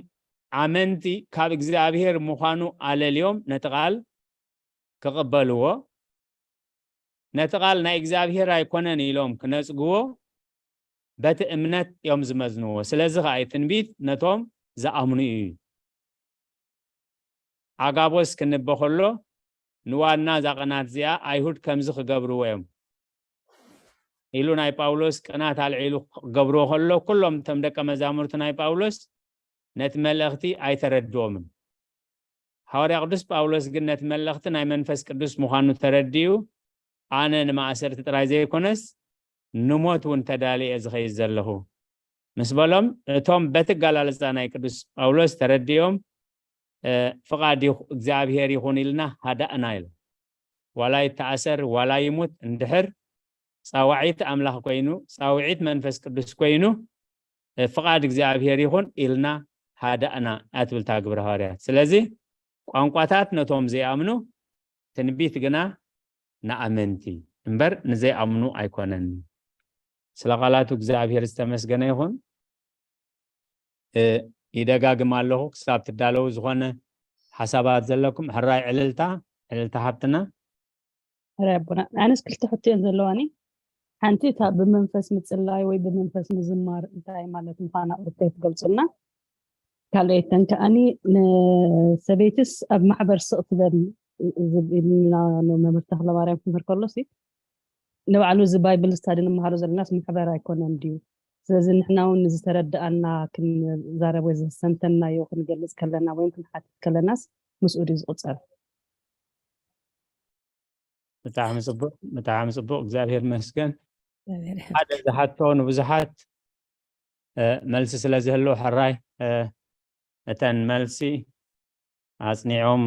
ኣመንቲ ካብ እግዚአብሔር ምዃኑ ኣለልዮም ነቲ ቃል ክቕበልዎ ነቲ ቃል ናይ እግዚአብሔር ኣይኮነን ኢሎም ክነጽግዎ በቲ እምነት እዮም ዝመዝንዎ ስለዚ ከዓ ትንቢት ነቶም ዝኣምኑ እዩ ኣጋቦስ ክንበ ከሎ ንዋና ዛቕናት እዚኣ ኣይሁድ ከምዚ ክገብርዎ እዮም ኢሉ ናይ ጳውሎስ ቅናት ኣልዒሉ ክገብርዎ ከሎ ኩሎም እቶም ደቀ መዛሙርቲ ናይ ጳውሎስ ነቲ መልእኽቲ ኣይተረድዎምን ሐዋርያ ቅዱስ ጳውሎስ ግን ነቲ መልእኽቲ ናይ መንፈስ ቅዱስ ምዃኑ ተረዲዩ ኣነ ንማእሰርቲ ጥራይ ዘይኮነስ ንሞት እውን ተዳልየ ዝኸይድ ዘለኹ ምስ በሎም እቶም በቲ ገላልፃ ናይ ቅዱስ ጳውሎስ ተረዲዮም ፍቃድ እግዚአብሔር ይኹን ኢልና ሃዳእና ኢሉ ዋላ ይተኣሰር ዋላ ይሙት እንድሕር ፃዋዒት ኣምላኽ ኮይኑ ፃውዒት መንፈስ ቅዱስ ኮይኑ ፍቃድ እግዚአብሔር ይኹን ኢልና ሃዳእና ኣትብል ታግብረ ሐዋርያት ስለዚ ቋንቋታት ነቶም ዘይኣምኑ ትንቢት ግና ንኣመንቲ እምበር ንዘይኣምኑ ኣይኮነን ስለ ቃላቱ እግዚአብሔር ዝተመስገነ ይኹን ይደጋግም ኣለኹ ክሳብ ትዳለው ዝኾነ ሓሳባት ዘለኩም ሕራይ ዕልልታ ሃብትና ሕራይ ኣቦና ኣነስ ክልተ ሕቶን ዘለዋኒ ሓንቲ እታ ብመንፈስ ምፅላይ ወይ ብመንፈስ ምዝማር እንታይ ማለት ምዃና ቅርተይ ትገልፁና ካልኦተን ከዓኒ ንሰበይትስ ኣብ ማሕበር ስቕ ትበል ዝብልና መምህር ተክለማርያም ክምህር ከሎሲ ንባዕሉ እዚ ባይብል ስታዲ ንምሃሮ ዘለናስ ማሕበር ኣይኮነን ድዩ ስለዚ ንሕና እውን ዝተረድኣና ክንዛረብ ወይ ዘሰምተናዮ ክንገልፅ ከለና ወይ ክንሓትት ከለናስ ምስኡ ድዩ ዝቁፀር ብጣዕሚ ፅቡቅ እግዚአብሔር መስገን ሓደ ዝሓቶ ንብዙሓት መልሲ ስለ ዝህልው ሕራይ እተን መልሲ ኣፅኒዖም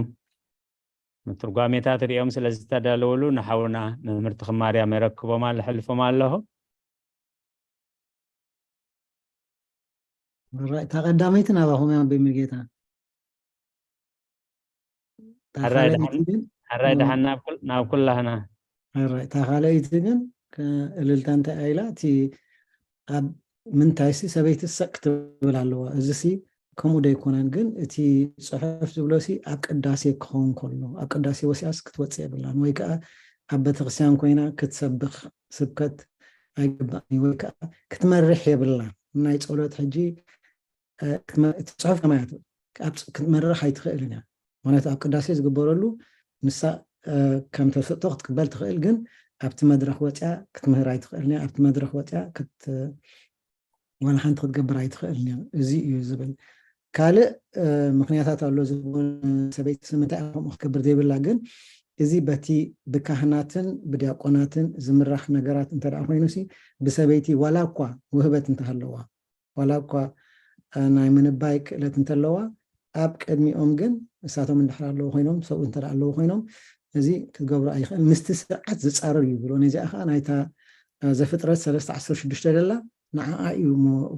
ምትርጓሜታት ሪኦም ስለ ዝተዳለወሉ ንሓውና መምህርቲ ክማርያም የረክቦም ሕልፎም ኣለኹ ተቀዳመይት ናባኹም እያ ብምጌታ ሕራይ ድሓን ናብ ኩላህና ሕራይ ታኻለይቲ ግን እልልታ እንታይ ኢላ እቲ ኣብ ምንታይሲ ሰበይቲ ሰቅ ትብል ኣለዋ እዚ ሲ ከምኡ ዶ ይኮነን ግን እቲ ፅሑፍ ዝብሎሲ ኣብ ቅዳሴ ክኸውን ከሎ ኣብ ቅዳሴ ወሲኣስ ክትወፅእ የብላን ወይ ከዓ ኣብ ቤተክርስትያን ኮይና ክትሰብኽ ስብከት ኣይግባእን ወይ ከዓ ክትመርሕ የብላን ናይ ፀሎት ሕጂ ፅሑፍ ከማያት ክትመርሕ ኣይትኽእልን እያ ማለት ኣብ ቅዳሴ ዝግበረሉ ንሳ ከም ተሰጥቶ ክትቅበል ትኽእል ግን ኣብቲ መድረክ ወፅያ ክትምህር ኣይትኽእልን እያ ኣብቲ መድረክ ወፅያ ዋላ ሓንቲ ክትገብር ኣይትኽእልን እያ እዚ እዩ ዝብል ካልእ ምክንያታት ኣሎ ዝብን ሰበይቲ ስምንታይ ከምኡ ክገብር ዘይብላ ግን እዚ በቲ ብካህናትን ብዲያቆናትን ዝምራሕ ነገራት እንተደኣ ኮይኑሲ ብሰበይቲ ዋላ እኳ ውህበት እንተሃለዋ ዋላ እኳ ናይ ምንባይ ክእለት እንተለዋ ኣብ ቅድሚኦም ግን እሳቶም እንድሕር ኣለዉ ኮይኖም ሰብኡ እንተደኣ ኣለዉ ኮይኖም እዚ ክትገብሩ ኣይኽእል ምስቲ ስርዓት ዝፃረር እዩ ብሎ ነዚኣ ከዓ ናይታ ዘፍጥረት 3:16 ደላ ንዓኣ እዩ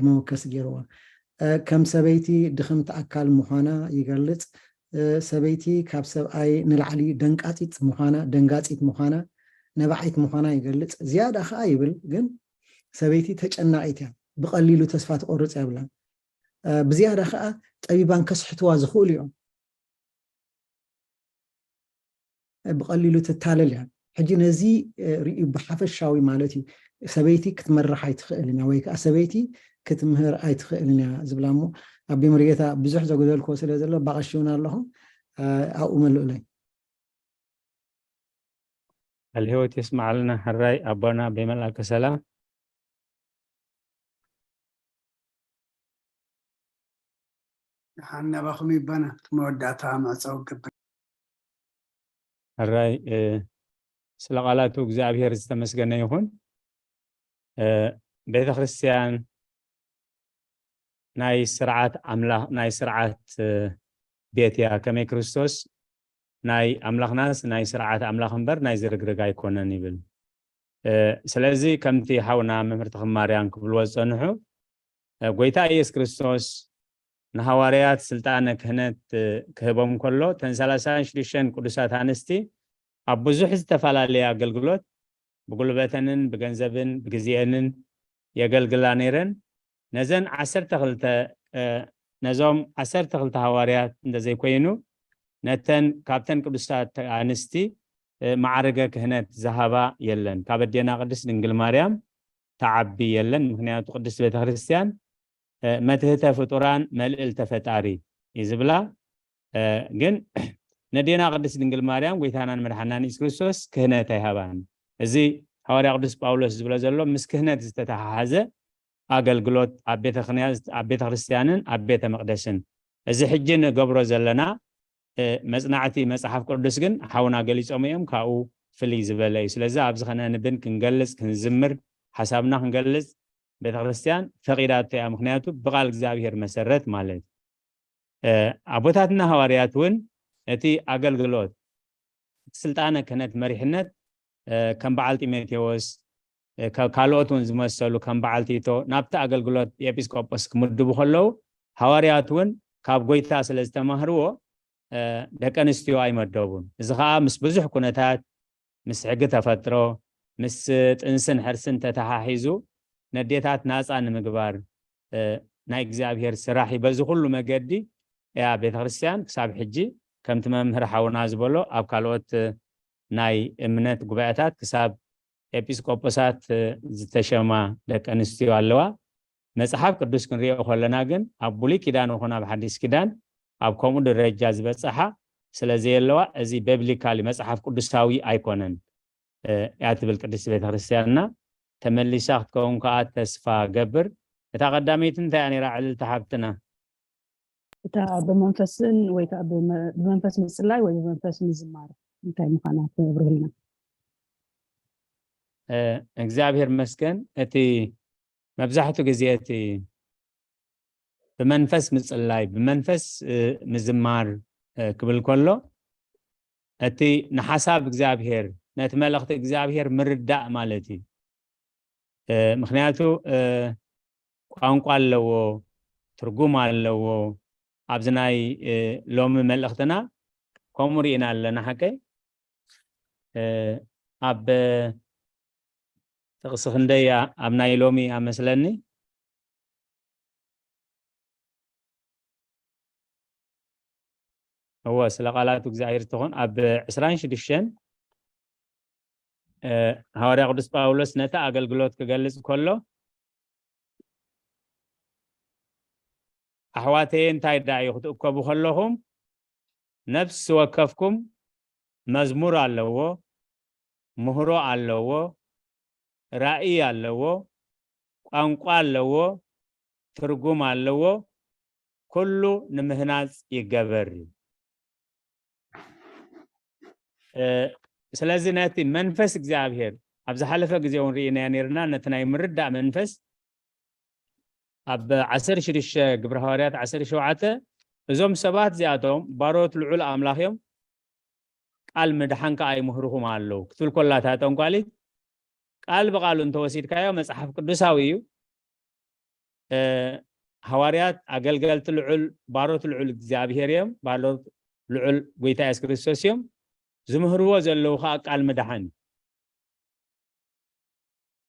መወከሲ ገይርዋ ከም ሰበይቲ ድኽምቲ ኣካል ምዃና ይገልፅ ሰበይቲ ካብ ሰብኣይ ንላዕሊ ደንጋፂት ምዃና ነባዓይት ምዃና ይገልፅ ዝያዳ ከዓ ይብል ግን ሰበይቲ ተጨናቂት እያ ብቐሊሉ ተስፋ ትቆርፅ የብላ ብዝያዳ ከዓ ጠቢባን ከስሕትዋ ዝኽእሉ እዮም ብቐሊሉ ትታለል እያ ሕጂ ነዚ ርዩ ብሓፈሻዊ ማለት እዩ ሰበይቲ ክትመርሕ ኣይትኽእልን እያ ወይ ከዓ ሰበይቲ ክትምህር ኣይትኽእልን እያ ዝብላ እሞ ኣብ ቤምርጌታ ብዙሕ ዘጎደልክዎ ስለ ዘሎ ባቐሽውና ኣለኹም ኣብኡ መልእለይ الهوت يسمع لنا هالراي أبونا بملأك سلام حنا بخمي بنا مودعتها مع صوب الرأي سلقالاتو እግዚአብሔር ዝተመስገነ ይሁን ቤተ ክርስቲያን ናይ ስርዓት አምላኽ ናይ ስርዓት ቤትያ ከመይ ክርስቶስ ናይ አምላኽናስ ናይ ስርዓት አምላኽ እምበር ናይ ዝርግርግ ኣይኮነን ይብል ስለዚ ከምቲ ሓውና መምህርት ማርያም ክብልዎ ዝፀንሑ ጎይታ ኢየሱስ ክርስቶስ ንሐዋርያት ስልጣነ ክህነት ክህቦም ከሎ ተን 36 ቅዱሳት አንስቲ ኣብ ብዙሕ ዝተፈላለየ አገልግሎት ብጉልበተንን ብገንዘብን ብግዚአንን የገልግላ ነይረን ነዘን 12 ነዞም 12 ሐዋርያት እንደዘይ ኮይኑ ነተን ካብተን ቅዱሳት አንስቲ ማዕረገ ክህነት ዝሃባ የለን ካብ ኣዴና ቅድስት ድንግል ማርያም ተዓቢ የለን ምክንያቱ ቅድስት ቤተ ክርስቲያን መትህተ ፍጡራን መልእልተ ፈጣሪ ይዝብላ ግን ነዴና ቅድስት ድንግል ማርያም ጎይታናን መድሓናን ኢየሱስ ክርስቶስ ክህነት ኣይሃባን እዚ ሐዋርያ ቅዱስ ጳውሎስ ዝብሎ ዘሎ ምስ ክህነት ዝተተሓሓዘ አገልግሎት ኣብ ቤተ ክርስቲያንን ኣብ ቤተ መቅደስን እዚ ሕጂ ንገብሮ ዘለና መጽናዕቲ መጽሐፍ ቅዱስ ግን ሓውና ገሊጾም እዮም ካብኡ ፍልይ ዝበለ እዩ ስለዚ ኣብዚ ኸነ ንብን ክንገልጽ ክንዝምር ሓሳብና ክንገልጽ ቤተ ክርስቲያን ፈቂዳቶ እያ ምክንያቱ ብቃል እግዚአብሔር መሰረት ማለት አቦታትና ሐዋርያት እውን እቲ አገልግሎት ስልጣነ ክህነት መሪሕነት ከም በዓል ጢሞቴዎስ ካልኦቱን ዝመሰሉ ከም በዓል ቲቶ ናብቲ አገልግሎት ኤጲስቆጶስ ክምድቡ ከለው ሐዋርያት እውን ካብ ጎይታ ስለ ዝተማህርዎ ደቀ ኣንስትዮ ኣይመደቡን እዚ ከዓ ምስ ብዙሕ ኩነታት ምስ ሕጊ ተፈጥሮ ምስ ጥንስን ሕርስን ተተሓሒዙ ነዴታት ናፃ ንምግባር ናይ እግዚአብሔር ስራሕ በዚ ኩሉ መገዲ ያ ቤተ ክርስቲያን ክሳብ ሕጂ ከምቲ መምህር ሓውና ዝበሎ ኣብ ካልኦት ናይ እምነት ጉባኤታት ክሳብ ኤጲስቆጶሳት ዝተሸማ ደቀ ኣንስትዮ ኣለዋ መጽሐፍ ቅዱስ ክንሪኦ ከለና ግን ኣብ ብሉይ ኪዳን ይኹን ኣብ ሓዲስ ኪዳን ኣብ ከምኡ ደረጃ ዝበፅሓ ስለዘየለዋ እዚ ቢብሊካሊ መጽሐፍ ቅዱሳዊ ኣይኮነን ያ ትብል ቅድስት ቤተ ክርስቲያንና ተመሊሳ ክትከውን ከዓ ተስፋ ገብር እታ ቀዳመይቲ እንታይ ነይራ ዕልልቲ ሓብትና እታ ብመንፈስን ወይ ከዓ ብመንፈስ ምጽላይ ወይ ብመንፈስ ምዝማር እንታይ ምዃና ትብርህልና እግዚአብሔር መስገን እቲ መብዛሕትኡ ግዜ እቲ ብመንፈስ ምጽላይ ብመንፈስ ምዝማር ክብል ከሎ እቲ ንሓሳብ እግዚአብሔር ነቲ መልእኽቲ እግዚአብሔር ምርዳእ ማለት እዩ ምክንያቱ ቋንቋ ኣለዎ ትርጉም ኣለዎ ኣብዚ ናይ ሎሚ መልእኽትና ከምኡ ሪኢና ኣለና ሓቀይ ኣብ ጥቕሲ ክንደይ ኣብ ናይ ሎሚ ኣመስለኒ هو سلقالات እግዚአብሔር ተኾን ኣብ 26 ሐዋርያ ቅዱስ ጳውሎስ ነታ አገልግሎት ክገልጽ ከሎ ኣሕዋተይ እንታይ ዳዩ ክትእከቡ ከለኹም ነፍስ ወከፍኩም መዝሙር ኣለዎ ምህሮ ኣለዎ ራእይ ኣለዎ ቋንቋ ኣለዎ ትርጉም ኣለዎ ኩሉ ንምህናጽ ይገበር ስለዚ ነቲ መንፈስ እግዚአብሔር ኣብ ዝሓለፈ ግዜውን ሪኢና ነርና ነቲ ናይ ምርዳእ መንፈስ ኣብ 16 ግብረ ሐዋርያት 17 እዞም ሰባት እዚኣቶም ባሮት ልዑል ኣምላኽ እዮም ቃል ምድሓን ከዓ ይምህርኩም ኣለው ክትብል ኮላታ ጠንቋሊት ቃል በቃሉ እንተወሲድካዮ መጽሐፍ ቅዱሳዊ እዩ ሐዋርያት አገልገልቲ ልዑል ባሮት ልዑል እግዚአብሔር እዮም ባሮት ልዑል ጎይታ ኢየሱስ ክርስቶስ እዮም ዝምህርዎ ዘለው ከዓ ቃል ምድሓን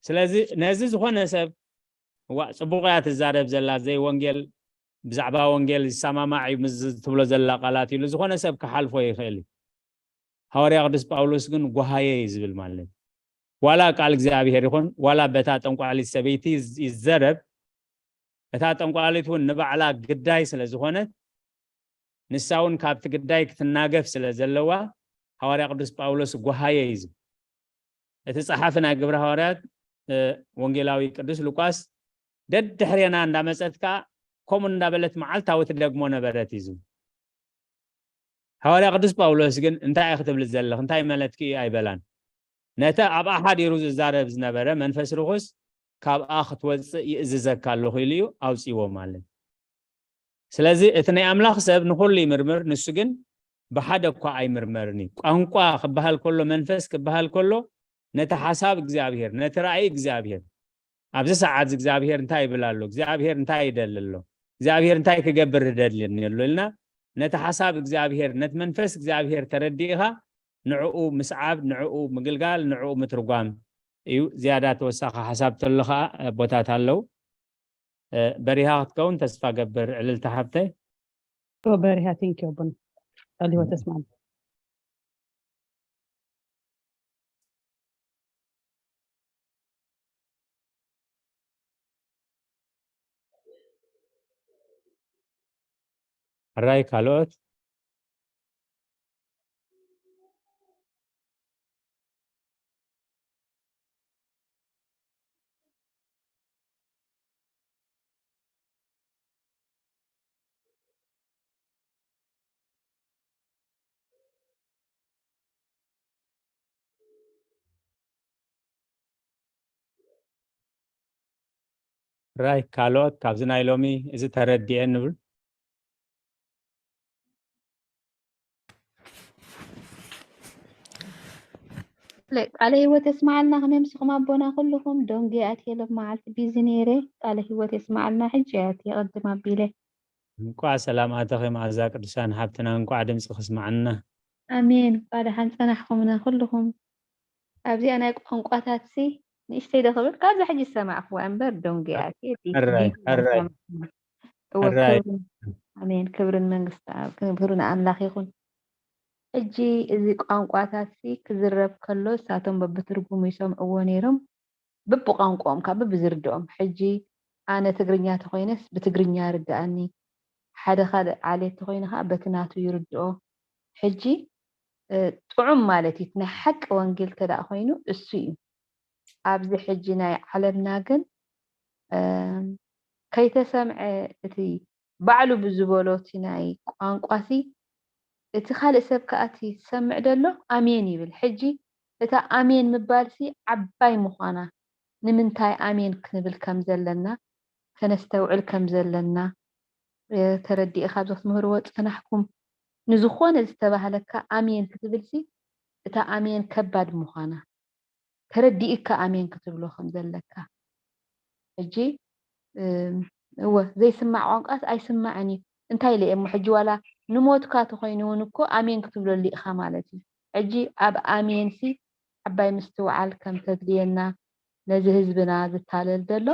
ስለዚ ነዚ ዝኾነ ሰብ ጽቡቕ እያ ትዛረብ ዘላ ዘይ ወንጌል ብዛዕባ ወንጌል ዝሰማማዕ ምስ ትብሎ ዘላ ቃላት ኢሉ ዝኾነ ሰብ ክሓልፎ ይኽእል ሐዋርያ ቅዱስ ጳውሎስ ግን ጓሃየ ይዝብል ማለት ዋላ ቃል እግዚአብሔር ይኹን ዋላ በታ ጠንቋሊት ሰበይቲ ይዘረብ እታ ጠንቋሊት እውን ንባዕላ ግዳይ ስለ ዝኾነት ንሳውን ካብቲ ግዳይ ክትናገፍ ስለ ዘለዋ ሐዋርያ ቅዱስ ጳውሎስ ጓሃየ ይዝብል እቲ ጸሓፍና ግብረ ሐዋርያት ወንጌላዊ ቅዱስ ሉቃስ ደድሕሬና እንዳመጸትካ كم نبلت معلتا وتدقمو نبرت يزو حوالي قدس باولوس جن انتاي اختب للزلخ انتاي ملتكي اي بلان نتا اب احد يروز الزارب زنبره منفس رخص كاب اخت وص يززك الله خيليو اوصيو مالن سلازي اتني املاخ سب نخل يمرمر نسو جن بحد اكو اي مرمرني قانقوا خبهال كله منفس كبهال كله نتا حساب እግዚአብሔር نتا راي እግዚአብሔር ابز ساعات እግዚአብሔር انتاي بلالو እግዚአብሔር انتاي يدللو እግዚአብሔር انتاي كغبر دلل يلولنا نتا حساب እግዚአብሔር نت منفس እግዚአብሔር ترديها نعو مسعاب نعو مقلقال نعو مترقام ايو زيادات وساخة حساب تلخا بوتات هالو بريها تكون تسفى قبر للتحبتي بريها تنكي وبن اللي هو تسمع الرأي كالوت راي كالوت كابزنا يلومي إذا تردي نبل لك على هو تسمع لنا نمسخ أبونا كلهم دونجي أتي لما عالت بيزنيري على هو تسمع لنا حجاتي قدم بيله نقع سلامات أخي مع ذاك لسان حبتنا نقع دمس خصم عنا أمين قال حنسنحكم من كلهم أبدي أنا يكون قاتاتسي نشتي دخل كذا حاجة سمع أخو أنبر دونجي أتي الرأي هو الرأي كبر أمين كبر من قصة كبرنا أملاك يكون እጂ እዚ ቋንቋታት ክዝረብ ከሎ ሳቶም በብትርጉሙ ይሰምዕዎ ነይሮም በብቋንቋኦም ካብ በብዝርድኦም ሕጂ ኣነ ትግርኛ ተኮይነስ ብትግርኛ ርድኣኒ ሓደ ካልእ ዓሌት ተኮይነ ከዓ በቲ ናቱ ይርድኦ ሕጂ ጥዑም ማለት እዩ ናይ ሓቂ ወንጌል ተዳእ ኮይኑ እሱ እዩ ኣብዚ ሕጂ ናይ ዓለምና ግን ከይተሰምዐ እቲ ባዕሉ ብዝበሎ እቲ ናይ ቋንቋሲ እቲ ካልእ ሰብ ከኣቲ ሰምዕ ደሎ ኣሜን ይብል ሕጂ እታ ኣሜን ምባልሲ ዓባይ ምዃና ንምንታይ ኣሜን ክንብል ከም ዘለና ከነስተውዕል ከም ዘለና ተረዲእ ካብ ዝምህርዎ ፀናሕኩም ንዝኾነ ዝተባህለካ ኣሜን ክትብልሲ እታ ኣሜን ከባድ ምዃና ተረዲእካ ኣሜን ክትብሎ ከም ዘለካ ሕጂ እወ ዘይስማዕ ቋንቋስ ኣይስማዕን እዩ እንታይ ኢለ እሞ ሕጂ ዋላ ንሞትካ ተኮይኑ እውን እኮ ኣሜን ክትብለሉ ኢኻ ማለት እዩ ሕጂ ኣብ ኣሜንሲ ዓባይ ምስትውዓል ከም ተድልየና ነዚ ህዝብና ዝታለል ዘሎ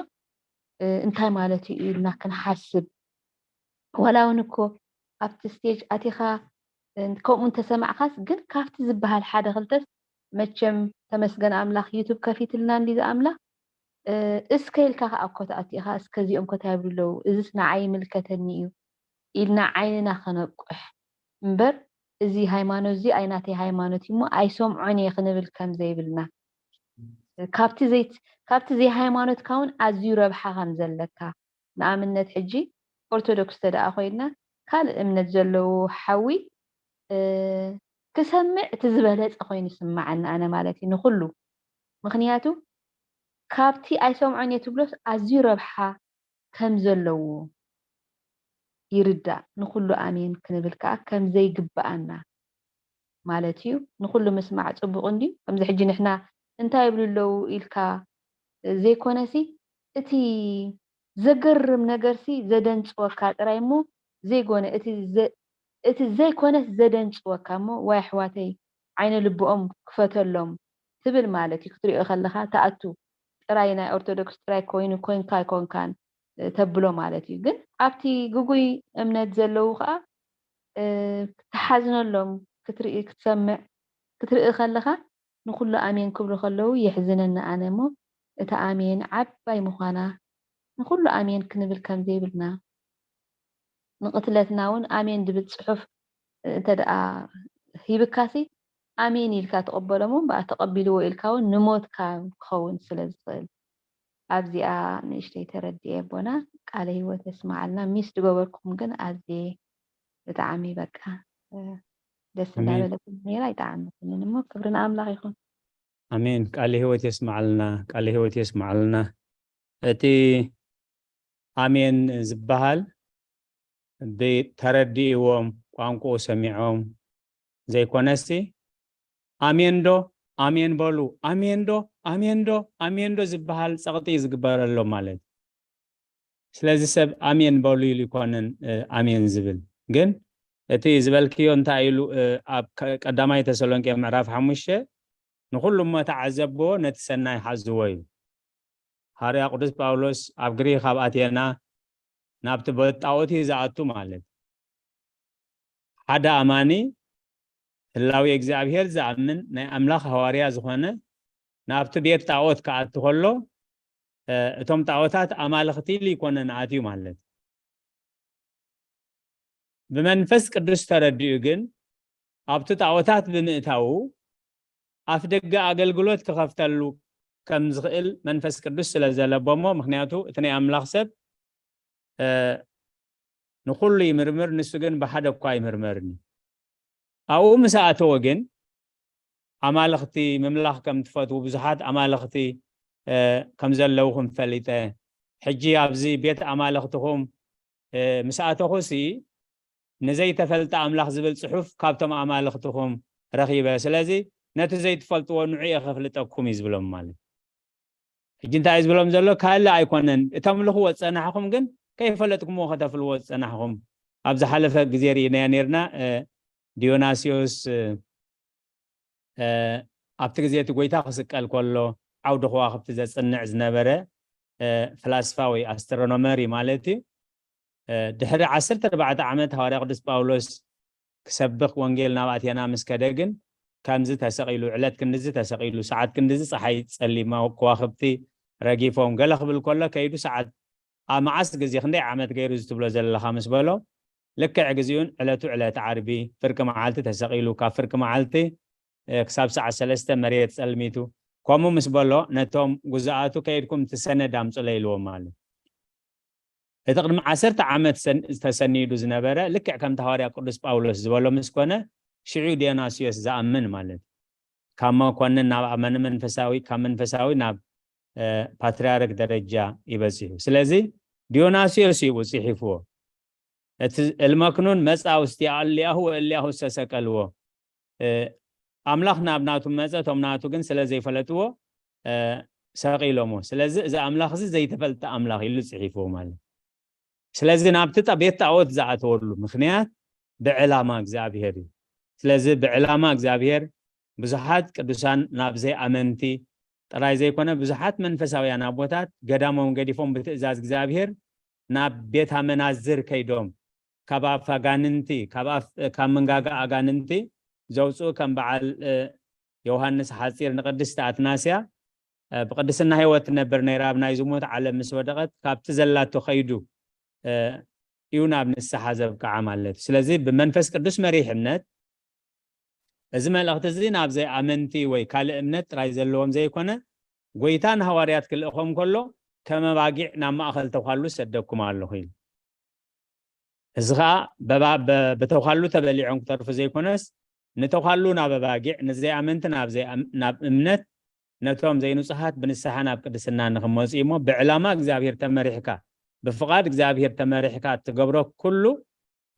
እንታይ ማለት እዩ ኢልና ክንሓስብ ዋላ እውን እኮ ኣብቲ ስቴጅ ኣቲኻ ከምኡ እንተሰማዕካስ ግን ካብቲ ዝበሃል ሓደ ክልተስ መቸም ተመስገን ኣምላኽ ዩቱብ ከፊትልና እንዲ ዝኣምላኽ እስከኢልካ ከዓ እኮ ተኣቲኻ እስከዚኦም ኮታ ይብሉለው እዚስ ንዓይ ምልከተኒ እዩ ኢልና ዓይንና ከነቁሕ እምበር እዚ ሃይማኖት እዚ ኣይናተይ ሃይማኖት እሞ ኣይሰምዖን እየ ክንብል ከም ዘይብልና ካብቲ ዘይ ሃይማኖትካ እውን ኣዝዩ ረብሓ ከም ዘለካ ንኣብነት ሕጂ ኦርቶዶክስ ተደኣ ኮይና ካልእ እምነት ዘለዎ ሓዊ ክሰምዕ እቲ ዝበለፀ ኮይኑ ይስማዓና ኣነ ማለት እዩ ንኩሉ ምክንያቱ ካብቲ ኣይሰምዖን እየ ትብሎስ ኣዝዩ ረብሓ ከም ዘለዎ ይርዳእ ንኩሉ ኣሜን ክንብል ከዓ ከም ዘይግባኣና ማለት እዩ ንኩሉ ምስማዕ ፅቡቅ እንድዩ ከምዚ ሕጂ ንሕና እንታይ ይብሉለው ኢልካ ዘይኮነሲ እቲ ዘገርም ነገርሲ ዘደንፅወካ ጥራይ እሞ ዘይኮነ እቲ ዘይኮነስ ዘደንፅወካ እሞ ዋይ ኣሕዋተይ ዓይነ ልቦኦም ክፈተሎም ትብል ማለት እዩ ክትሪኦ ከለካ ተኣቱ ጥራይ ናይ ኦርቶዶክስ ጥራይ ኮይኑ ኮንካ ይኮንካን ተብሎ ማለት እዩ ግን ኣብቲ ጉጉይ እምነት ዘለው ከዓ ተሓዝነሎም ክትርኢ ክትሰምዕ ክትርኢ ከለካ ንኩሉ ኣሜን ክብሉ ከለው የሕዝነና ኣነ እሞ እታ ኣሜን ዓባይ ምዃና ንኩሉ ኣሜን ክንብል ከም ዘይብልና ንቅትለትና እውን ኣሜን ድብል ፅሑፍ እንተደኣ ሂብካሲ ኣሜን ኢልካ ተቀበሎሞ በኣ ተቀቢልዎ ኢልካ እውን ንሞትካ ክኸውን ስለ ዝኽእል أزياء نشتي تردي بونا قال هو تسمع لنا ميس تقولكم جن أزي بتعمي بكا دس أمين دابا نيرا يتعمي نمو كبرنا أملاك يكون أمين قال هو تسمع لنا قال هو تسمع لنا أتي أمين زبهال بترديهم قانقو سمعهم زي كونسي أمين دو أمين بولو أمين دو زبهال سقطي زقبر له مالت سلازي سب أمين بولو يكونن أمين زبل جن أتي زبل كيو أنت أيلو أب قدامي تسلونك معرف حمشة نقول ما تعذبوا نتسنى حزوي هاري قدس باولوس أبغري خاباتينا نابت بتاوتي زعتو مالت حدا أماني هلاوي إجزابير زعمن نا أملاك هواريا زخانة نابت بيت تاوت كأت كله توم تاوتات أمالختي لي كنا نعاتيو مالت بمنفس قدس ترديوجن أبت تاوتات بمئتاو أفدق أقلقلوت كخفتلو كم زغل منفس قدس سلازل بومو مخنياتو اتني أملاك سب نقول لي مرمر نسجن بحدا كواي مرمرني أو مساعته وجن أمالختي مملخ كم تفاتو بزحات أمالختي كم زلوهم فليته حجي أبزي بيت أمالختهم مساعته خوسي نزي تفلت أملاخ زبل صحف كابتم أمالختهم رخيبة سلازي نتزي تفلتوا نوعية خفلتكم يزبلهم مالي حجي انت يزبلهم زلو كهلا يكونن تملخوا وصنحكم جن كيف فلتكم وخدف الوصنحكم أبز حلفة جزيري نيرنا ديوناسيوس أبتغزيت قويتا خسك الكولو عود خواخب تزنع زنبرة فلاسفاوي أسترونومري مالتي دحر 14 عامات هواري قدس باولوس كسبق وانجيل ناباتينا مسكدقن كامزي تسقيلو علات كندزي تسقيلو ساعات كندزي صحي تسألي ما كواخبتي رقيفهم قلق بالكولو كيدو ساعات معاس قزي خندي عامات غيرو زتبلو زل خامس بلو لك عقزيون علات عربي فرق معالتي تسقيلو كافرق معالتي كساب ساعة 3 مريت سلميتو كومو مسبلو نتوم جزاءاتو كيدكم تسنة دامس ليلو مالي يتقدم 10 عامات تسنيدو زنبرة لك كم تهاري قدس باولوس زبلو مسكونه شعو ديوناسيوس زأمن مالت كما كنا ناب من منفساوي كم منفساوي ناب باتريارك درجة يبزيه سلازي ديوناسيوس يبزيه فو المكنون مسعى استيعال اللي هو سسكالو أملاخ نابناتو مزا تومناتو جن سلازي فلتو ساقيلومو سلازي إذا أملاخ زي تفلت أملاخ يلو صحيفو مال سلازي نابتتا بيت تعود زعتورلو مخنيات بعلامة إجزابيري سلازي بعلامة إجزابير بزحات قدسان نابزي أمنتي تراي زي كونه بزحات منفساويان أبوتات قدامهم قديفون بتئزاز إجزابير ناب بيتها منازر كيدوم كباب فاقاننتي كباب كامنغاقا أقاننتي زوجو كان بعل يوحنس حاصير نقدس تاتناسيا بقدسنا هيوت نبر نيرابنا يزموت على مسودقت كابت زلاتو خيدو يونا ابن السحازب كعملت سلازي بمنفس قدس مريحنت ازما الاختزين اب زي امنتي وي كال امنت راي زلوم زي كونه غويتان حواريات كلهم كله كما باقي نام اخل توخالو سدكم الله خيل ازغا بتوخالو تبليعون طرف زي كونس نتوخالو نابباقع نزي امنت ناب زي ناب امنت نتوم زي نصحات بنسحنا بقدسنا نخموص ايمو بعلامه اغزابير تمريحكا بفقاد اغزابير تمريحكا تقبرو كله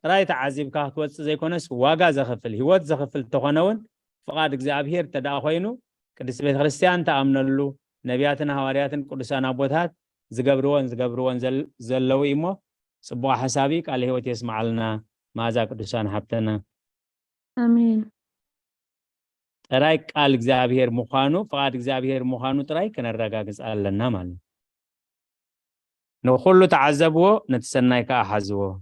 راي تعذيبكا توص زي كونس واغا زخفل هيوت زخفل تخونون فقاد اغزابير تداخوينو قدس بيت كريستيان تامنلو نبياتنا حوارياتن قدسان ابوتات زغبروون زلو ايمو صبوا حسابي قال هيوت يسمع لنا ماذا قدسان حبتنا آمين تراي قال እግዚአብሔር مخانو فقاد እግዚአብሔር مخانو تراي كنرغاغص አለና ማለት ነው ሁሉ تعذبو نتسناي كاحزو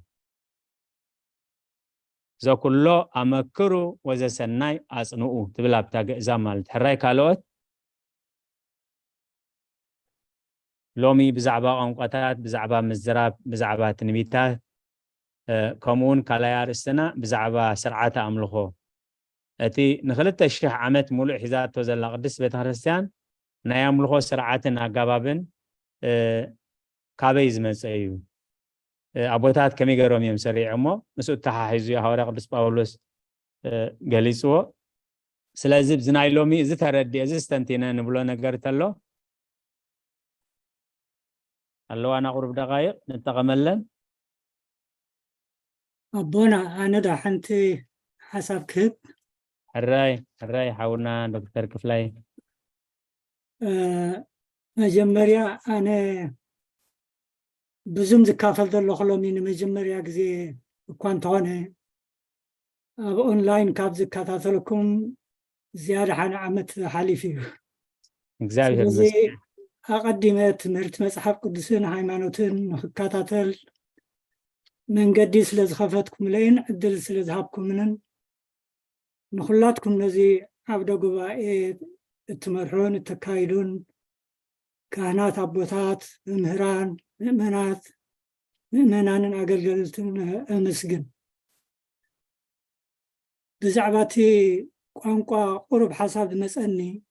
ذا كله امكرو وزسناي اصنعو تبلابتا ገዛ ማለት حراي ካልኦት لومي بزعبا قنقطات بزعبا مزراب بزعبا تنبيتات كمون كالايارستنا بزعبا سرعات املخو أتي نخلت الشيخ عمت ملء حزات وزل قدس بيت كريستيان نياملخو سرعاتنا قبابن كابي زمسأيو أبوتات كمي قرهم يمسري عمو مسؤول تحاحيزو يا هورا قدس باولوس قاليسو سلازب زناي لومي إذا تردي إذا استنتينا نبلو نقرت الله الله أنا قرب دقائق نتغملن أبونا أنا دا حنتي حسب كب الراي حاولنا دكتور كفلاي مجمريا أنا بزوم زكافل دلو خلومين مجمريا كزي كوانت هونه أب أونلاين كاب زكاتاتلكم زيادة عن عمت حالي فيه زي أقدمت مرت مسحب قدسين هايمانوتين نخكاتاتل من قديس لزخفتكم لين عدل سلزهابكم منن نخلاتكم نزي عبد قبائي التمرحون التكايدون كهنات أبوتات مهران مؤمنان أقلقلتن المسجن بزعباتي قانقا قرب حساب مسأني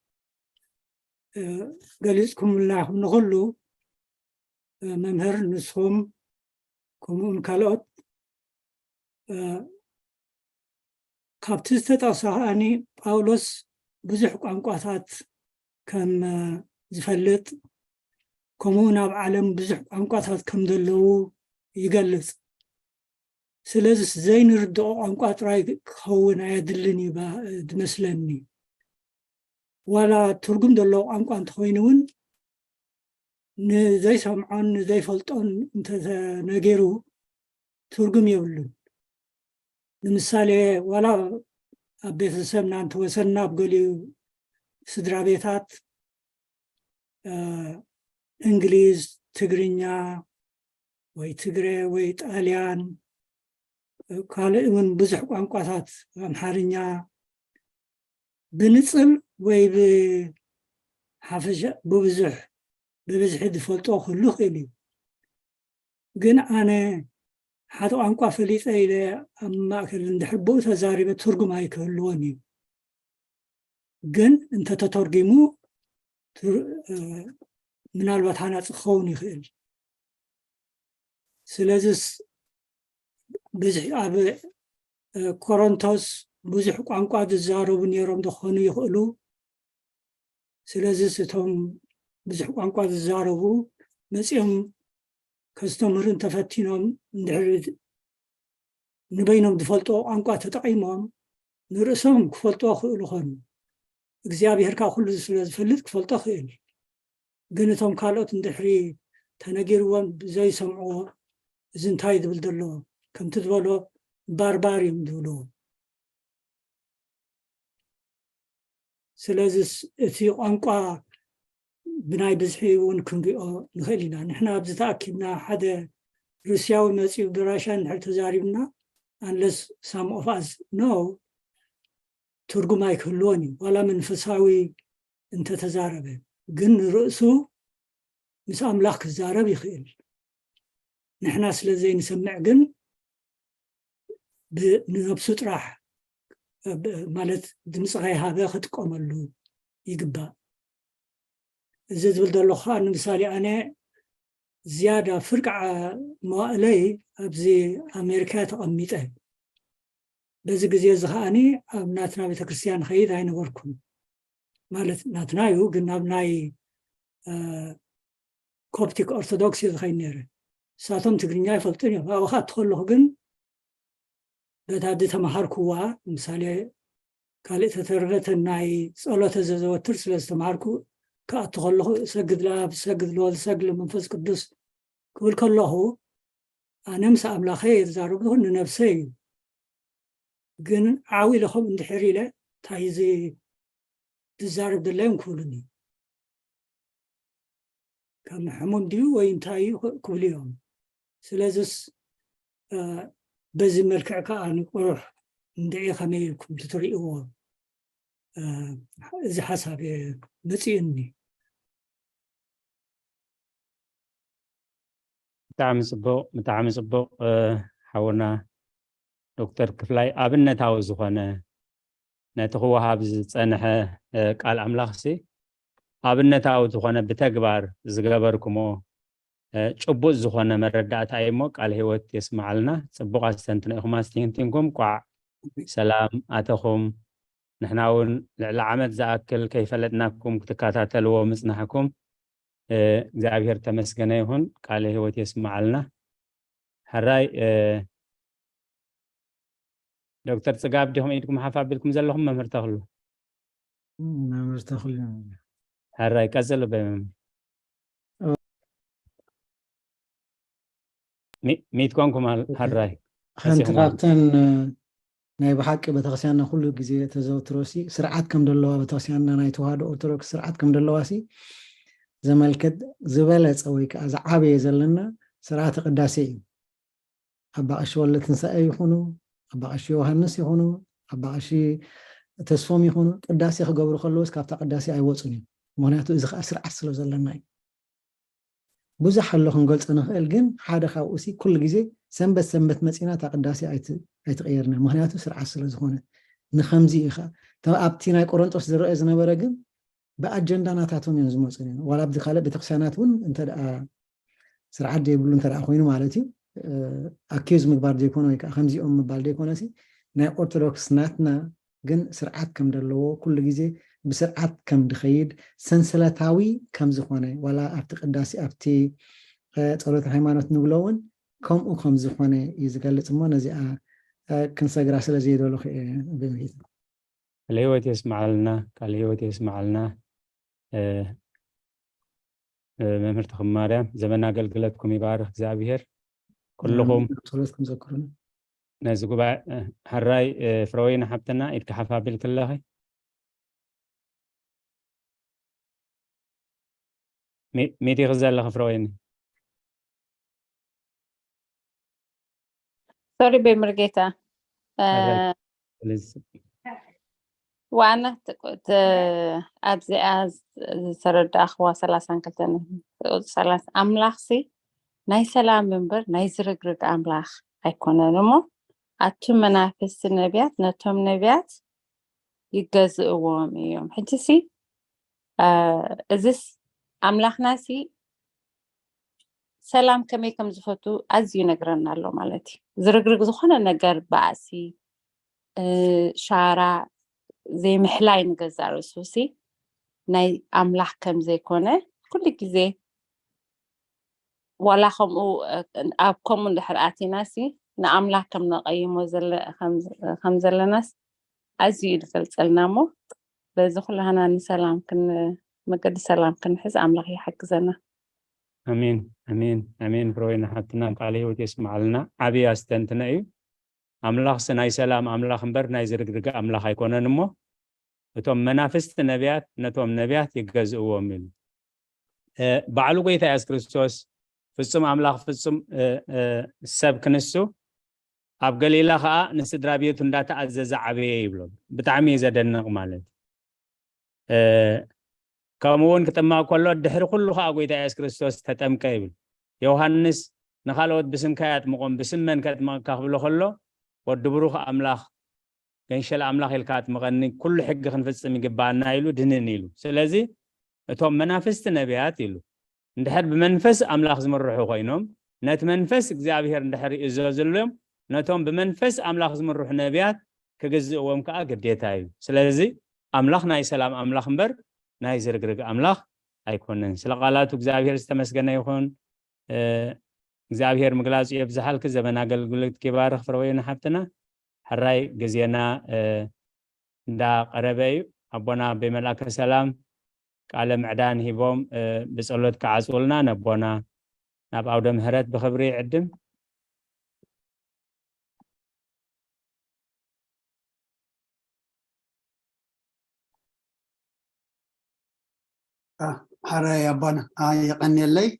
قليسكم الله نغلو ممهر نسهم كمون كالوت كابتستة أصحاني باولوس بزح قانقاتات كم زفلت كمونا بعالم بزح قانقاتات كم دلو يقلص سلازس زين ردو قانقات راي كون يدلني دمسلني ولا ترجم دلو قانقان تخوينون نزي سمعون نزي فلطون انت نغيرو ترجم يبلون لمثالي ولا ቤተሰብና ተወሰና በገሊው ስድራ ቤታት እንግሊዝ ትግርኛ ወይ ትግሬ ወይ ጣሊያን ካልኡን ብዙሕ ቋንቋታት አምሓርኛ ብንጽል ወይ ብሓፈሻ ብብዙሕ ዝፈልጦ ኩሉ ክእል እዩ ግን ኣነ ሓደ ቋንቋ ፈሊጠ ኢለ ኣብ ማእከል እንድሕብኡ ተዛሪበ ትርጉም ኣይክህልዎን እዩ ግን እንተተተርጊሙ ምናልባት ሃናፅ ክኸውን ይኽእል ስለዚ ብዙሕ ኣብ ኮሮንቶስ ብዙሕ ቋንቋ ዝዛረቡ ነይሮም ዝኾኑ ይኽእሉ ስለዚ እቶም ብዙሕ ቋንቋ ዝዛረቡ መፂኦም ከስተምርን ተፈቲኖም እንድሕር ንበይኖም ዝፈልጦ ቋንቋ ተጠቂሞም ንርእሶም ክፈልጦ ክእሉ ኾኑ እግዚኣብሔርካ ኩሉ ስለ ዝፈልጥ ክፈልጦ ክእል ግን እቶም ካልኦት እንድሕሪ ተነጊርዎም ዘይሰምዕዎ እዚ እንታይ ዝብል ዘሎ ከምቲ ዝበሎ ባርባር እዮም ዝብልዎ ስለዚ እቲ ቋንቋ ብናይ ብዝሒ እውን ክንሪኦ ንኽእል ኢና ንሕና ኣብዚ ተኣኪብና ሓደ ሩስያዊ መፂኡ ብራሻ እንድሕር ተዛሪብና አንለስ ሳም ኦፍ ኣስ ኖ ትርጉም ኣይክህልዎን እዩ ዋላ መንፈሳዊ እንተተዛረበ ግን ርእሱ ምስ ኣምላኽ ክዛረብ ይኽእል ንሕና ስለዘይንሰምዕ ግን ብነብሱ ጥራሕ ማለት ድምፂ ከይሃበ ክጥቀመሉ ይግባእ እዚ ዝብል ዘሎ ከዓ ንምሳሌ ኣነ ዝያዳ ፍርቃ መዋእለይ ኣብዚ ኣሜሪካ ተቐሚጠ በዚ ግዜ እዚ ከዓኒ ኣብ ናትና ቤተክርስትያን ከይድ ኣይነበርኩም ማለት ናትና እዩ ግን ኣብ ናይ ኮፕቲክ ኦርቶዶክስ ዝኸይድ ነይረ ንሳቶም ትግርኛ ይፈልጡን እዮም ኣብኡ ከዓ እትከለኹ ግን በታ ተማሃርኩዋ ምሳሌ ካልእ ተተርፈተ ናይ ጸሎተ ዘዘወትር ስለ ዝተማሃርኩ كأت خلّه سجد له منفس قدس كل كله أنا مسا أملاخي يتزاربه نفسي جن عاوي لهم اندحري له تايزي تزارب دلهم كلني كم حمون ديو وين تاي كل يوم سلازس بزي مركع كأني وروح ندعي خميلكم تطريقوا إذا حسب متيني متعامل صبو حاولنا دكتور كفلاي أبنة زخنة نتخوها بزنحة قال أملاخسي أبنة زخنة بتكبر زجبركمو ጭቡጥ ዝኾነ መረዳእታ እሞ ቃል ህይወት የስማዓልና ጽቡቕ አስተንትነ ኢኹም አስተንትንኩም ቋዕ ሰላም አተኹም ንሕና እውን ልዕሊ ዓመት ዝኣክል ከይፈለጥናኩም ክትከታተልዎ ምጽናሕኩም እግዚአብሔር ተመስገነ ይሁን ቃል ህይወት የስማዓልና ሕራይ ዶክተር ጽጋብ ዲኹም ኢድኩም ሓፋቢልኩም ዘለኹም መምህር ተኽሉ መምህር ተኽሉ ሕራይ ቀጽሉ በመምህር ميت كونكم هالراي خنت قابتن ناي بحق بتغسيانا كل جزء تزوتروسي سرعات كم دلوا بتغسيانا ناي توهاد أوتروك سرعات كم دلواسي زمالكد زبالة أويك أزعابي يزلنا سرعات قداسي أبا أشي ولا تنسى يخونو أبا أشي يوهنس يخونو أبا أشي تسفوم يخونو قداسي خقبرو خلوس كافتا قداسي أي وصني مهناتو إذا أسرع سلو زلنا بزح الله نقول أنا خالجن حدا خاوسي كل جزء سنبت مسينا تقداسي أيتغيرنا مهنياته سرعة سلزخونة نخمزي إخا تبع أبتينا كورنتوس الرئيس نبرجن بأجندة ناتاتهم ينزمون سنين ولا بدي خالد بتقساناتون أنت سرعة دي يقولون ترى أخوينه مالتي أكيز مقبار دي يكونوا يك خمزي مقبار دي يكونوا سي نا أورثودوكس ناتنا جن سرعة كم دلوا كل جزء بسرعة كم دخيد سنسلتاوي كم زخونة ولا أبتقداسي أبتي صلوات هيمانوت نقولون كم زخونة يزقل تما نزيع كنسجر أصل زيد ولا خير بمهيد الهوت يسمع لنا الهوت يسمع لنا ممر تخمارة زمنا قلقلتكم يبارك زابير كلهم صلواتكم ذكرنا نزقوا بعد هالراي فروين حبتنا يتكحفها بالكله ميتي غزال لها فروين سوري بمرقيتا وانا تقول ابزي از سرد اخوا سلاسان كلتن سلاس املاخسي ناي سلام منبر ناي زرقرق املاخ ايكونا نمو اتو منافس النبيات نتوم نبيات يقزقوهم يوم حجسي ازيس أملاخناسي سلام كمي كم زفتو أزيو نقرنا له مالتي زرقرق زخونا نقر باسي شارع زي محلاي نقزارو سوسي ناي أملاح كم زي كونه كل كزي ولا أبكم من حرقاتي ناسي نا أملاح كم نقيمو خمزة لناس أزيو نقلتلنامو بزخل هنا نسلام كن مقد سلام كنحس أملاخ يحق زنا أمين أمين أمين بروينا حتنا قاليه وتسمع لنا عبي أستنتنا إيه أملاخ سناي سلام أملاخ مبر ناي زرق أملاخ يكون نمو وتوم منافست نبيات نتوم نبيات يجزؤوا من بعلو قيت يا كريستوس فسم أملاخ فسم السب كنسو أبقليلا خا نسدرابية تندات عزز عبي يبلون بتعمي زدنا قمالت كمون كتما كله الدهر كله خاقوي تايس كريستوس تتم كيبل يوحنس نخالوت بسم كات مقوم بسم من كات ما كخبلو خلو ودبروخ أملاخ كنشل أملاخ الكات مغني كل حق خنفس مجبانا يلو دنين يلو سلازي توم منافس نبيات يلو ندحر بمنفس أملاخ زمر روحو خينهم نت منفس እግዚአብሔር ندحر يزوزلهم نتوم بمنفس أملاخ زمر روح نبيات كجزء كا قديتا يلو سلازي أملاخنا يسلام أملاخ مبر ناي زرقرق أملاخ أيكونن سلقالاتو እግዚአብሔር استمسገነ ይሁን እግዚአብሔር مقلاص يبزحلك زمنا قلقلت كبارخ فروينا حبتنا حراي جزينا دا قربي أبونا بملاك السلام قال معدان هيبوم بصلوت كعسولنا نبونا ناب عودة مهرات بخبري عدم حراي أبونا يقني لي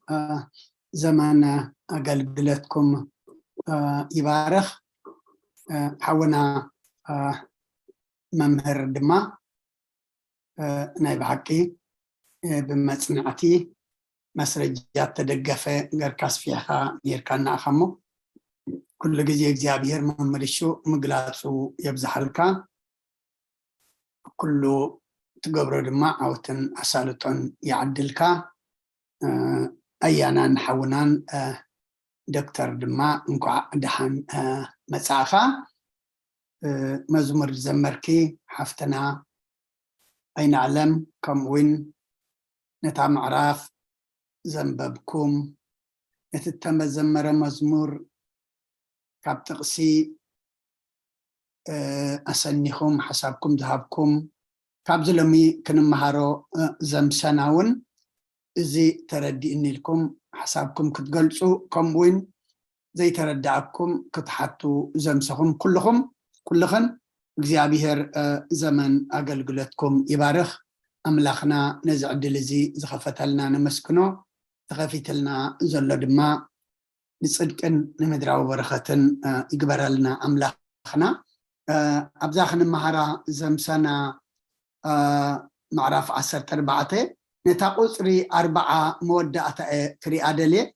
زمان قلقلتكم يبارخ حونا ممهر دما ناي بحقي بمصنعتي مسرجات تدقفه غركاس فيها يركنا خمو كل جزء እግዚአብሔር መምርሹ ምግላጹ يبزحلك كله تقبرو دما عوتن أسالتون يعدلك أيانا نحونان دكتور دما نقع دحان مساخة مزمر زمركي حفتنا أين علم كم وين نتع معراف زنببكم نتتم زمر مزمور كاب تقسي أسنيكم حسابكم ذهبكم كاب زلمي كنمهارو زمسناون إزي تردي إني لكم حسابكم كتقلصوا كم وين زي تردعكم كتحطوا زمسكم كلخن እግዚአብሔር زمن أقلقلتكم يبارخ أملاخنا نزعد لزي زخفتلنا نمسكنو تخفيتلنا زلو دما نصدقن نمدراو برختن يقبرلنا أملاخنا أبزاخن مهارا زمسنا معرف 14 نتاقصري 4 مودعة كري أدلي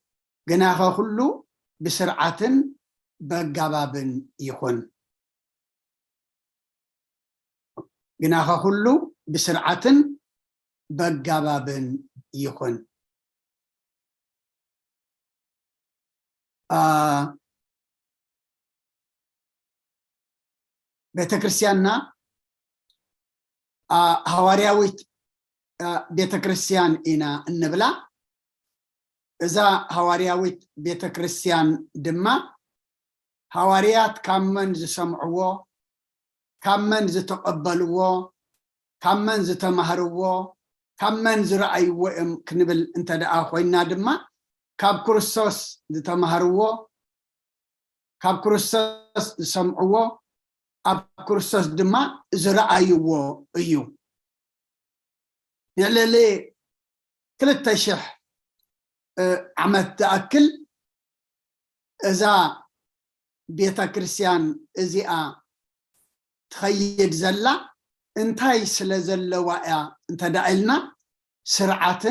جناها كله بسرعة بقباب يكون جناها كله بسرعة بقباب يكون بيت كريستياننا هوارياويت بيت كريستيان إنا النبلا إذا هوارياويت بيت كريستيان دما هواريات كامن زسمعوه كامن زتقبلوه كامن زتمهروه كامن زرأيوه كنبل انت دعا خوينا دما كاب كريستوس زتمهروه كاب كريستوس زسمعوه أب كريستوس دما زرأيوه ايو يعني لي كل التشح عمد تأكل إذا بيتا كريستيان إزياء تخيد زلا انتاي سلزل وايا انت دعيلنا سرعة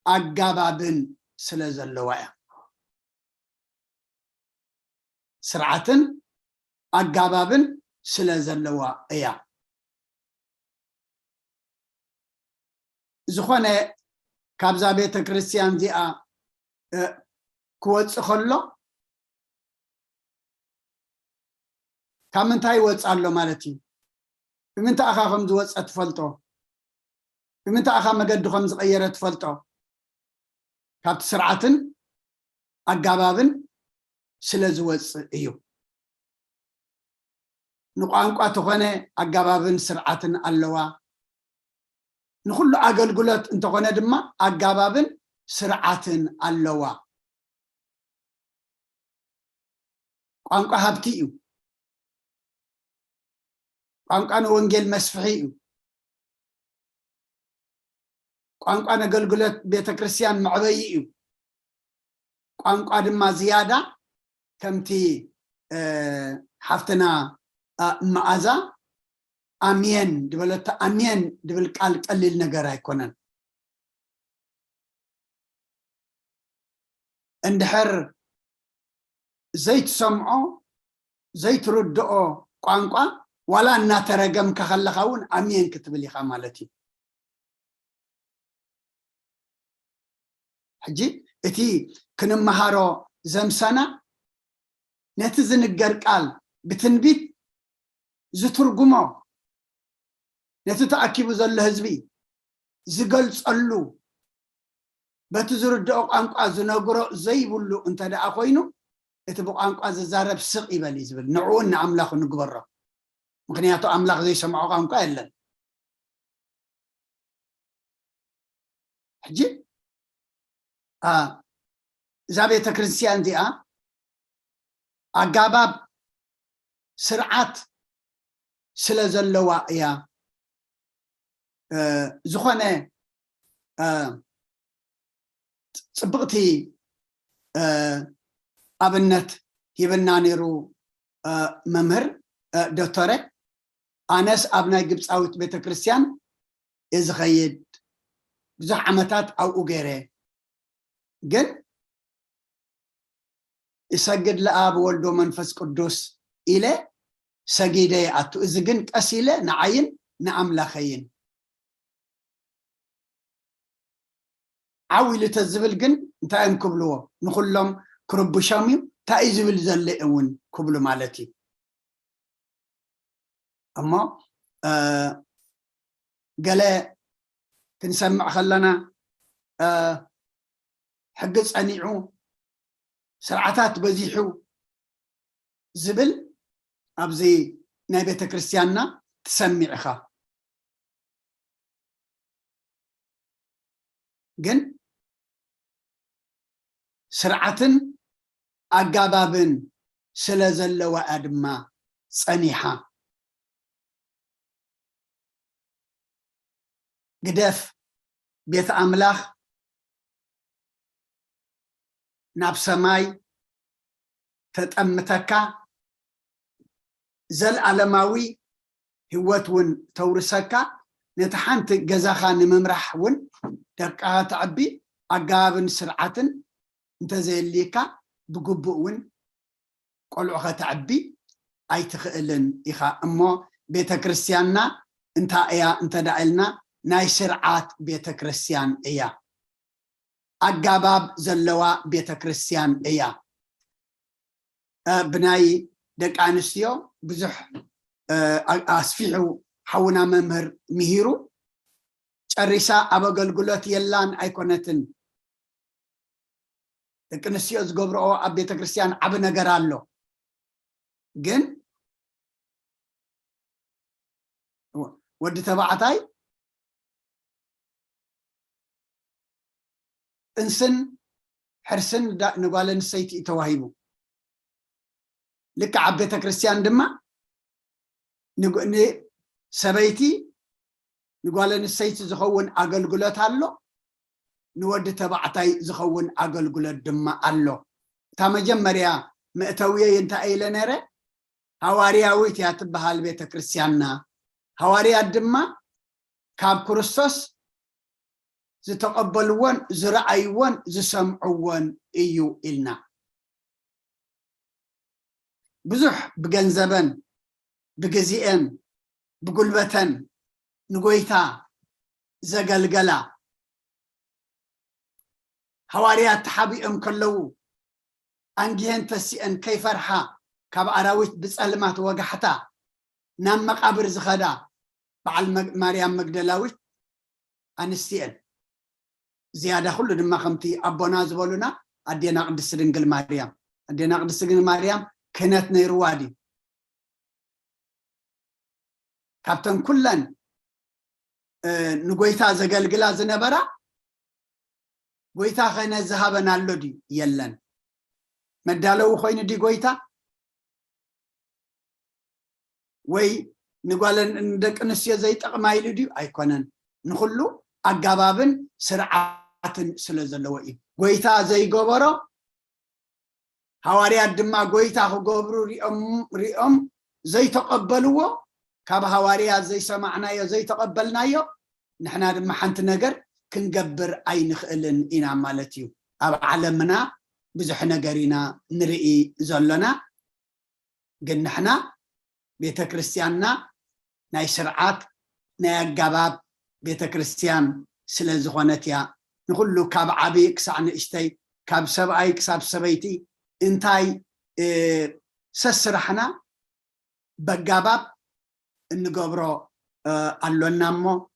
أقابابن سلزل وايا سرعة أقابابن سلزل وايا زخونة كابزا بيت كريستيان زيا كوتس خلو كامنتاي واتس علو مالتي بمنتا أخا خمز واتس أتفلتو بمنتا أخا مقدو خمز غير أتفلتو كابت سرعة أقابابن سلز واتس إيو نقوانقو أتخونة أقابابن سرعة اللوا نخلو أقل قلت انت قونا دما أقابابن سرعة اللوا قوانقو هابتيو قوانقو ونجل مسفحيو قوانقو أقل قلت بيت كريستيان معبيئيو قوانقو دما زيادة كمتي حفتنا معازا أمين دبلت أمين دبل قليل نجارة يكونن اندحر زيت سمعو زيت ردو قانقا ولا ناترجم كخلقون أمين كتب لي خمالتي حجي اتي كنم مهارو زمسنا نتزن الجرقال بتنبيت زترجمو نتتأكيب زل هزبي زقلص اللو بتزر الدقوق أنقع زنقرأ زي بلو انت دا أخوينو اتبقى أنقع ززارب سقي بالي زبل نعون أملاخ نقبرة مخنياتو أملاخ زي سمعوك أنقع إلا حجي زابية كريستيان دي أقاباب سرعات سلزلوا يا زخونة صبغتي أبنت يبنى نيرو ممر دكتورة أناس أبناء جبس أوت بيت كريستيان إزغيد بزح عمتات أو أجرة جن يسجد لأب والدو منفس قدوس إلى سجيدة أتو إذا جن أسيلة نعين نعم لا خين عوي لتزبل جن انتايم كبلو نخلهم كرب شامي تاي زبل زلئون كبلو مالتي اما قال كنسمع خلنا حقص انيعو سرعتات بزيحو زبل ابزي ناي بيت كريستياننا تسمعخا جن سرعتن أجابابن سلازل وأدما صنيحة قدف بيت أملاخ ناب سماي تتأمتكا زل علماوي هوتون تورسكا نتحانت جزاخا نممرحون دقها تعبي أجابن سرعتن انت زي الليكا بقبؤون قلعها تعبي اي تخيلن إخا أمو بيت كريستياننا انت ايا انت دعلنا ناي سرعات بيت كريستيان ايا أقاباب زلوا بيت كريستيان ايا بناي دك آنستيو بزح أسفيحو حونا ممهر مهيرو شرسا أبا قلقلوت يلان ايكونتن دك آنستيو زقبرو أب بيت كريستيان عبنا قرالو جن ودي تبعتاي انسن حرسن دا نقالن سيتي توهيبو لك عبيت كريستيان دما نقولني سبيتي نقالن السيتي زخون أقلقلت هالو نودي تبعتاي زخون أقلقلت دما هالو تاما جمريا مأتوية ينتا ايلنيري هوارياويت ياتبها البيت كريستياننا هواريا دما كاب كريستوس زتقبلون زرعيون زسمعون ايو إلنا بزح بجنزبن بجزئن بقلبتن نقويتا زقلقلا حواريات تحبيئم كلو أنجيهن تسيئن كيف فرحا كاب أراويت بسألمات وقحتا نام مقابر زخدا بعل مريم مقدلاويت أنستيئن زيادة كله دم خمتي أبونا زبولنا أدينا قدس رنجل مريم أدينا قدس رنجل مريم كانت نيروادي كابتن كلن نقويتا زقلقلا زنبرا قويتا خينا الزهابنا اللودي يلن مدالو خوين دي قويتا وي نقولن ندك نسيا زي تقمايل دي أيقونن نخلو أجابابن سرعاتن سلزلوئي قويتا زي قبرو حواريات دما قويتا خو قبرو ريأم زي تقبلوه كاب حواريات زي سمعنا يا زي تقبلنا يو نحنا دما حنت نجر كنقبر أي نخلن إنا مالتيو أب علمنا بزح نجرينا نرئي زلنا قلنا نحنا بيت كريستياننا ناي سرعات ناي أجاباب بيت كريستيان سلزخونتيا نقول له كاب عبي كسعن اشتي كاب سبعي كساب سبيتي انتاي سسرحنا بقاباب نقبرو قالوا نامو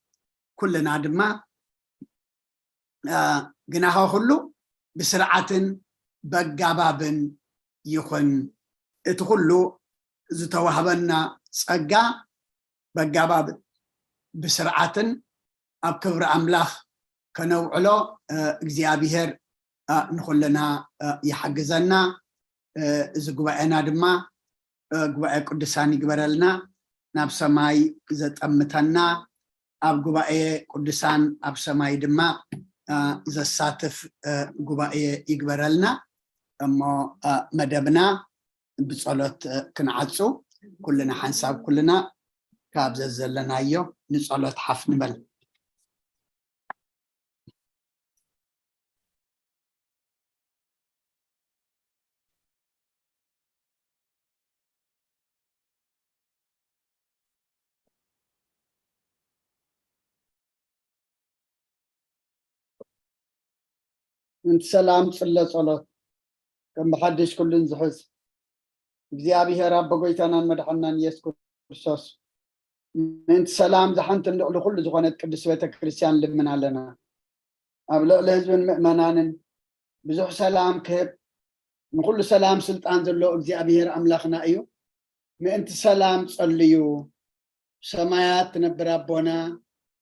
كلنا دما قناها كله بسرعة بقاباب يخن اتخلو زتوهبنا سقا بقاباب بسرعة أب كبر أملاخ كنوعلو اجزيابيهر نخلنا يحجزنا زقبائنا دما قبائي قدساني قبرلنا ناب سماي زت أمتنا أب قبائي قدسان أب سماي دما زساتف قبائي يقبرلنا أما مدبنا بصلوت كنعصو كلنا حنساب كلنا كاب زلنا ايو نصلوت حف نبل انت سلام صلى صلاة كم بحدش كل زحز بزيابي رب بقيتنا مدحنا يسكت كرسوس انت سلام زحنت لكل زغنت قدس بيت كريستيان لمن لنا أبلغ لهزب المؤمنين بزح سلام كهب نقول سلام سلطان زلو بزيابي أملاخنا أيو ما انت سلام صليو سمايات نبر ربنا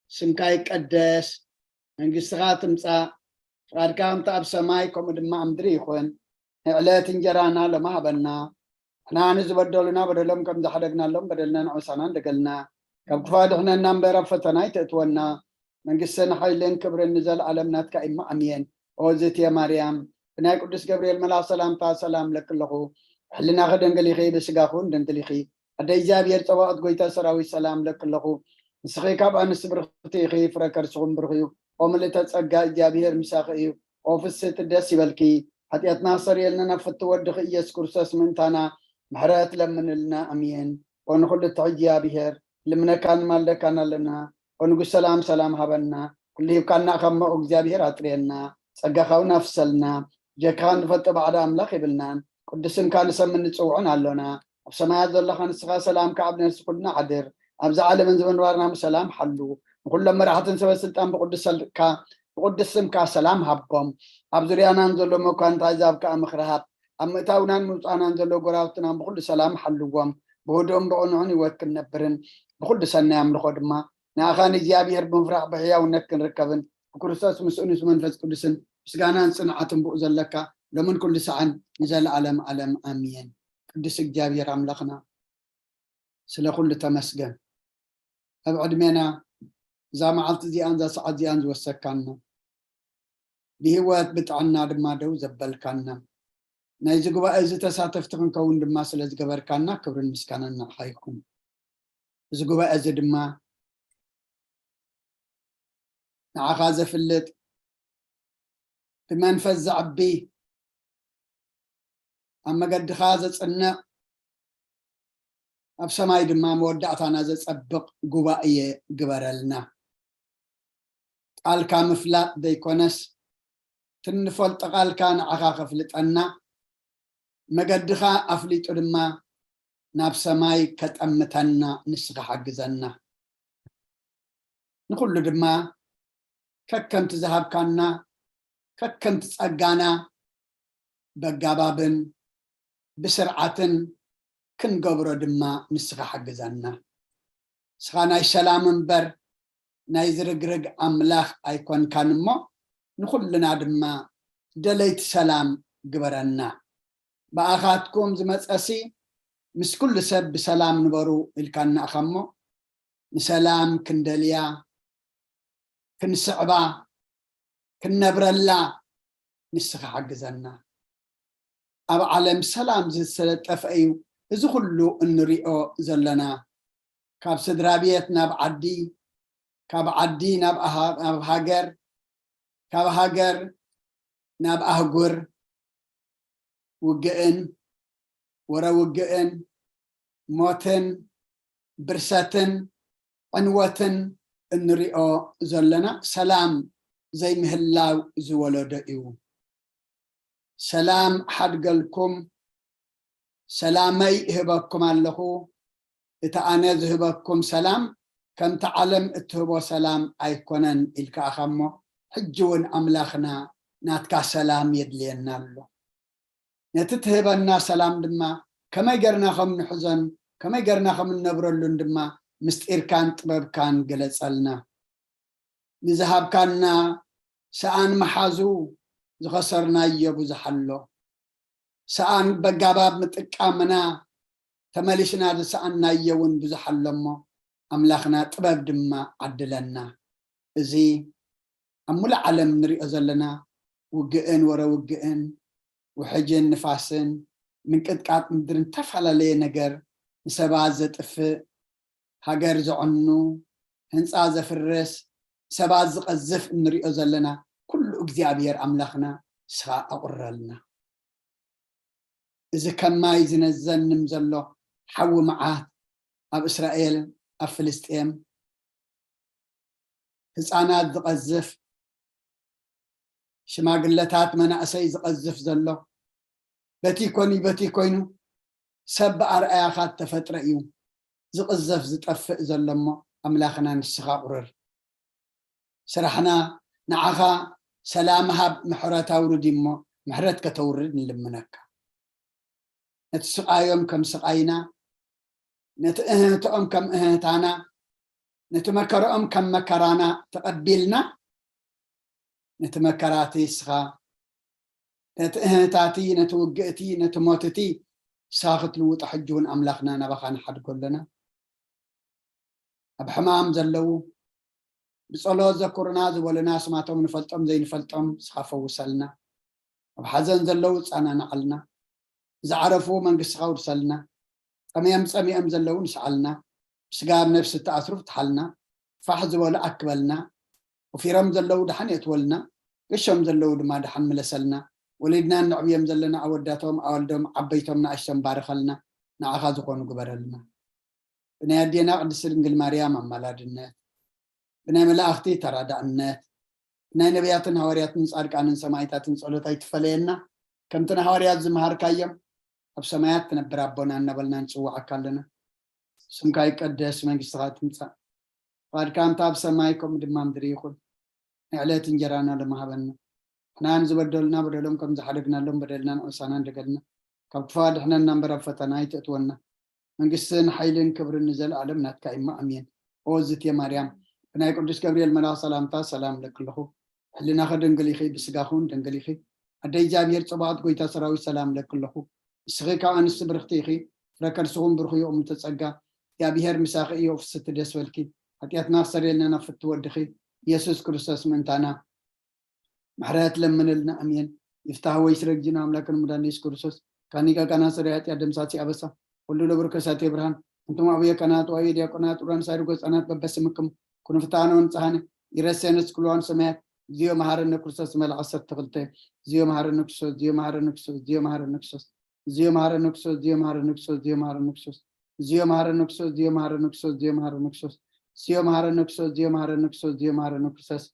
سمكاي قدس منقصغات مصا فاركام تاب سمايكم دما امدري يخون علات انجرانا لما بنا احنا نزبدلنا بدلهم كم دحدقنا لهم بدلنا نعسانا دقلنا كم كفادحنا نمبر فتنا يتتونا منقصنا حيلين كبر النزل علمنات كإما أمين أوزيت يا مريم بناي قدس جبريل ملا سلام تا سلام لك الله حلنا غدن قليخي بسقاخون دنقليخي هذا إجابير تواعد قويتا سراوي سلام لك الله نسخي كاب أنس برختي خي فركر سغن برغيو وملتا تسقى إجابير مساقيو وفسة الدسي بالكي حتى يتناصر يلنا فتودخ إياس كرساس منتانا محرات لمن لنا أمين ونقول التعجيا بهر لمن كان مالك كان لنا ونقول سلام سلام هبنا كله كان نخم إجابير أطرينا سقاخو نفسلنا جاكان فتة بعد أملاخ بلنا قدسن كان سمن نتسوعون علونا بسماعات الله خان السخاء سلام كعبنا نسقلنا عدر أبزع على من زمن وارنا سلام حلو وكل لما راحت نسوي سلطان بقدسم كا سلام هبهم أبزري أنا نزلوا مكان تعذاب كأمخرهات أما تاونا أنا نزلوا قراوتنا بقول سلام حلوهم بودهم بعنوني وكن نبرن بقول سنة يعمل خدمة ناخاني جابي هربن فرح بحيا ونكن ركبن وكرساس مسؤول من فز قدسن بس كان صنعتهم بؤذن لك لمن كل سعن نزل علم آمين قدس جابي راملخنا سلا كل تمسجن أبعد منا زي ما عملت زي أنزا سعد زي أنزا وسكنا بهوات بتعنا دما دو زبل كنا نايزقوا بقى إذا تساتفتكم كون دما سلا زقبر كنا كبر المسكننا حيكم زقوا بقى إذا دما نعخازة في الليت بما نفزع بيه أما قد خازة أنه أبسماي دما مودعتنا زي سبق قبائية قبرلنا قال كان مفلاق دي كونس تنفلت قال كان عخاق فلت أنا مقدخا أفليت دما نابسماي كتأمتنا نسخ حقزنا نقول له دما كم تذهب كنا كم تسأقانا بقابابن بسرعة كن قبرو دما نسخ حقزنا سخانا السلام بر نايزرقرق أملاخ أيكون كان ما نقول لنا دما دليت سلام قبرنا بأخاتكم زمت أسي مس كل سب بسلام نبرو الكان أخمو نسلام كندليا كن صعبة كن نبرلا نسخ حقزنا أب عالم سلام زي سلت أفأيو إذا كله نريئو زلنا كاب سدرابيتنا بعدي كاب عدي ناب هاجر كاب هاجر ناب أهجر وجئن ورا وجئن موتن برساتن عنوتن نريئو زلنا سلام زي مهلاو زولو دقيو سلام حد قلكم سلامي هبكم الله إتأنذ هبكم سلام كم تعلم اتهبوا سلام أيكونن إلك أخمو حجون أملاخنا ناتكا سلام يدلينا له نتتهبنا سلام دما كما يقرنا خم نحزن كما يقرنا خم نبرلون دما مستئر كان طبب كان قلت لنا نذهب كان سآن محازو زخسرنا يبو زحلو سآن بقاباب متقامنا تماليشنا دا سآن نايون بزحلمو أملاخنا طبب دما عدلنا إزي أمول عالم نريء زلنا وقئن ورا وقئن وحجين نفاسن من قدقات مدرن تفعل لي نقر نسبا زطف هاجر زعنو هنصا زفرس سبا زقزف نريء زلنا كل اغزيابير أملاخنا سخا أقرلنا إذا كان ما يزنزن نمزلو حو معاه أب إسرائيل أب فلسطين هزانات زقزف شماغلتات منأسي زقزف زلو بتي كوينو سب أرأي خات تفتر إيو زقزف زتأفق زلما أملاخنا نسخا قرر سرحنا نعخا سلامها محرات أورد إمو محرات كتورد نلمنك نتسقايم كم سقاينا نتأهتأم كم أهتانا نتمكرأم كم مكرانا تقبلنا نتمكراتي سخا نتأهتاتي نتوقئتي نتموتتي ساخت لوط حجون أملاخنا نبخان حد كلنا بحمام زلو بصلوات ذكرنا زولنا سماتهم نفلتم زي نفلتم سخافوا وسلنا بحزن زلو أنا نعلنا زعرفوا من قصها ورسلنا أميام زلو نسعلنا سقاب نفس التأثر تحلنا فحز ولا أكبلنا وفي رمز اللو دحن يتولنا قشم زلو ما دحن ملسلنا ولدنا نعبيم زلنا أوداتهم أولدهم عبيتهم نأشتم بارخلنا نعخذ قونو قبرلنا بنا يدينا قد سرنجل مريم أمالادنا بنا ملاختي ترادعنا بنا نبياتنا هورياتنا صارقان سمايتاتنا صلوتاي تفلينا كم تنا هوريات زمهار كايم بسمايات تنبر ربنا نبلنا نسوع كلنا سمكاي قدس منغستات تمصا قد كان تاب سمايكم دمام دريخون علات انجرانا لما هبنا احنا نزبدلنا بدلهم كم زحلقنا لهم بدلنا نقصانا دقلنا كبفاد احنا نمبر فتناي تتونا منغسن حيلن كبر النزل عالمنا تكايما امين اوزت يا مريم بناي قدس جبريل ملا سلامتا سلام لك له حلنا خدنقليخي بسقاخون دنقليخي ادي جابير صبات قويتا سراوي سلام لك له سخيكا انس برختيخي ركرسون برخو يوم تتصقا يا بيهر مساخي يوف ستدس ولكي حتياتنا سريلنا نفت ودخي يسوس كريستوس منتانا محرات لمن لنا امين يفتح ويسرق جنا املاك المدانيس كريستوس كانيكا كانا سريات يا دمساتي ابسا كل لبركساتي ابراهيم انتم ابي كانات وايد يا كانات وران سايرغوس انات ببسمكم كن فتانون صحانه يرسنس كلون سمات زيو مهارن كريستوس مال 10 تغلطه زيو مهارن كريستوس زيو مهارن كريستوس زيو مهارن كريستوس زيو مهارن كريستوس زيو مهارن كريستوس زيو مهارن كريستوس زيو مهارن كريستوس زيو مهارن كريستوس زيو مهارن كريستوس زيو مهارن كريستوس زيو مهارن كريستوس زيو مهارن كريستوس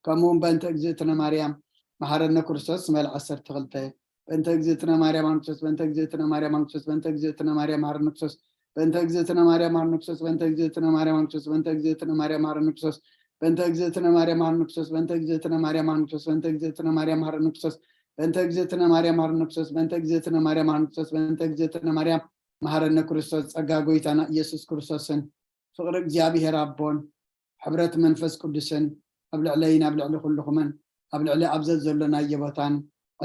كمون بنت اجزتنا مريم مهارن كريستوس مال 10 تغلطه بنت اجزتنا مريم كريستوس بنت اجزتنا مريم كريستوس بنت اجزتنا مريم مهارن كريستوس بنت اجزتنا مريم مهارن كريستوس بنت اجزتنا مريم كريستوس بنت اجزتنا مريم مهارن كريستوس بنت اجزتنا مريم مهارن كريستوس بنت اجزتنا مريم مهارن كريستوس بنت اجزتنا مريم مهارن كريستوس بنت اجزتنا مريم مهارن كريستوس بنت اجزتنا مريم مهارن كريستوس بنت اجزتنا مريم مهارن كريستوس ጸጋ ጎይታና ኢየሱስ ክርስቶስን ፍቅሪ እግዚአብሔር አቦን ሕብረት መንፈስ ቅዱስን ኣብ ልዕለይና ኣብ ልዕሊ ኩልኹምን ኣብ ልዕሊ ኣብዘት ዘሎና የቦታን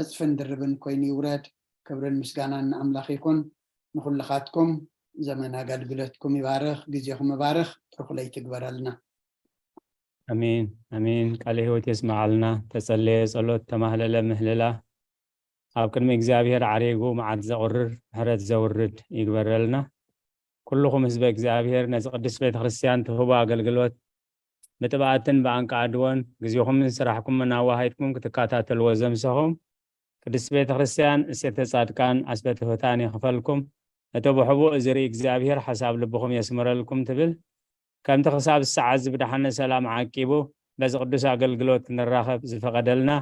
ኣጽፍን ድርብን ኮይኑ ይውረድ ክብርን ምስጋናን ኣምላኽ ይኹን ንኹልኻትኩም ዘመን ኣገልግሎትኩም ይባርኽ ግዜኹም ይባርኽ ብሩኽለይ ትግበረልና امين امين قال هيوت يسمعلنا تسلي صلوت تمهلل مهللا ኣብ ቅድሚ እግዚአብሔር ዓሪጉ መዓት ዘቕርር ምሕረት ዘውርድ ይግበረልና ኩልኹም ህዝበ እግዚአብሔር ነዚ ቅዱስ ቤተ ክርስቲያን ትህቡ ኣገልግሎት ብጥባኣትን ብኣንቃዕድዎን ግዜኹምን ስራሕኩምን ኣዋሃይትኩም ክትከታተልዎ ዘምሰኹም ቅዱስ ቤተ ክርስቲያን እሴተ ጻድቃን ኣስበተ ህታን ይኽፈልኩም እቶ ብሕቡእ ዝርኢ እግዚአብሔር ሓሳብ ልብኹም የስምረልኩም ትብል ከምቲ ክሳብ ሰዓት ዝብዳሕነ ሰላም ዓቂቡ በዚ ቅዱስ ኣገልግሎት ክንራኸብ ዝፈቐደልና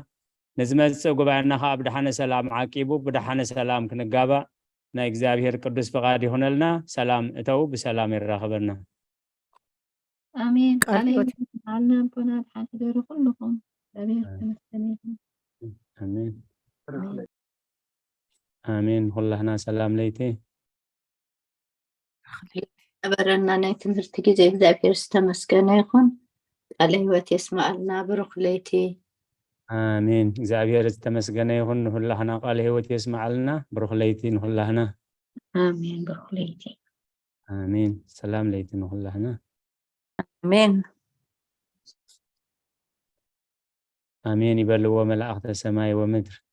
نزمت قبعنا خاب دحنا سلام عقيبو بدحنا سلام كنقابا نا እግዚአብሔር ቅዱስ ፈቃድ ይሆነልና ሰላም እተው በሰላም ይራኸበና آمين عليك عنا ربنا الحق دير كلكم آمين آمين كلنا سلام ليتي أبرنا نايتم هرتجي زي እግዚአብሔር ስተመስገነ ይሁን ቃለ ሕይወት ይስማዕልና ብሩኽ ለይቲ آمين እግዚአብሔር ዝተመስገነ ይሁን ሁላህና ቃለ ሕይወት ይስማዕልና ብሩኽ ለይቲ ሁላህና آمين ብሩኽ ለይቲ آمين سلام ليتي ሁላህና آمين آمين يبلغ ملائكة السماء ومدر